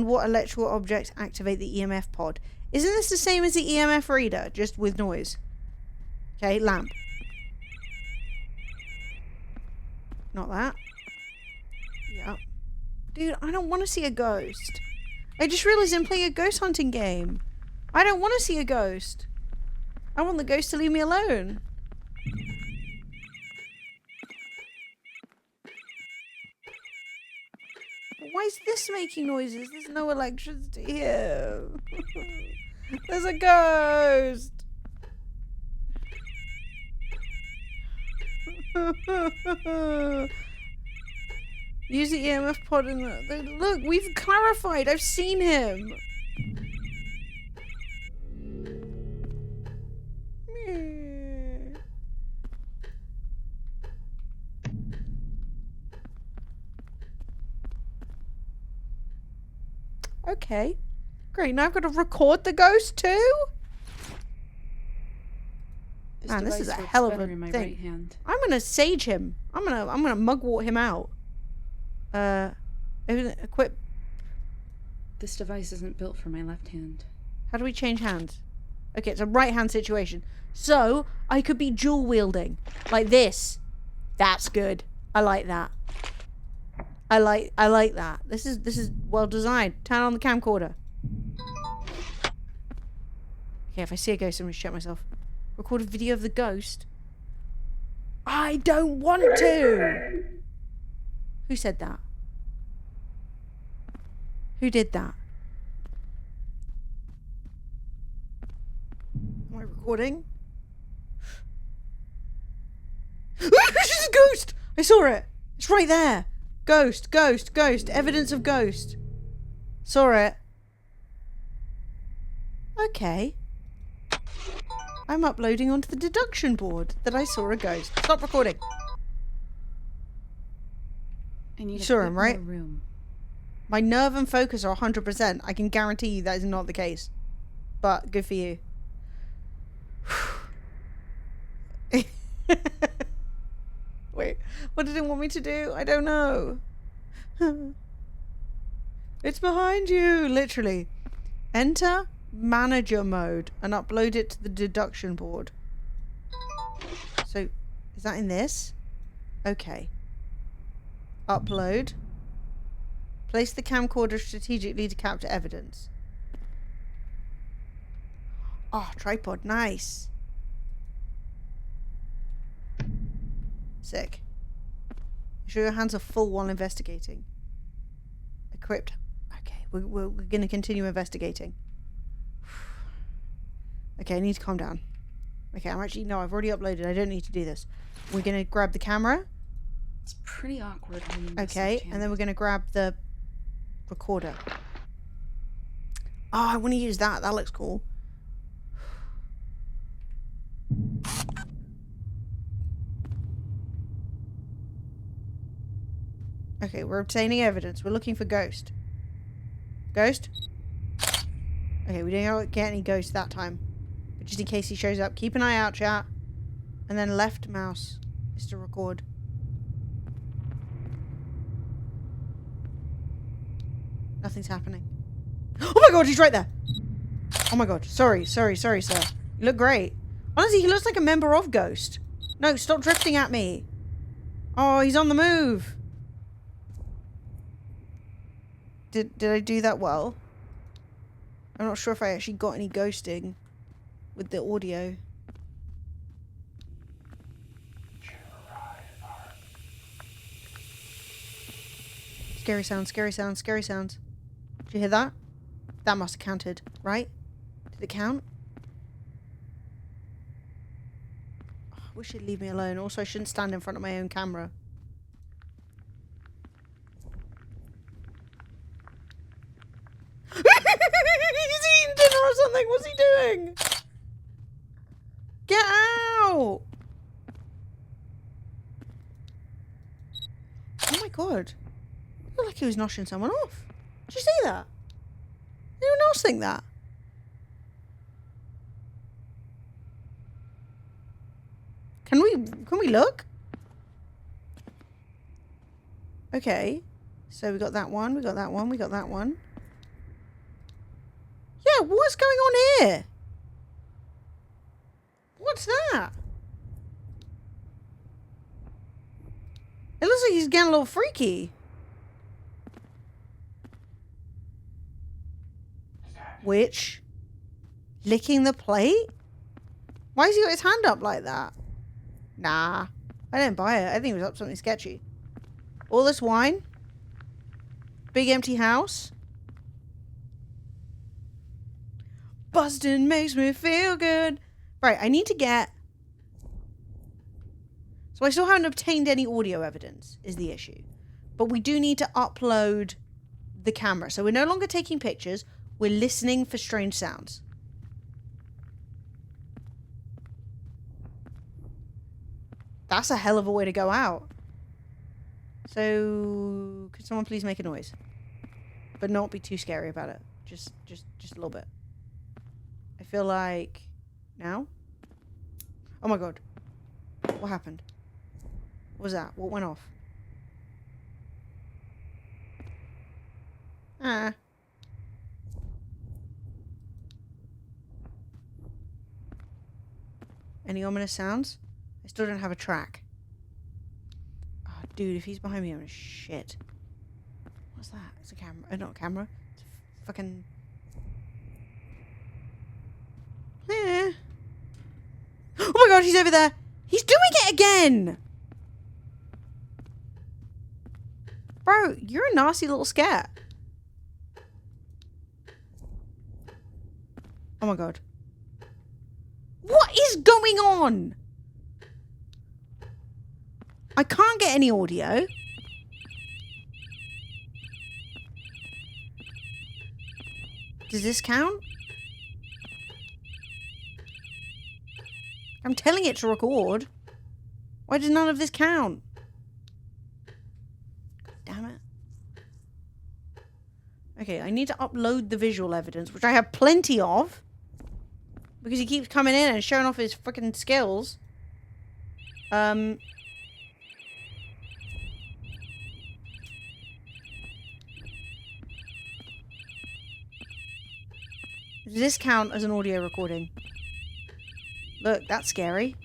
what electrical objects activate the EMF pod. Isn't this the same as the EMF reader, just with noise? Okay, lamp. Not that. Yeah. Dude, I don't want to see a ghost. I just realized I'm playing a ghost hunting game. I don't want to see a ghost. I want the ghost to leave me alone. Why is this making noises? There's no electricity here. There's a ghost. Use the EMF pod in the... Look, we've clarified. I've seen him. Okay. Great. Now I've got to record the ghost too? Man, this is a hell of a thing. Right hand. I'm gonna sage him. I'm gonna mugwort him out. Equip. This device isn't built for my left hand. How do we change hands? Okay, it's a right hand situation. So I could be dual wielding like this. That's good. I like that. I like that. This is well designed. Turn on the camcorder. Okay, if I see a ghost, I'm gonna shut myself. Record a video of the ghost. I don't want to. Who said that? Who did that? Am I recording? It's a ghost! I saw it. It's right there. Ghost, ghost, ghost. Evidence of ghost. Saw it. Okay. I'm uploading onto the deduction board that I saw a ghost. Stop recording. I need You saw a him, bit right? more room. My nerve and focus are 100%. I can guarantee you that is not the case. But good for you. Wait, what did it want me to do? I don't know. It's behind you, literally. Enter manager mode and upload it to the deduction board. So, is that in this? Okay. Upload. Place the camcorder strategically to capture evidence. Oh, tripod, nice. Sick. Ensure your hands are full while investigating. Equipped. Okay, we're gonna continue investigating. Okay, I need to calm down. Okay, I've already uploaded. I don't need to do this. We're gonna grab the camera. It's pretty awkward. Okay, and then we're gonna grab the recorder. Oh, I want to use that. That looks cool. Okay, we're obtaining evidence. We're looking for ghost. Ghost? Okay, we didn't get any ghost that time. But just in case he shows up, keep an eye out, chat. And then left mouse is to record. Nothing's happening. Oh my god, he's right there! Oh my god, sorry, sir. You look great. Honestly, he looks like a member of Ghost. No, stop drifting at me. Oh, he's on the move. Did I do that well? I'm not sure if I actually got any ghosting with the audio. Scary sounds, scary sounds, scary sounds. Did you hear that? That must have counted, right? Did it count? Oh, I wish he'd leave me alone. Also, I shouldn't stand in front of my own camera. He's eating dinner or something. What's he doing? Get out! Oh my god. It looked like he was noshing someone off. Did you see that? Did anyone else think that? Can we look? Okay. So we got that one, we got that one, we got that one. Yeah, what's going on here? What's that? It looks like he's getting a little freaky. Which? Licking the plate? Why has he got his hand up like that? Nah. I didn't buy it. I think it was up something sketchy. All this wine? Big empty house? Bustin' makes me feel good. Right, I need to get... So I still haven't obtained any audio evidence, is the issue. But we do need to upload the camera. So we're no longer taking pictures. We're listening for strange sounds. That's a hell of a way to go out. So, could someone please make a noise? But not be too scary about it. Just a little bit. I feel like... Now? Oh my god. What happened? What was that? What went off? Ah. Any ominous sounds? I still don't have a track. Oh, dude, if he's behind me, I'm gonna shit. What's that? It's a camera. Not a camera. It's a fucking... Eh. Oh my god, he's over there! He's doing it again! Bro, you're a nasty little scat. Oh my god. What is going on? I can't get any audio. Does this count? I'm telling it to record. Why does none of this count? God damn it. Okay, I need to upload the visual evidence, which I have plenty of. Because he keeps coming in and showing off his freaking skills. Does this count as an audio recording? Look, that's scary.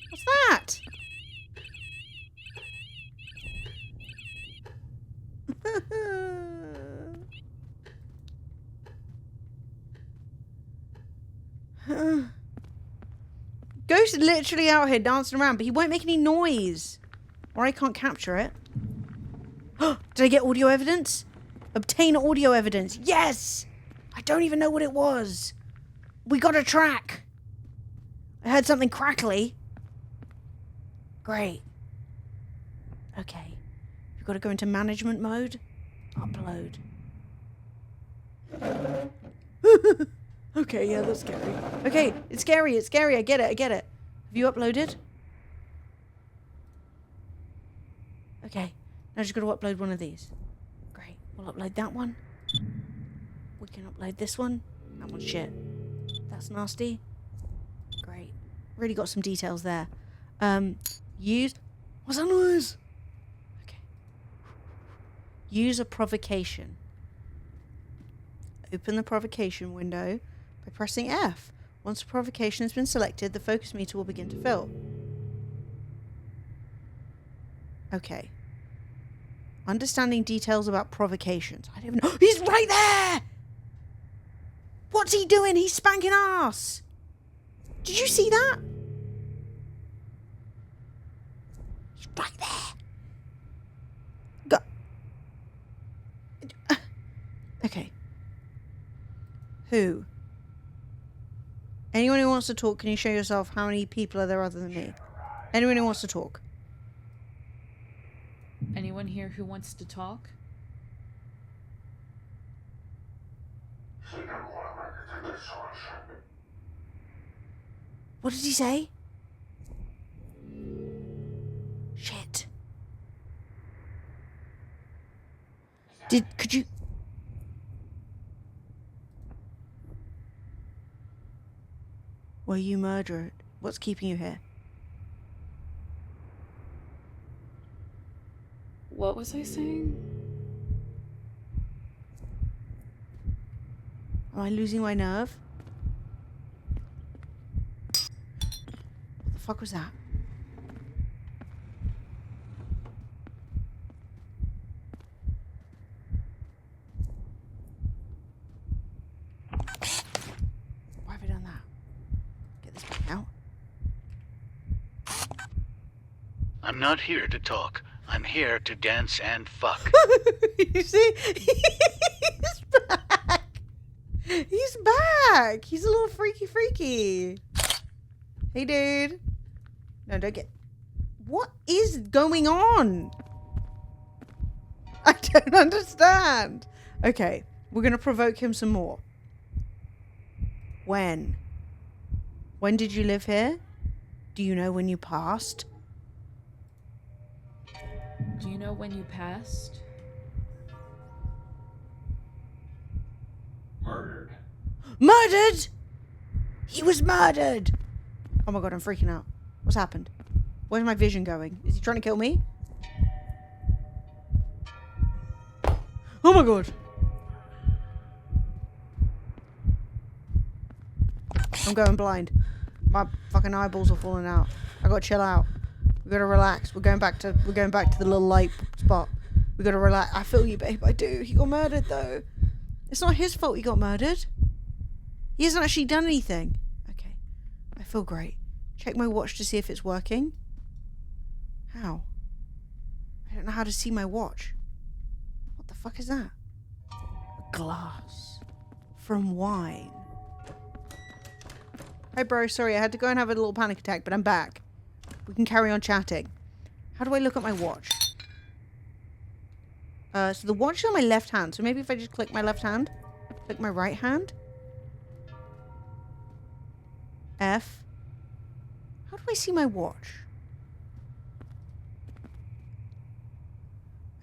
What's that? Ghost is literally out here dancing around, but he won't make any noise. Or I can't capture it. Did I get audio evidence? Obtain audio evidence. Yes! I don't even know what it was. We got a track. I heard something crackly. Great. Okay. We've got to go into management mode. Upload. Okay, yeah, that's scary. Okay, it's scary, it's scary. I get it, I get it. Have you uploaded? Okay. Now just got to upload one of these. Great. We'll upload that one. We can upload this one. That one's shit. That's nasty. Great. Really got some details there. Use... What's that noise? Okay. Use a provocation. Open the provocation window by pressing F. Once the provocation has been selected, the focus meter will begin to fill. Okay. Understanding details about provocations. I don't even know. He's right there! What's he doing? He's spanking ass! Did you see that? He's right there! Go. Okay. Who? Anyone who wants to talk, can you show yourself how many people are there other than me? Anyone who wants to talk? Anyone here who wants to talk? What did he say? Shit. Could you... Were you murdered? What's keeping you here? What was I saying? Am I losing my nerve? What the fuck was that? Why have I done that? Get this back out. I'm not here to talk. I'm here to dance and fuck. You see? He's back! He's back! He's a little freaky. Hey, dude. No, don't get... What is going on? I don't understand. Okay, we're gonna provoke him some more. When? When did you live here? Do you know when you passed? Do you know when you passed? Murdered! He was murdered! Oh my god, I'm freaking out. What's happened? Where's my vision going? Is he trying to kill me? Oh my god! I'm going blind. My fucking eyeballs are falling out. I gotta chill out. We gotta relax. We're going back to the little light spot. We gotta relax. I feel you, babe. I do. He got murdered though. It's not his fault he got murdered. He hasn't actually done anything. Okay. I feel great. Check my watch to see if it's working. How? I don't know how to see my watch. What the fuck is that? A glass. From wine. Hey bro, sorry, I had to go and have a little panic attack, but I'm back. We can carry on chatting. How do I look at my watch? So the watch is on my left hand, so maybe if I just click my left hand, click my right hand. F. How do I see my watch?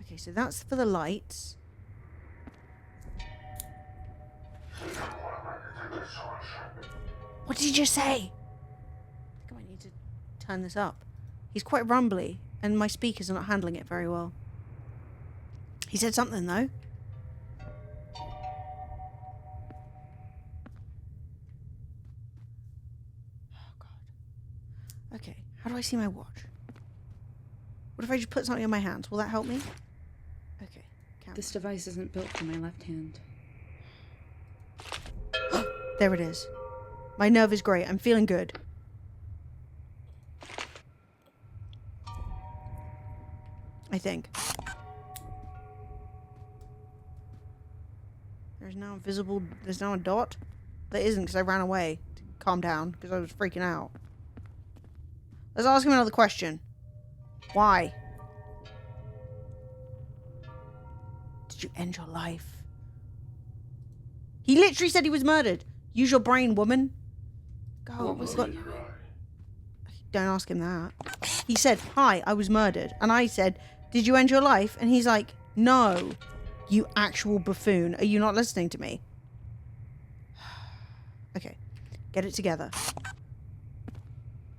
Okay, so that's for the lights. What did he just say? I think I might need to turn this up. He's quite rumbly, and my speakers are not handling it very well. He said something, though. Oh, God. Okay, how do I see my watch? What if I just put something in my hands? Will that help me? Okay. Camera. This device isn't built for my left hand. There it is. My nerve is great. I'm feeling good. I think. There's now a dot. There isn't because I ran away to calm down because I was freaking out. Let's ask him another question. Why? Did you end your life? He literally said he was murdered. Use your brain, woman. Go. What was it? Don't ask him that. He said, hi, I was murdered. And I said, did you end your life? And he's like, no, you actual buffoon. Are you not listening to me? Okay, get it together.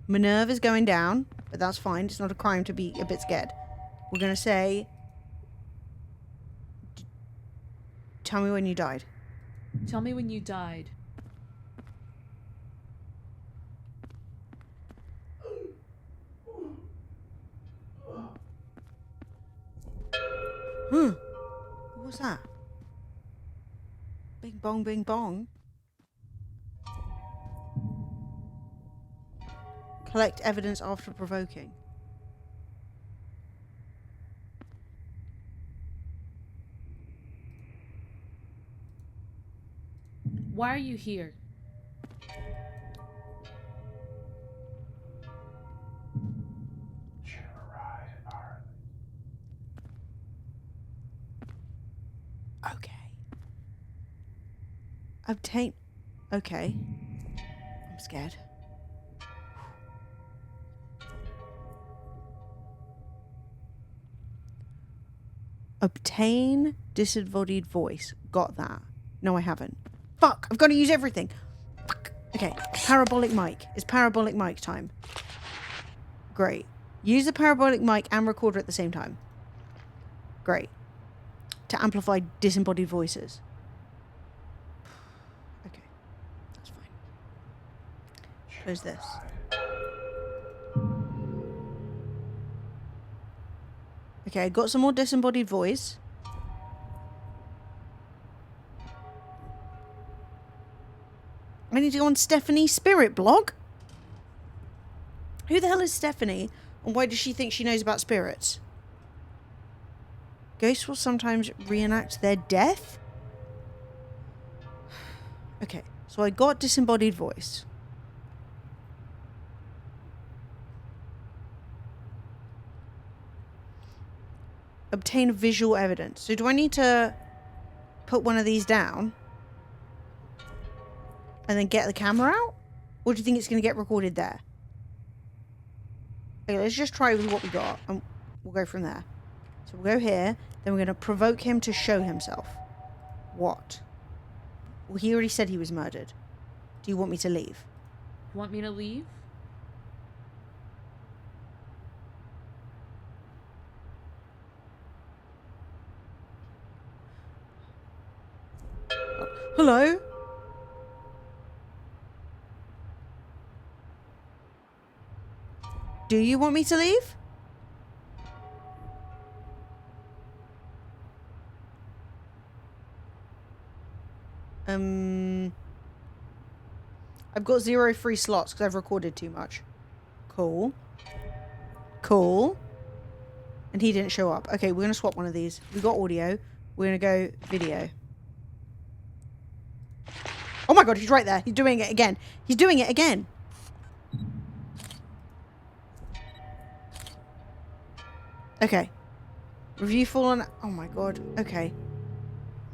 My nerve is going down, but that's fine. It's not a crime to be a bit scared. We're going to say, tell me when you died. Tell me when you died. What was that? Bing bong, bing bong. Collect evidence after provoking. Why are you here? Okay. Obtain... Okay. I'm scared. Obtain disembodied voice. Got that. No, I haven't. Fuck! I've got to use everything. Fuck. Okay. Parabolic mic. It's parabolic mic time. Great. Use the parabolic mic and recorder at the same time. Great. To amplify disembodied voices. Okay. That's fine. Close this. Okay, I got some more disembodied voice. I need to go on Stephanie's spirit blog. Who the hell is Stephanie? And why does she think she knows about spirits? Ghosts will sometimes reenact their death? Okay, so I got disembodied voice. Obtain visual evidence. So do I need to put one of these down and then get the camera out? Or do you think it's going to get recorded there? Okay, let's just try with what we got and we'll go from there. So we'll go here, then we're going to provoke him to show himself. What? Well, he already said he was murdered. Do you want me to leave? Want me to leave? Hello? Do you want me to leave? I've got 0 free slots because I've recorded too much. Cool. Cool. And he didn't show up. Okay, we're going to swap one of these. We got audio. We're going to go video. Oh my god, he's right there. He's doing it again. He's doing it again. Okay. Review fallen. Oh my god. Okay.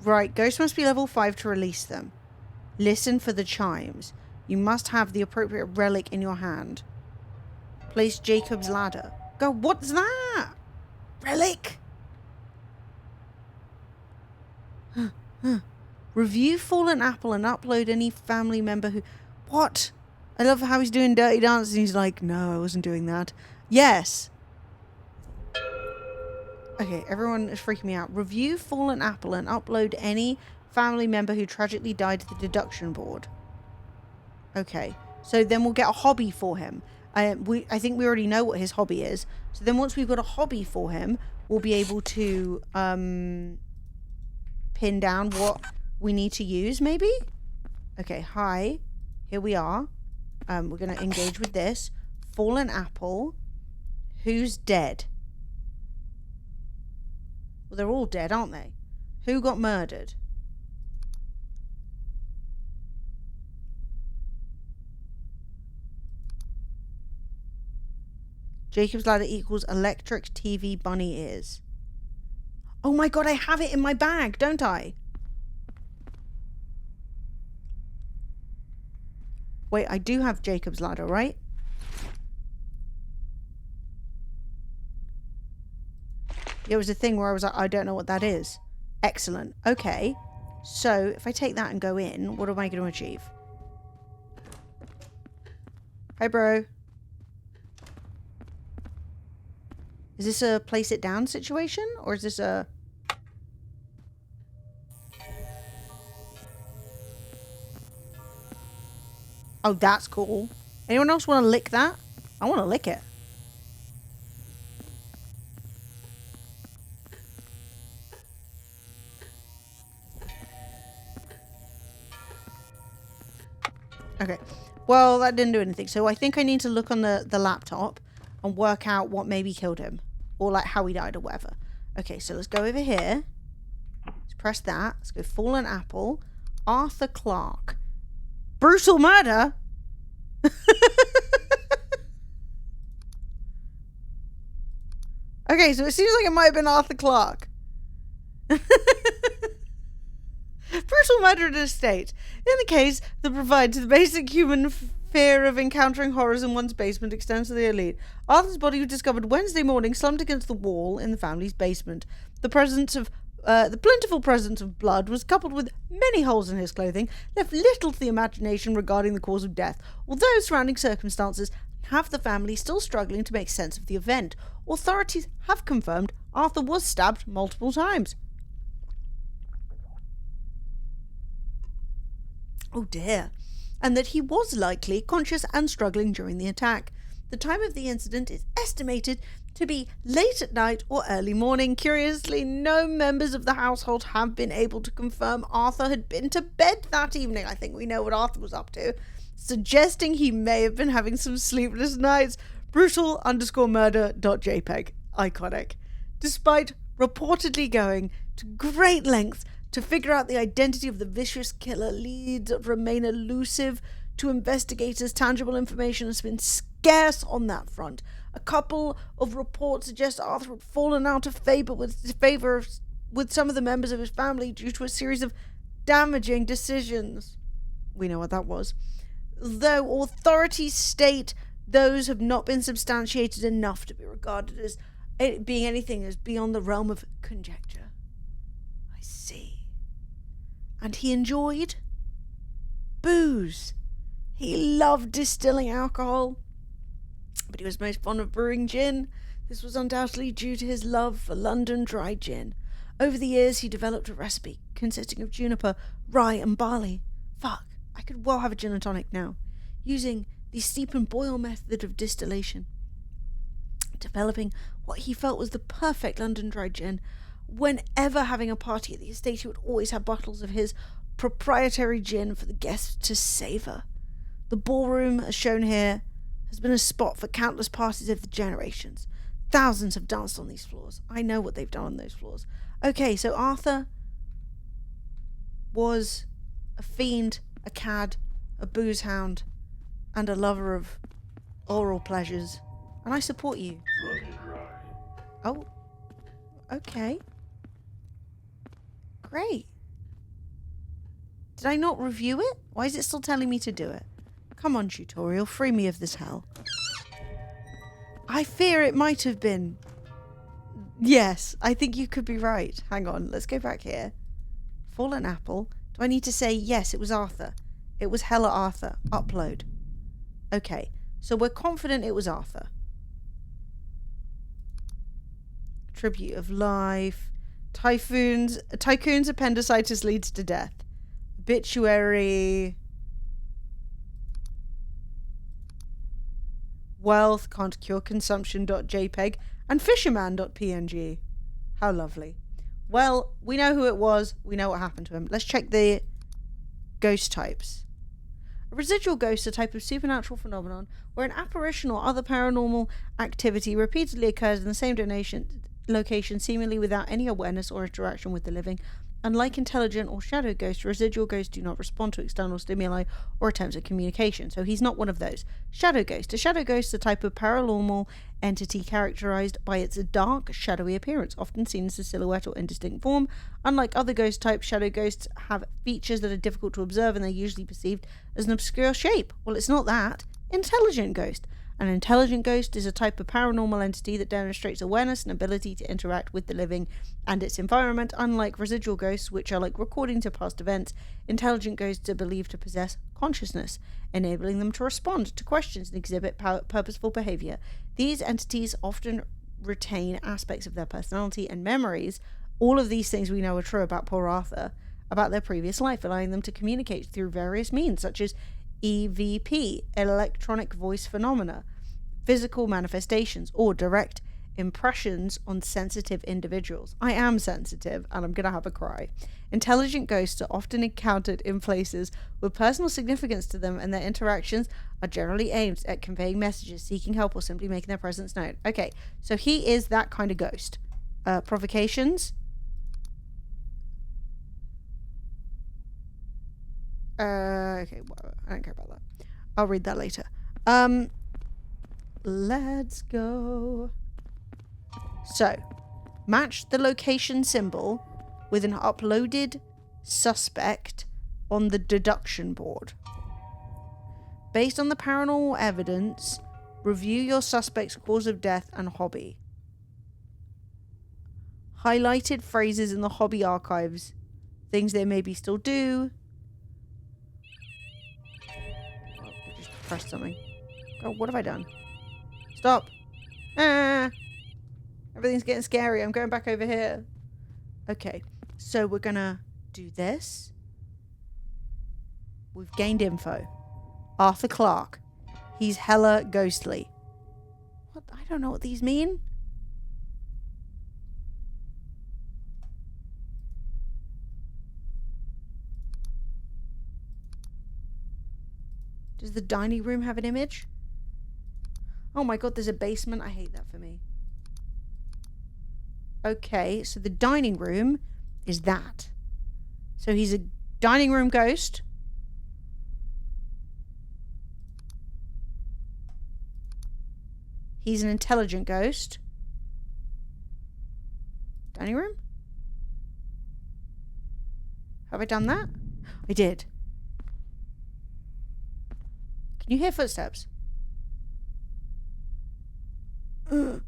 Right. Ghost must be level 5 to release them. Listen for the chimes. You must have the appropriate relic in your hand. Place Jacob's ladder. Go. What's that? Relic? Review fallen apple and upload any family member who... What? I love how he's doing dirty dance and he's like, no, I wasn't doing that. Yes. Okay, everyone is freaking me out. Review fallen apple and upload any family member who tragically died to the deduction board. Okay, so then we'll get a hobby for him. I think we already know what his hobby is. So then once we've got a hobby for him, we'll be able to pin down what we need to use, maybe? Okay, hi. Here we are. We're going to engage with this. Fallen apple. Who's dead? Well, they're all dead, aren't they? Who got murdered? Jacob's ladder equals electric TV bunny ears. Oh my god, I have it in my bag, don't I? Wait, I do have Jacob's ladder, right? There was a thing where I was like, I don't know what that is. Excellent. Okay. So, if I take that and go in, what am I going to achieve? Hi, bro. Is this a place it down situation? Or is this a... Oh, that's cool. Anyone else want to lick that? I want to lick it. Okay. Well, that didn't do anything. So I think I need to look on the laptop and work out what maybe killed him. Or like how he died or whatever. Okay, so let's go over here. Let's press that. Let's go fallen apple. Arthur Clarke. Brutal murder? Okay, so it seems like it might have been Arthur Clarke. Brutal murder at a estate. In the case that provides the basic human fear of encountering horrors in one's basement extends to the elite. Arthur's body was discovered Wednesday morning, slumped against the wall in the family's basement. The plentiful presence of blood was coupled with many holes in his clothing, left little to the imagination regarding the cause of death, although surrounding circumstances have the family still struggling to make sense of the event. Authorities have confirmed Arthur was stabbed multiple times. Oh dear. And that he was likely conscious and struggling during the attack. The time of the incident is estimated to be late at night or early morning. Curiously, no members of the household have been able to confirm Arthur had been to bed that evening. I think we know what Arthur was up to, suggesting he may have been having some sleepless nights. Brutal_murder.jpg. Iconic. Despite reportedly going to great lengths to figure out the identity of the vicious killer, leads remain elusive to investigators. Tangible information has been scarce on that front. A couple of reports suggest Arthur had fallen out of favor with some of the members of his family due to a series of damaging decisions. We know what that was. Though authorities state those have not been substantiated enough to be regarded as being anything as beyond the realm of conjecture. I see. And he enjoyed booze. He loved distilling alcohol, but he was most fond of brewing gin. This was undoubtedly due to his love for London dry gin. Over the years, he developed a recipe consisting of juniper, rye, and barley. Fuck, I could well have a gin and tonic now, using the steep and boil method of distillation, developing what he felt was the perfect London dry gin. Whenever having a party at the estate, he would always have bottles of his proprietary gin for the guests to savour. The ballroom, as shown here, has been a spot for countless parties over the generations. Thousands have danced on these floors. I know what they've done on those floors. Okay, so Arthur was a fiend, a cad, a booze hound, and a lover of oral pleasures. And I support you. Oh, okay. Great. Did I not review it? Why is it still telling me to do it? Come on, tutorial, free me of this hell. I fear it might have been. Yes, I think you could be right. Hang on, let's go back here. Fallen apple. Do I need to say, yes, it was Arthur? It was hella Arthur. Upload. Okay, so we're confident it was Arthur. Tribute of life. Tycoon's appendicitis leads to death. Obituary. Wealth can't cure consumption.jpg and fisherman.png. How lovely. Well, we know who it was. We know what happened to him. Let's check the ghost types. A residual ghost is a type of supernatural phenomenon where an apparition or other paranormal activity repeatedly occurs in the same location, seemingly without any awareness or interaction with the living. Unlike intelligent or shadow ghosts, residual ghosts do not respond to external stimuli or attempts at communication, so he's not one of those. Shadow ghost. A shadow ghost is a type of paranormal entity characterized by its dark, shadowy appearance, often seen as a silhouette or indistinct form. Unlike other ghost types, shadow ghosts have features that are difficult to observe and they're usually perceived as an obscure shape. Well, it's not that. Intelligent ghost. An intelligent ghost is a type of paranormal entity that demonstrates awareness and ability to interact with the living and its environment. Unlike residual ghosts, which are like recordings of past events, intelligent ghosts are believed to possess consciousness, enabling them to respond to questions and exhibit purposeful behavior. These entities often retain aspects of their personality and memories. All of these things we know are true about poor Arthur, about their previous life, allowing them to communicate through various means, such as EVP, electronic voice phenomena, physical manifestations, or direct impressions on sensitive individuals. I am sensitive and I'm gonna have a cry. Intelligent ghosts are often encountered in places with personal significance to them, and their interactions are generally aimed at conveying messages, seeking help, or simply making their presence known. Okay, so he is that kind of ghost. Provocations. Okay, well, I don't care about that. I'll read that later. Let's go. So, match the location symbol with an uploaded suspect on the deduction board. Based on the paranormal evidence, review your suspect's cause of death and hobby. Highlighted phrases in the hobby archives. Things they maybe still do. Just press something. Oh, what have I done? Stop. Ah. Everything's getting scary. I'm going back over here. Okay. So we're gonna do this. We've gained info. Arthur Clarke. He's hella ghostly. What? I don't know what these mean. Does the dining room have an image? Oh my god, there's a basement. I hate that for me. Okay, so the dining room is that. So he's a dining room ghost. He's an intelligent ghost. Dining room? Have I done that? I did. Can you hear footsteps? Ugh.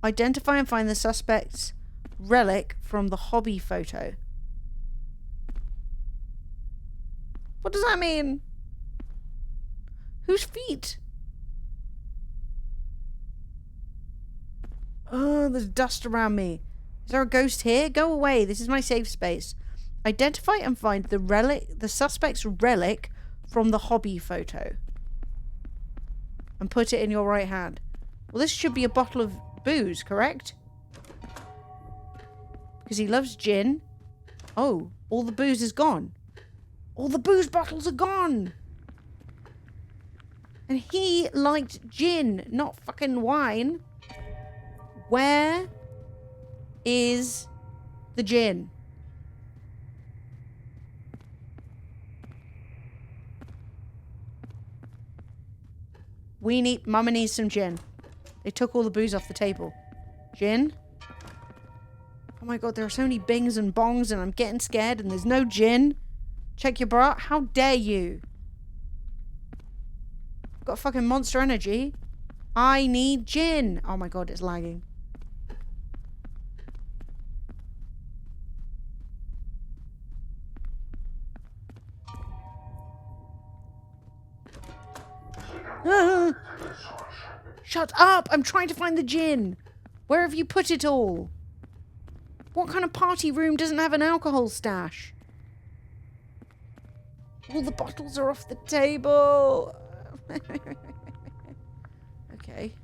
Identify and find the suspect's relic from the hobby photo. What does that mean? Whose feet? Oh, there's dust around me. Is there a ghost here? Go away. This is my safe space. Identify and find the suspect's relic from the hobby photo. And put it in your right hand. Well, this should be a bottle of booze, correct? Because he loves gin. Oh, all the booze is gone. All the booze bottles are gone. And he liked gin, not fucking wine. Where is the gin? Mama needs some gin. They took all the booze off the table. Gin? Oh my god, there are so many bings and bongs and I'm getting scared and there's no gin. Check your bra. How dare you? Got fucking Monster Energy. I need gin. Oh my god, it's lagging. Ah. Shut up! I'm trying to find the gin. Where have you put it all? What kind of party room doesn't have an alcohol stash? All the bottles are off the table. Okay.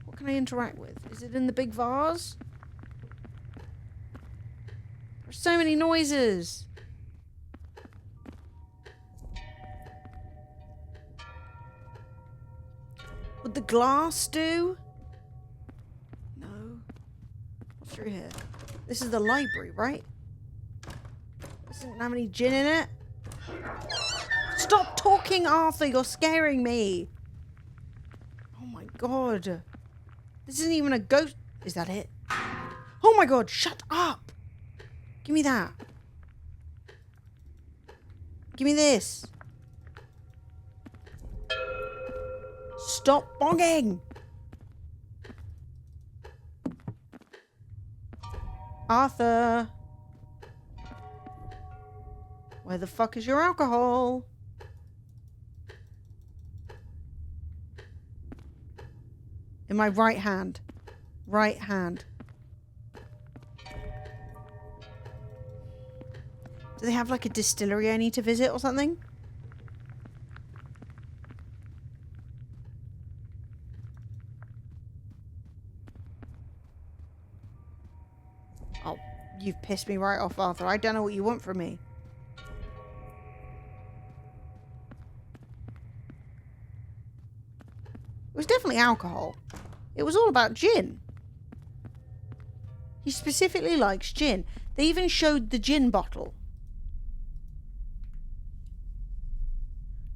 What can I interact with? Is it in the big vase? There's so many noises. Would the glass do? No. What's through here? This is the library, right? This doesn't have any gin in it. Stop talking, Arthur. You're scaring me. Oh my god. This isn't even a ghost. Is that it? Oh my god. Shut up. Give me that. Give me this. Stop bonging. Arthur. Where the fuck is your alcohol? In my right hand. Right hand. Do they have like a distillery I need to visit or something? Oh, you've pissed me right off, Arthur. I don't know what you want from me. It was definitely alcohol. It was all about gin. He specifically likes gin. They even showed the gin bottle.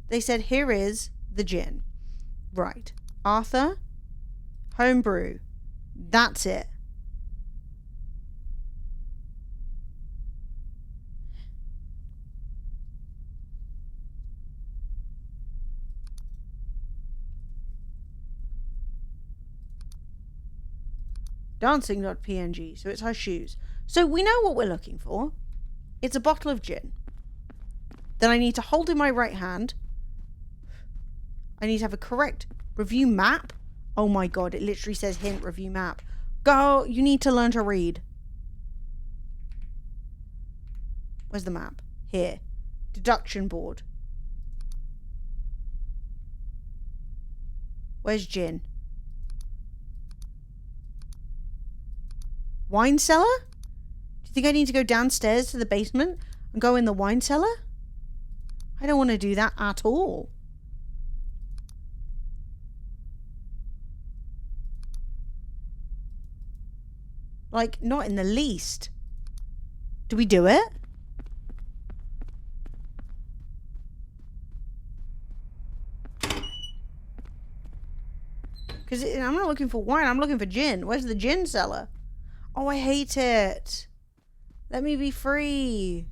They said, here is the gin. Right. Arthur, homebrew. That's it. Dancing.png, so it's her shoes. So we know what we're looking for. It's a bottle of gin. Then I need to hold in my right hand. I need to have a correct review map. Oh my god, it literally says hint review map. Go, you need to learn to read. Where's the map? Here. Deduction board. Where's gin? Wine cellar? Do you think I need to go downstairs to the basement and go in the wine cellar? I don't want to do that at all. Like, not in the least. Do we do it? Because I'm not looking for wine, I'm looking for gin. Where's the gin cellar? Oh, I hate it. Let me be free.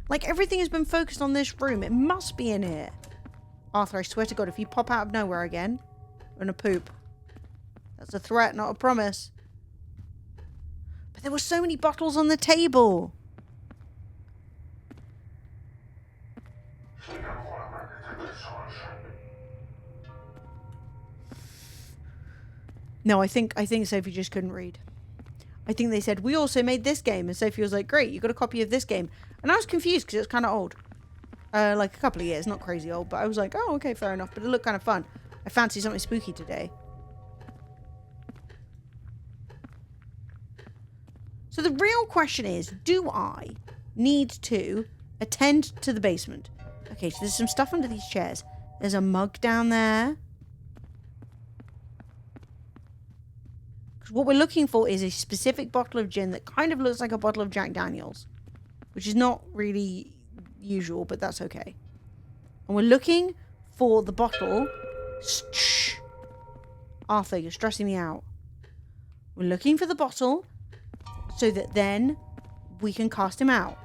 Like, everything has been focused on this room. It must be in here. Arthur, I swear to God, if you pop out of nowhere again, I'm gonna poop. That's a threat, not a promise. But there were so many bottles on the table. No, I think Sophie just couldn't read. I think they said, we also made this game. And Sophie was like, great, you got a copy of this game. And I was confused because it was kind of old. Like a couple of years, not crazy old. But I was like, oh, okay, fair enough. But it looked kind of fun. I fancy something spooky today. So the real question is, do I need to attend to the basement? Okay, so there's some stuff under these chairs. There's a mug down there. What we're looking for is a specific bottle of gin that kind of looks like a bottle of Jack Daniels, which is not really usual, but that's okay. And we're looking for the bottle. Shh. Arthur, you're stressing me out. We're looking for the bottle so that then we can cast him out.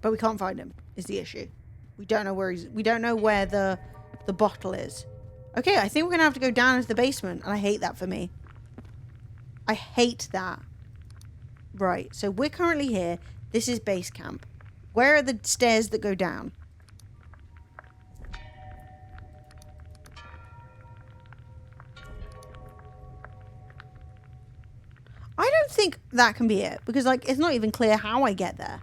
But we can't find him, is the issue. We don't know where the bottle is. Okay, I think we're gonna have to go down into the basement, and I hate that for me. I hate that. Right, so we're currently here. This is base camp. Where are the stairs that go down? I don't think that can be it, because like it's not even clear how I get there.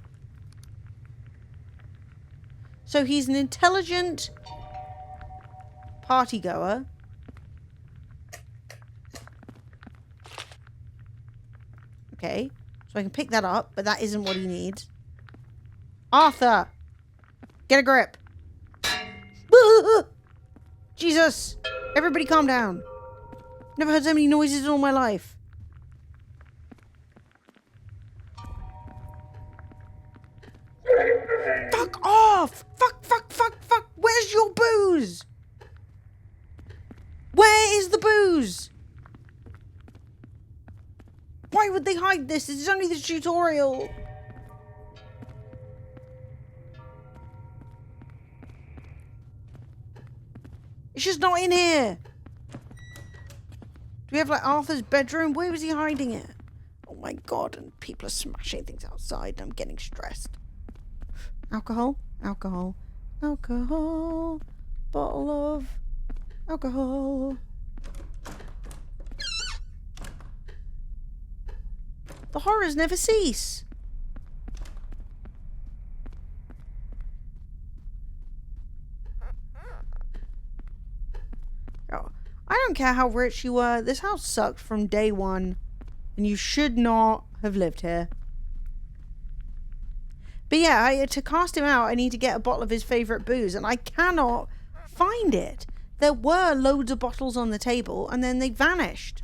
So he's an intelligent party goer. Okay, so I can pick that up, but that isn't what he needs. Arthur, get a grip. Jesus, everybody calm down. Never heard so many noises in all my life. Fuck off! Fuck! Where's your booze? Where is the booze? Why would they hide this? This is only the tutorial. It's just not in here. Do we have like Arthur's bedroom? Where was he hiding it? Oh my god, and people are smashing things outside and I'm getting stressed. Alcohol? Alcohol. Alcohol. Bottle of alcohol. The horrors never cease. Oh, I don't care how rich you were. This house sucked from day one. And you should not have lived here. But yeah, to cast him out, I need to get a bottle of his favourite booze. And I cannot find it. There were loads of bottles on the table. And then they vanished.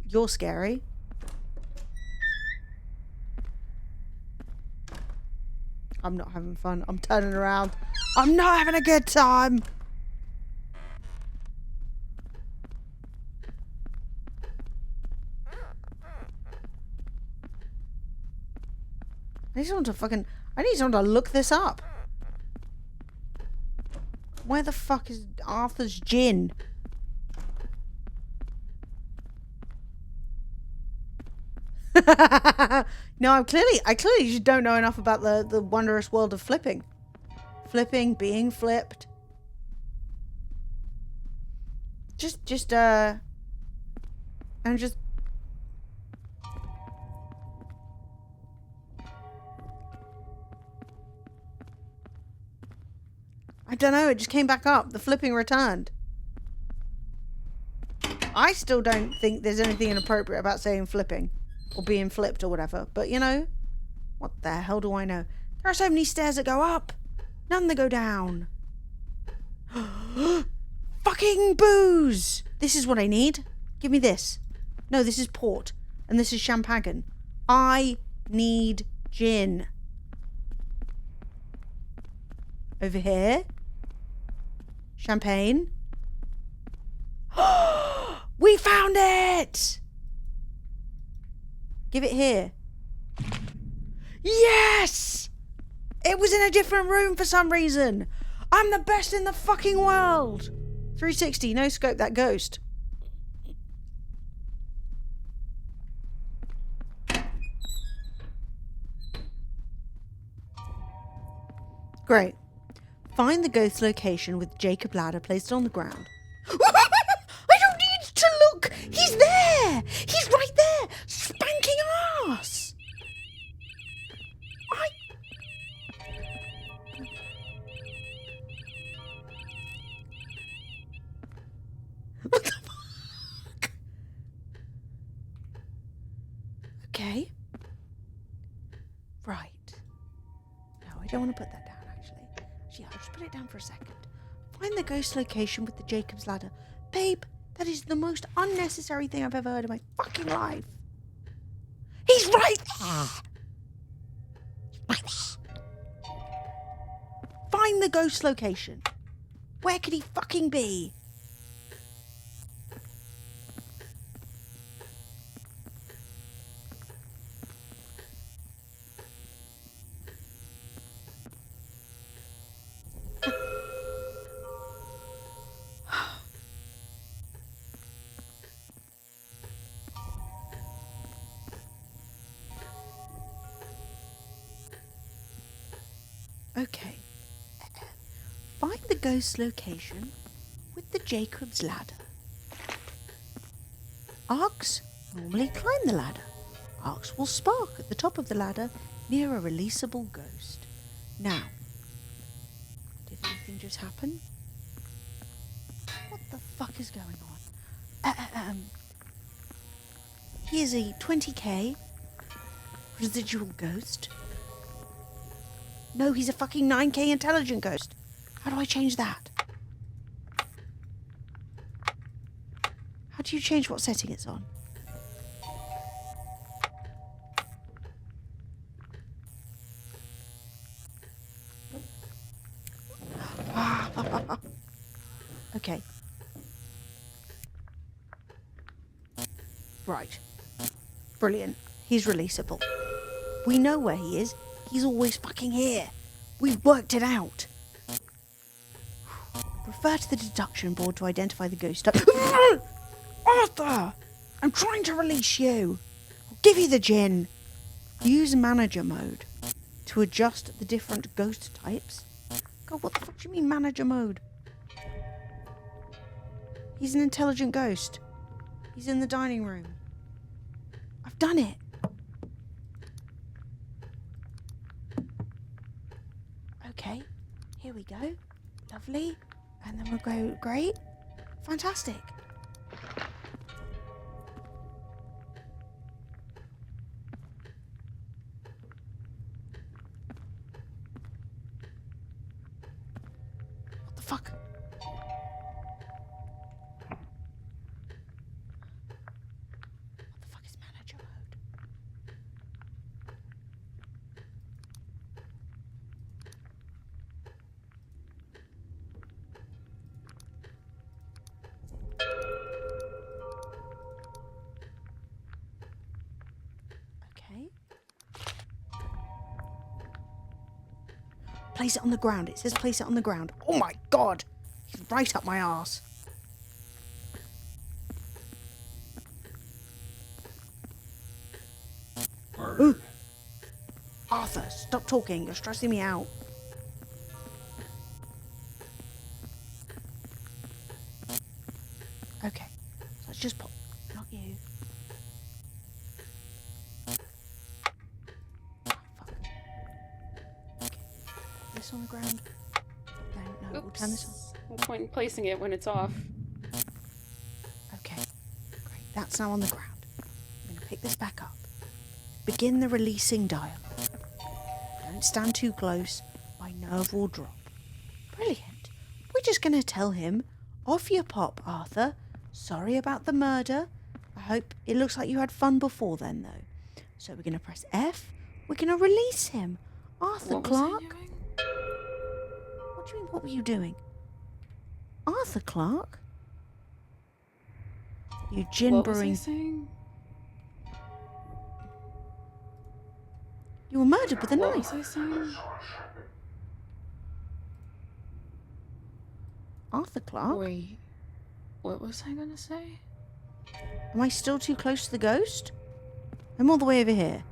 You're scary. I'm not having fun. I'm turning around. I'm not having a good time. I need someone to look this up. Where the fuck is Arthur's gin? No, I clearly just don't know enough about the wondrous world of flipping. Flipping, being flipped. And just I don't know, it just came back up. The flipping returned. I still don't think there's anything inappropriate about saying flipping or being flipped or whatever, but you know, what the hell do I know? There are so many stairs that go up, none that go down. Fucking booze! This is what I need. Give me this. No, this is port, and this is champagne. I need gin. Over here. Champagne. We found it! Give it here. Yes! It was in a different room for some reason. I'm the best in the fucking world. 360, no scope that ghost. Great. Find the ghost location with Jacob ladder placed on the ground. I don't need to look! He's there! He's right there! Spanking ass! What the fuck? Okay. Right. No, I don't want to put that down, actually. I'll just put it down for a second. Find the ghost location with the Jacob's ladder. Babe, that is the most unnecessary thing I've ever heard in my fucking life. He's right there! Right there. Find the ghost location. Where could he fucking be? Okay. Find the ghost location with the Jacob's ladder. Arcs normally climb the ladder. Arcs will spark at the top of the ladder near a releasable ghost. Now, did anything just happen? What the fuck is going on? Here's a 20k residual ghost. No, he's a fucking 9k intelligent ghost. How do I change that? How do you change what setting it's on? Okay. Right. Brilliant. He's releasable. We know where he is. He's always fucking here. We've worked it out. Refer to the deduction board to identify the ghost. Arthur! I'm trying to release you. I'll give you the gin. Use manager mode to adjust the different ghost types. God, what the fuck do you mean manager mode? He's an intelligent ghost. He's in the dining room. I've done it. Okay, here we go. Lovely. And then we'll go, great. Fantastic. What the fuck? What the fuck is manager mode? Okay. Place it on the ground. It says place it on the ground. Oh my god! He's right up my arse. Ooh. Arthur, stop talking. You're stressing me out. Okay. So let's just pop. Not you. Oh, fuck. Okay. This on the ground. No, we'll turn this on. No point in placing it when it's off. Okay. Great. That's now on the ground. I'm going to pick this back up. Begin the releasing dialogue. Don't stand too close. My nerve will drop. Brilliant. We're just going to tell him, off you pop, Arthur. Sorry about the murder. I hope it looks like you had fun before then, though. So we're going to press F. We're going to release him. Arthur Clarke. What do you mean, what were you doing? Arthur Clarke? You gin brewing. You were murdered with a knife. What was I saying? Arthur Clarke? Wait. What was I gonna say? Am I still too close to the ghost? I'm all the way over here.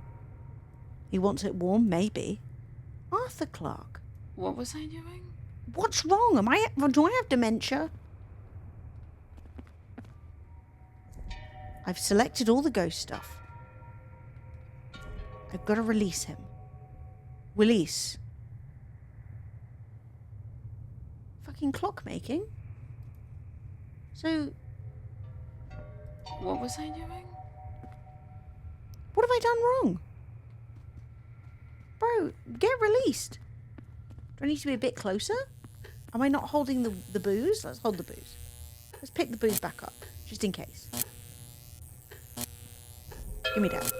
He wants it warm, maybe. Arthur Clarke. What was I doing? What's wrong? Do I have dementia? I've selected all the ghost stuff. I've got to release him. Release. Fucking clockmaking? So... What was I doing? What have I done wrong? Bro, get released. Do I need to be a bit closer? Am I not holding the booze? Let's hold the booze. Let's pick the booze back up, just in case. Give me that.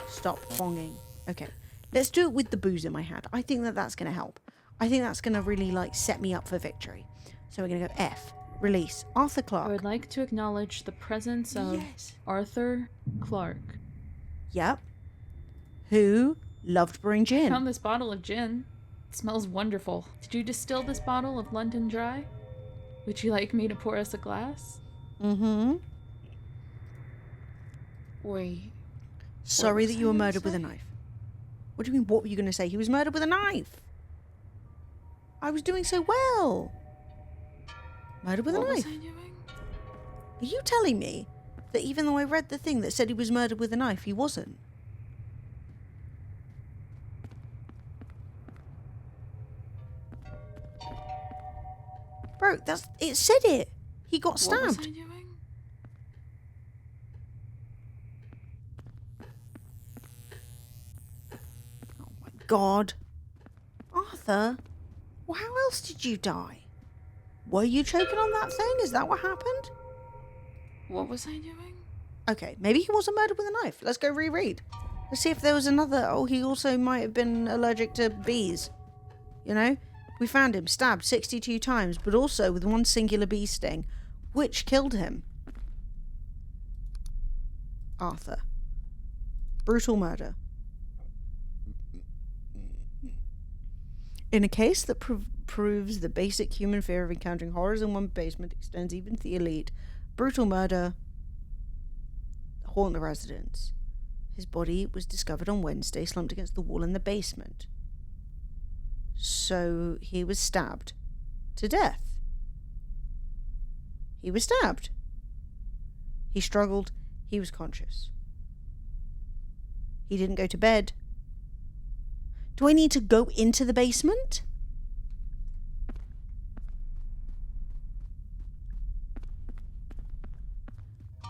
Stop bonging. Okay, let's do it with the booze in my hand. I think that's going to help. I think that's going to really, like, set me up for victory. So we're going to go F. Release. Arthur Clarke. I would like to acknowledge the presence of Arthur Clarke. Yep. Who loved brewing I gin. found this bottle of gin. It smells wonderful. Did you distill this bottle of London Dry? Would you like me to pour us a glass? Mm-hmm. Wait. Sorry that you were murdered with a knife. What do you mean, what were you going to say? He was murdered with a knife. I was doing so well. Murdered with a knife. What was I doing? Are you telling me that even though I read the thing that said he was murdered with a knife, he wasn't? Bro, it said it. He got stabbed. What was I doing? Oh my God. Arthur, well, how else did you die? Were you choking on that thing? Is that what happened? What was I doing? Okay, maybe he wasn't murdered with a knife. Let's go reread. Let's see if there was another... Oh, he also might have been allergic to bees. You know? We found him stabbed 62 times, but also with one singular bee sting, which killed him. Arthur. Brutal murder. In a case that proves the basic human fear of encountering horrors in one basement extends even to the elite, brutal murder haunt the residents. His body was discovered on Wednesday, slumped against the wall in the basement. So he was stabbed to death. He was stabbed. He struggled. He was conscious. He didn't go to bed. Do I need to go into the basement?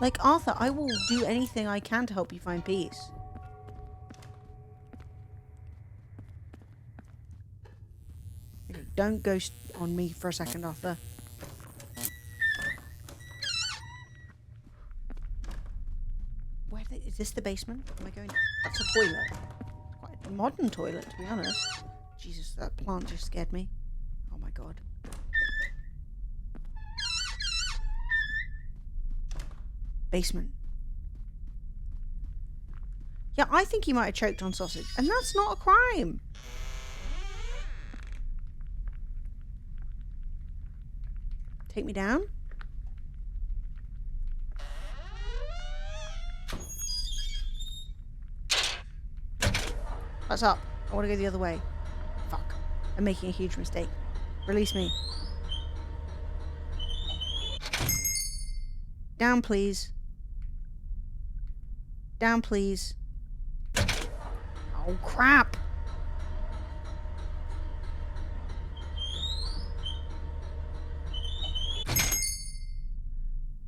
Like, Arthur, I will do anything I can to help you find peace. Okay, don't ghost on me for a second, Arthur. Is this the basement? Am I going? That's a toilet. It's quite a modern toilet, to be honest. Jesus, that plant just scared me. Oh my God. Basement. Yeah, I think he might have choked on sausage, and that's not a crime. Take me down. What's up? I want to go the other way. Fuck. I'm making a huge mistake. Release me. Down, please. Down, please. Oh, crap.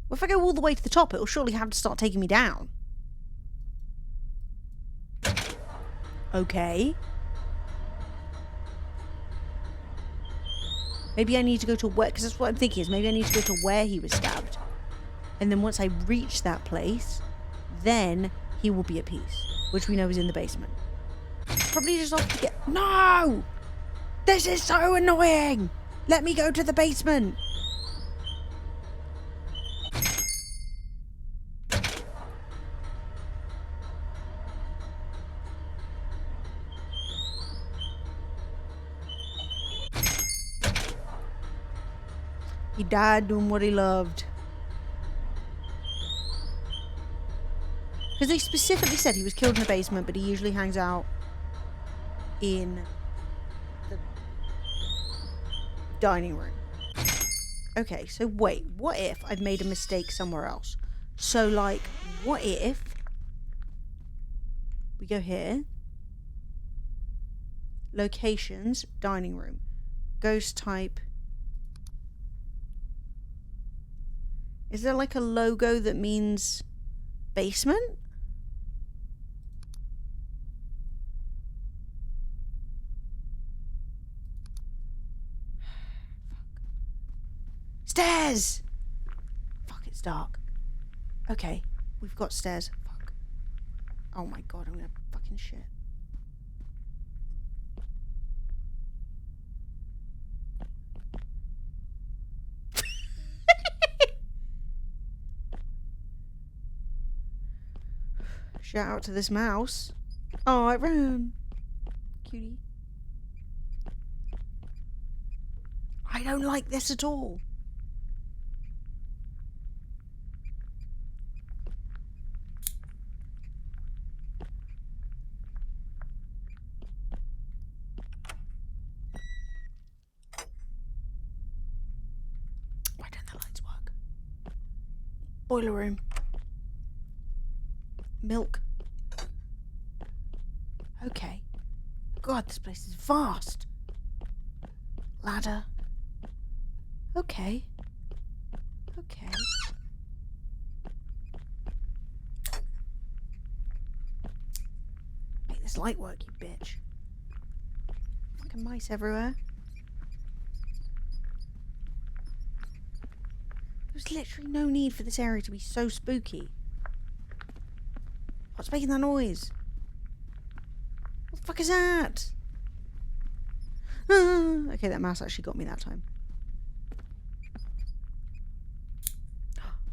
Well, if I go all the way to the top, it'll surely have to start taking me down. Okay. Maybe I need to go to where, because that's what I'm thinking is maybe I need to go to where he was stabbed. And then once I reach that place, then he will be at peace, which we know is in the basement. Probably just off to get... No! This is so annoying! Let me go to the basement! He died doing what he loved. Because they specifically said he was killed in the basement, but he usually hangs out in the dining room. Okay, so wait, what if I've made a mistake somewhere else? So, like, what if we go here, locations, dining room, ghost type. Is there like a logo that means basement? Stairs! Fuck, it's dark. Okay, we've got stairs. Fuck. Oh my god, I'm gonna fucking shit. Shout out to this mouse. Oh, it ran. Cutie. I don't like this at all. Why don't the lights work? Boiler room. Milk. Okay. God, this place is vast. Ladder. Okay. Okay. Make this light work, you bitch. Fucking mice everywhere. There's literally no need for this area to be so spooky. What's making that noise? What the fuck is that? Okay, that mouse actually got me that time.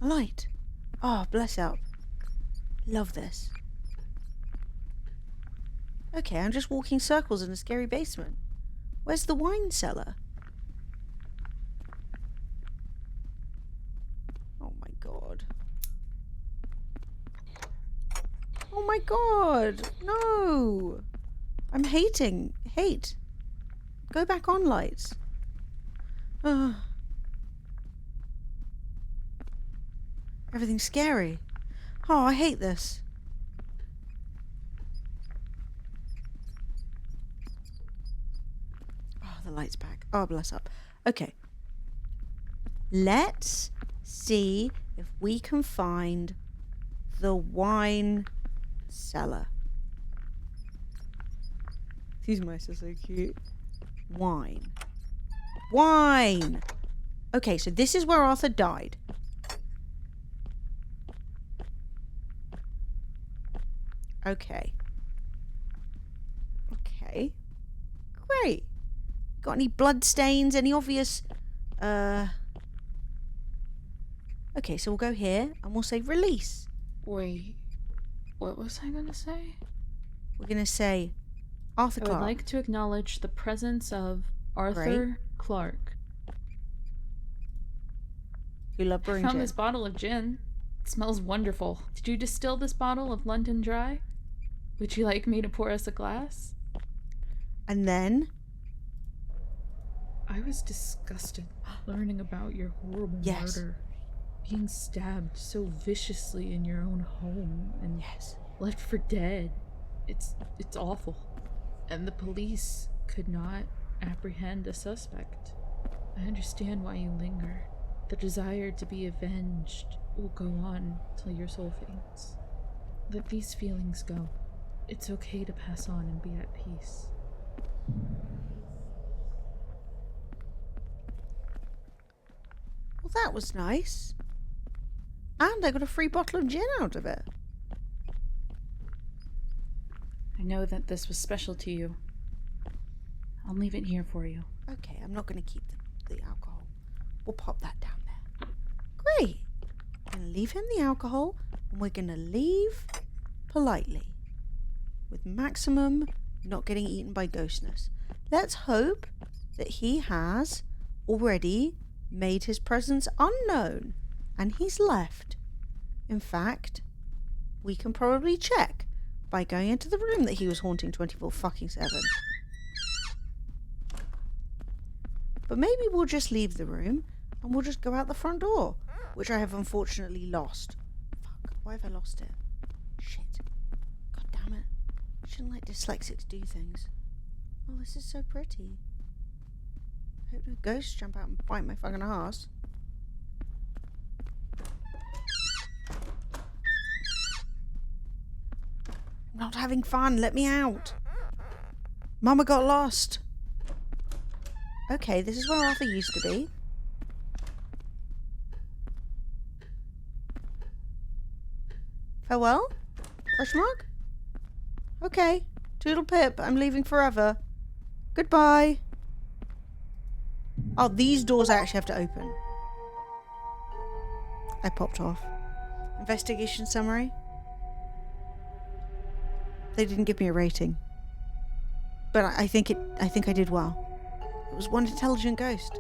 A light. Oh, bless up. Love this. Okay, I'm just walking circles in a scary basement. Where's the wine cellar? Oh my god. Oh my god, no! I'm hating. Hate. Go back on, lights. Everything's scary. Oh, I hate this. Oh, the light's back. Oh, bless up. Okay. Let's see if we can find the wine cellar. These mice are so cute. Wine. Wine! Okay, so this is where Arthur died. Okay. Okay. Great. Got any blood stains? Any obvious... Okay, so we'll go here and we'll say release. Wait. What was I gonna say? We're gonna say Arthur Clarke. I would like to acknowledge the presence of Arthur Clarke. You love I brewing found gin. this bottle of gin. It smells wonderful. Did you distill this bottle of London Dry? Would you like me to pour us a glass? And then? I was disgusted learning about your horrible murder. Being stabbed so viciously in your own home and left for dead. It's awful. And the police could not apprehend a suspect. I understand why you linger. The desire to be avenged will go on till your soul faints. Let these feelings go. It's okay to pass on and be at peace. Well, that was nice. And I got a free bottle of gin out of it. I know that this was special to you. I'll leave it here for you. Okay, I'm not going to keep the alcohol. We'll pop that down there. Great. We're going to leave him the alcohol, and we're going to leave politely. With maximum not getting eaten by ghostness. Let's hope that he has already made his presence unknown, and he's left. In fact, we can probably check by going into the room that he was haunting 24/7. But maybe we'll just leave the room and we'll just go out the front door, which I have unfortunately lost. Fuck, why have I lost it? Shit. God damn it. I shouldn't let dyslexics do things. Oh, this is so pretty. I hope no ghosts jump out and bite my fucking ass. I'm not having fun. Let me out. Mama got lost. Okay, this is where Arthur used to be. Farewell? Question mark? Okay. Toodle pip. I'm leaving forever. Goodbye. Oh, these doors I actually have to open. I popped off. Investigation summary. They didn't give me a rating. But I think I did well. It was one intelligent ghost.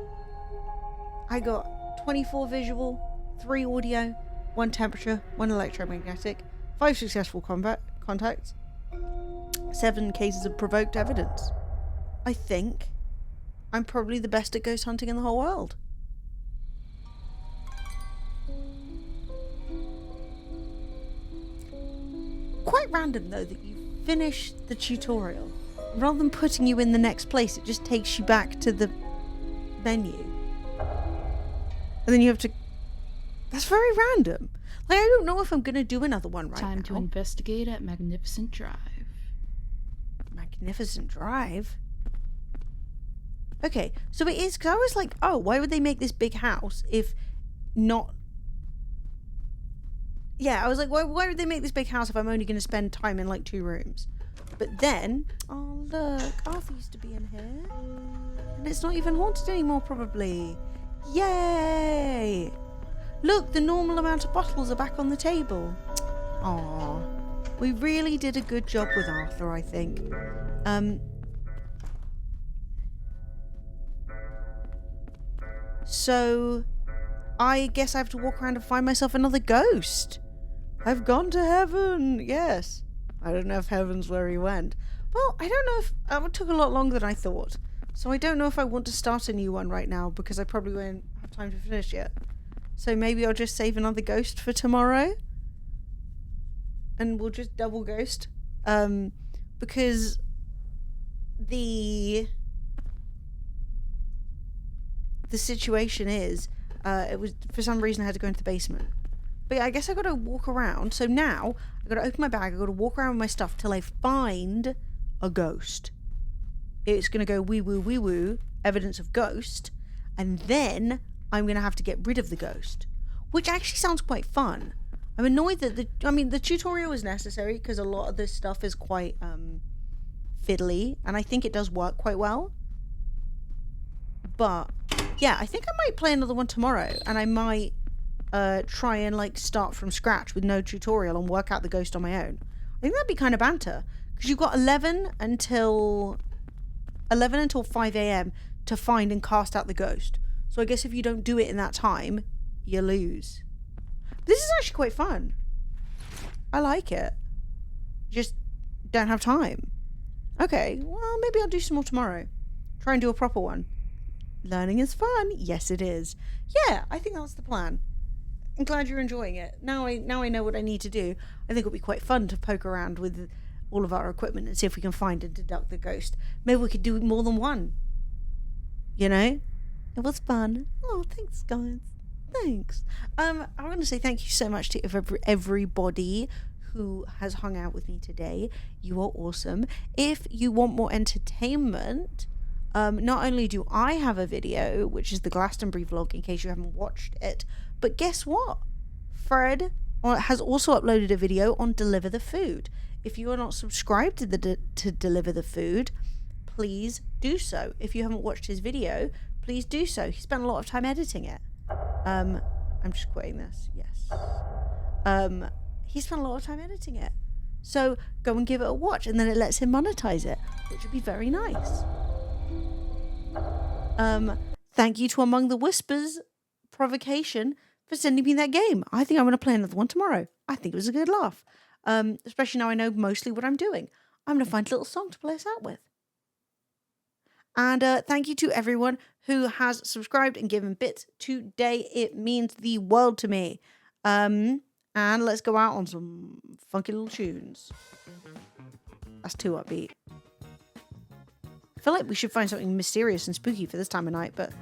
I got 24 visual, 3 audio, 1 temperature, 1 electromagnetic, 5 successful contacts, 7 cases of provoked evidence. I think I'm probably the best at ghost hunting in the whole world. Quite random though that you finish the tutorial. Rather than putting you in the next place, it just takes you back to the menu. And then you have to... That's very random. Like, I don't know if I'm going to do another one right now. Time to investigate at Magnificent Drive. Magnificent Drive? Okay, so it is... Because I was like, oh, why would they make this big house if not... Yeah, I was like, why would they make this big house if I'm only going to spend time in, like, 2 rooms? But then... Oh, look. Arthur used to be in here. And it's not even haunted anymore, probably. Yay! Look, the normal amount of bottles are back on the table. Aww. We really did a good job with Arthur, I think. So... I guess I have to walk around and find myself another ghost. I've gone to heaven. Yes. I don't know if heaven's where he went. Well, I don't know if... It took a lot longer than I thought. So I don't know if I want to start a new one right now because I probably won't have time to finish yet. So maybe I'll just save another ghost for tomorrow. And we'll just double ghost. Because the situation is... it was... For some reason I had to go into the basement. But yeah, I guess I gotta walk around. So now, I gotta open my bag, I gotta walk around with my stuff till I find a ghost. It's gonna go wee woo, evidence of ghost, and then I'm gonna have to get rid of the ghost. Which actually sounds quite fun. I'm annoyed that the tutorial is necessary because a lot of this stuff is quite fiddly, and I think it does work quite well. But yeah, I think I might play another one tomorrow, and I might try and like start from scratch with no tutorial and work out the ghost on my own. I think that'd be kind of banter because you've got 11 until 5 a.m. to find and cast out the ghost. So I guess if you don't do it in that time, you lose. This is actually quite fun. I like it. Just don't have time. Okay, well, maybe I'll do some more tomorrow. Try and do a proper one. Learning is fun. Yes, it is. Yeah, I think that's the plan. I'm glad you're enjoying it. Now I know what I need to do. I think it'll be quite fun to poke around with all of our equipment and see if we can find and deduct the ghost. Maybe we could do more than one. You know? It was fun. Oh, thanks, guys. Thanks. I want to say thank you so much to everybody who has hung out with me today. You are awesome. If you want more entertainment, not only do I have a video, which is the Glastonbury vlog, in case you haven't watched it, but guess what? Fred has also uploaded a video on Deliver the Food. If you are not subscribed to Deliver the Food, please do so. If you haven't watched his video, please do so. He spent a lot of time editing it. I'm just quoting this. Yes. He spent a lot of time editing it. So go and give it a watch, and then it lets him monetize it, which would be very nice. Thank you to Among the Whispers Provocation for sending me that game. I think I'm going to play another one tomorrow. I think it was a good laugh. Especially now I know mostly what I'm doing. I'm going to find a little song to play us out with. And thank you to everyone who has subscribed and given bits today. It means the world to me. And let's go out on some funky little tunes. That's too upbeat. I feel like we should find something mysterious and spooky for this time of night, but...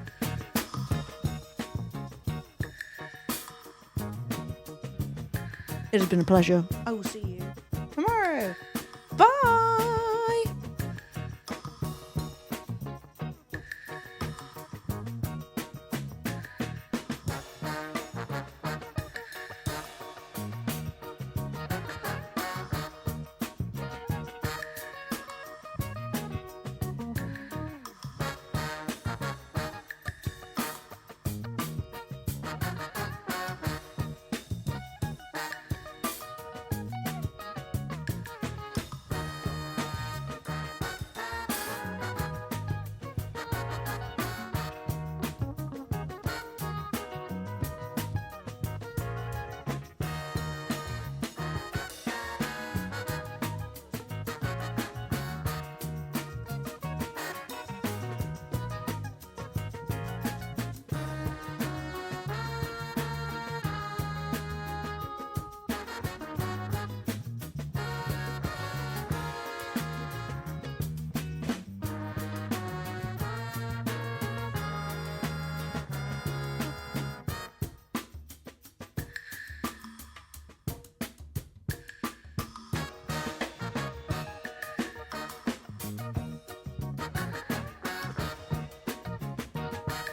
It has been a pleasure. I will see you tomorrow. Bye!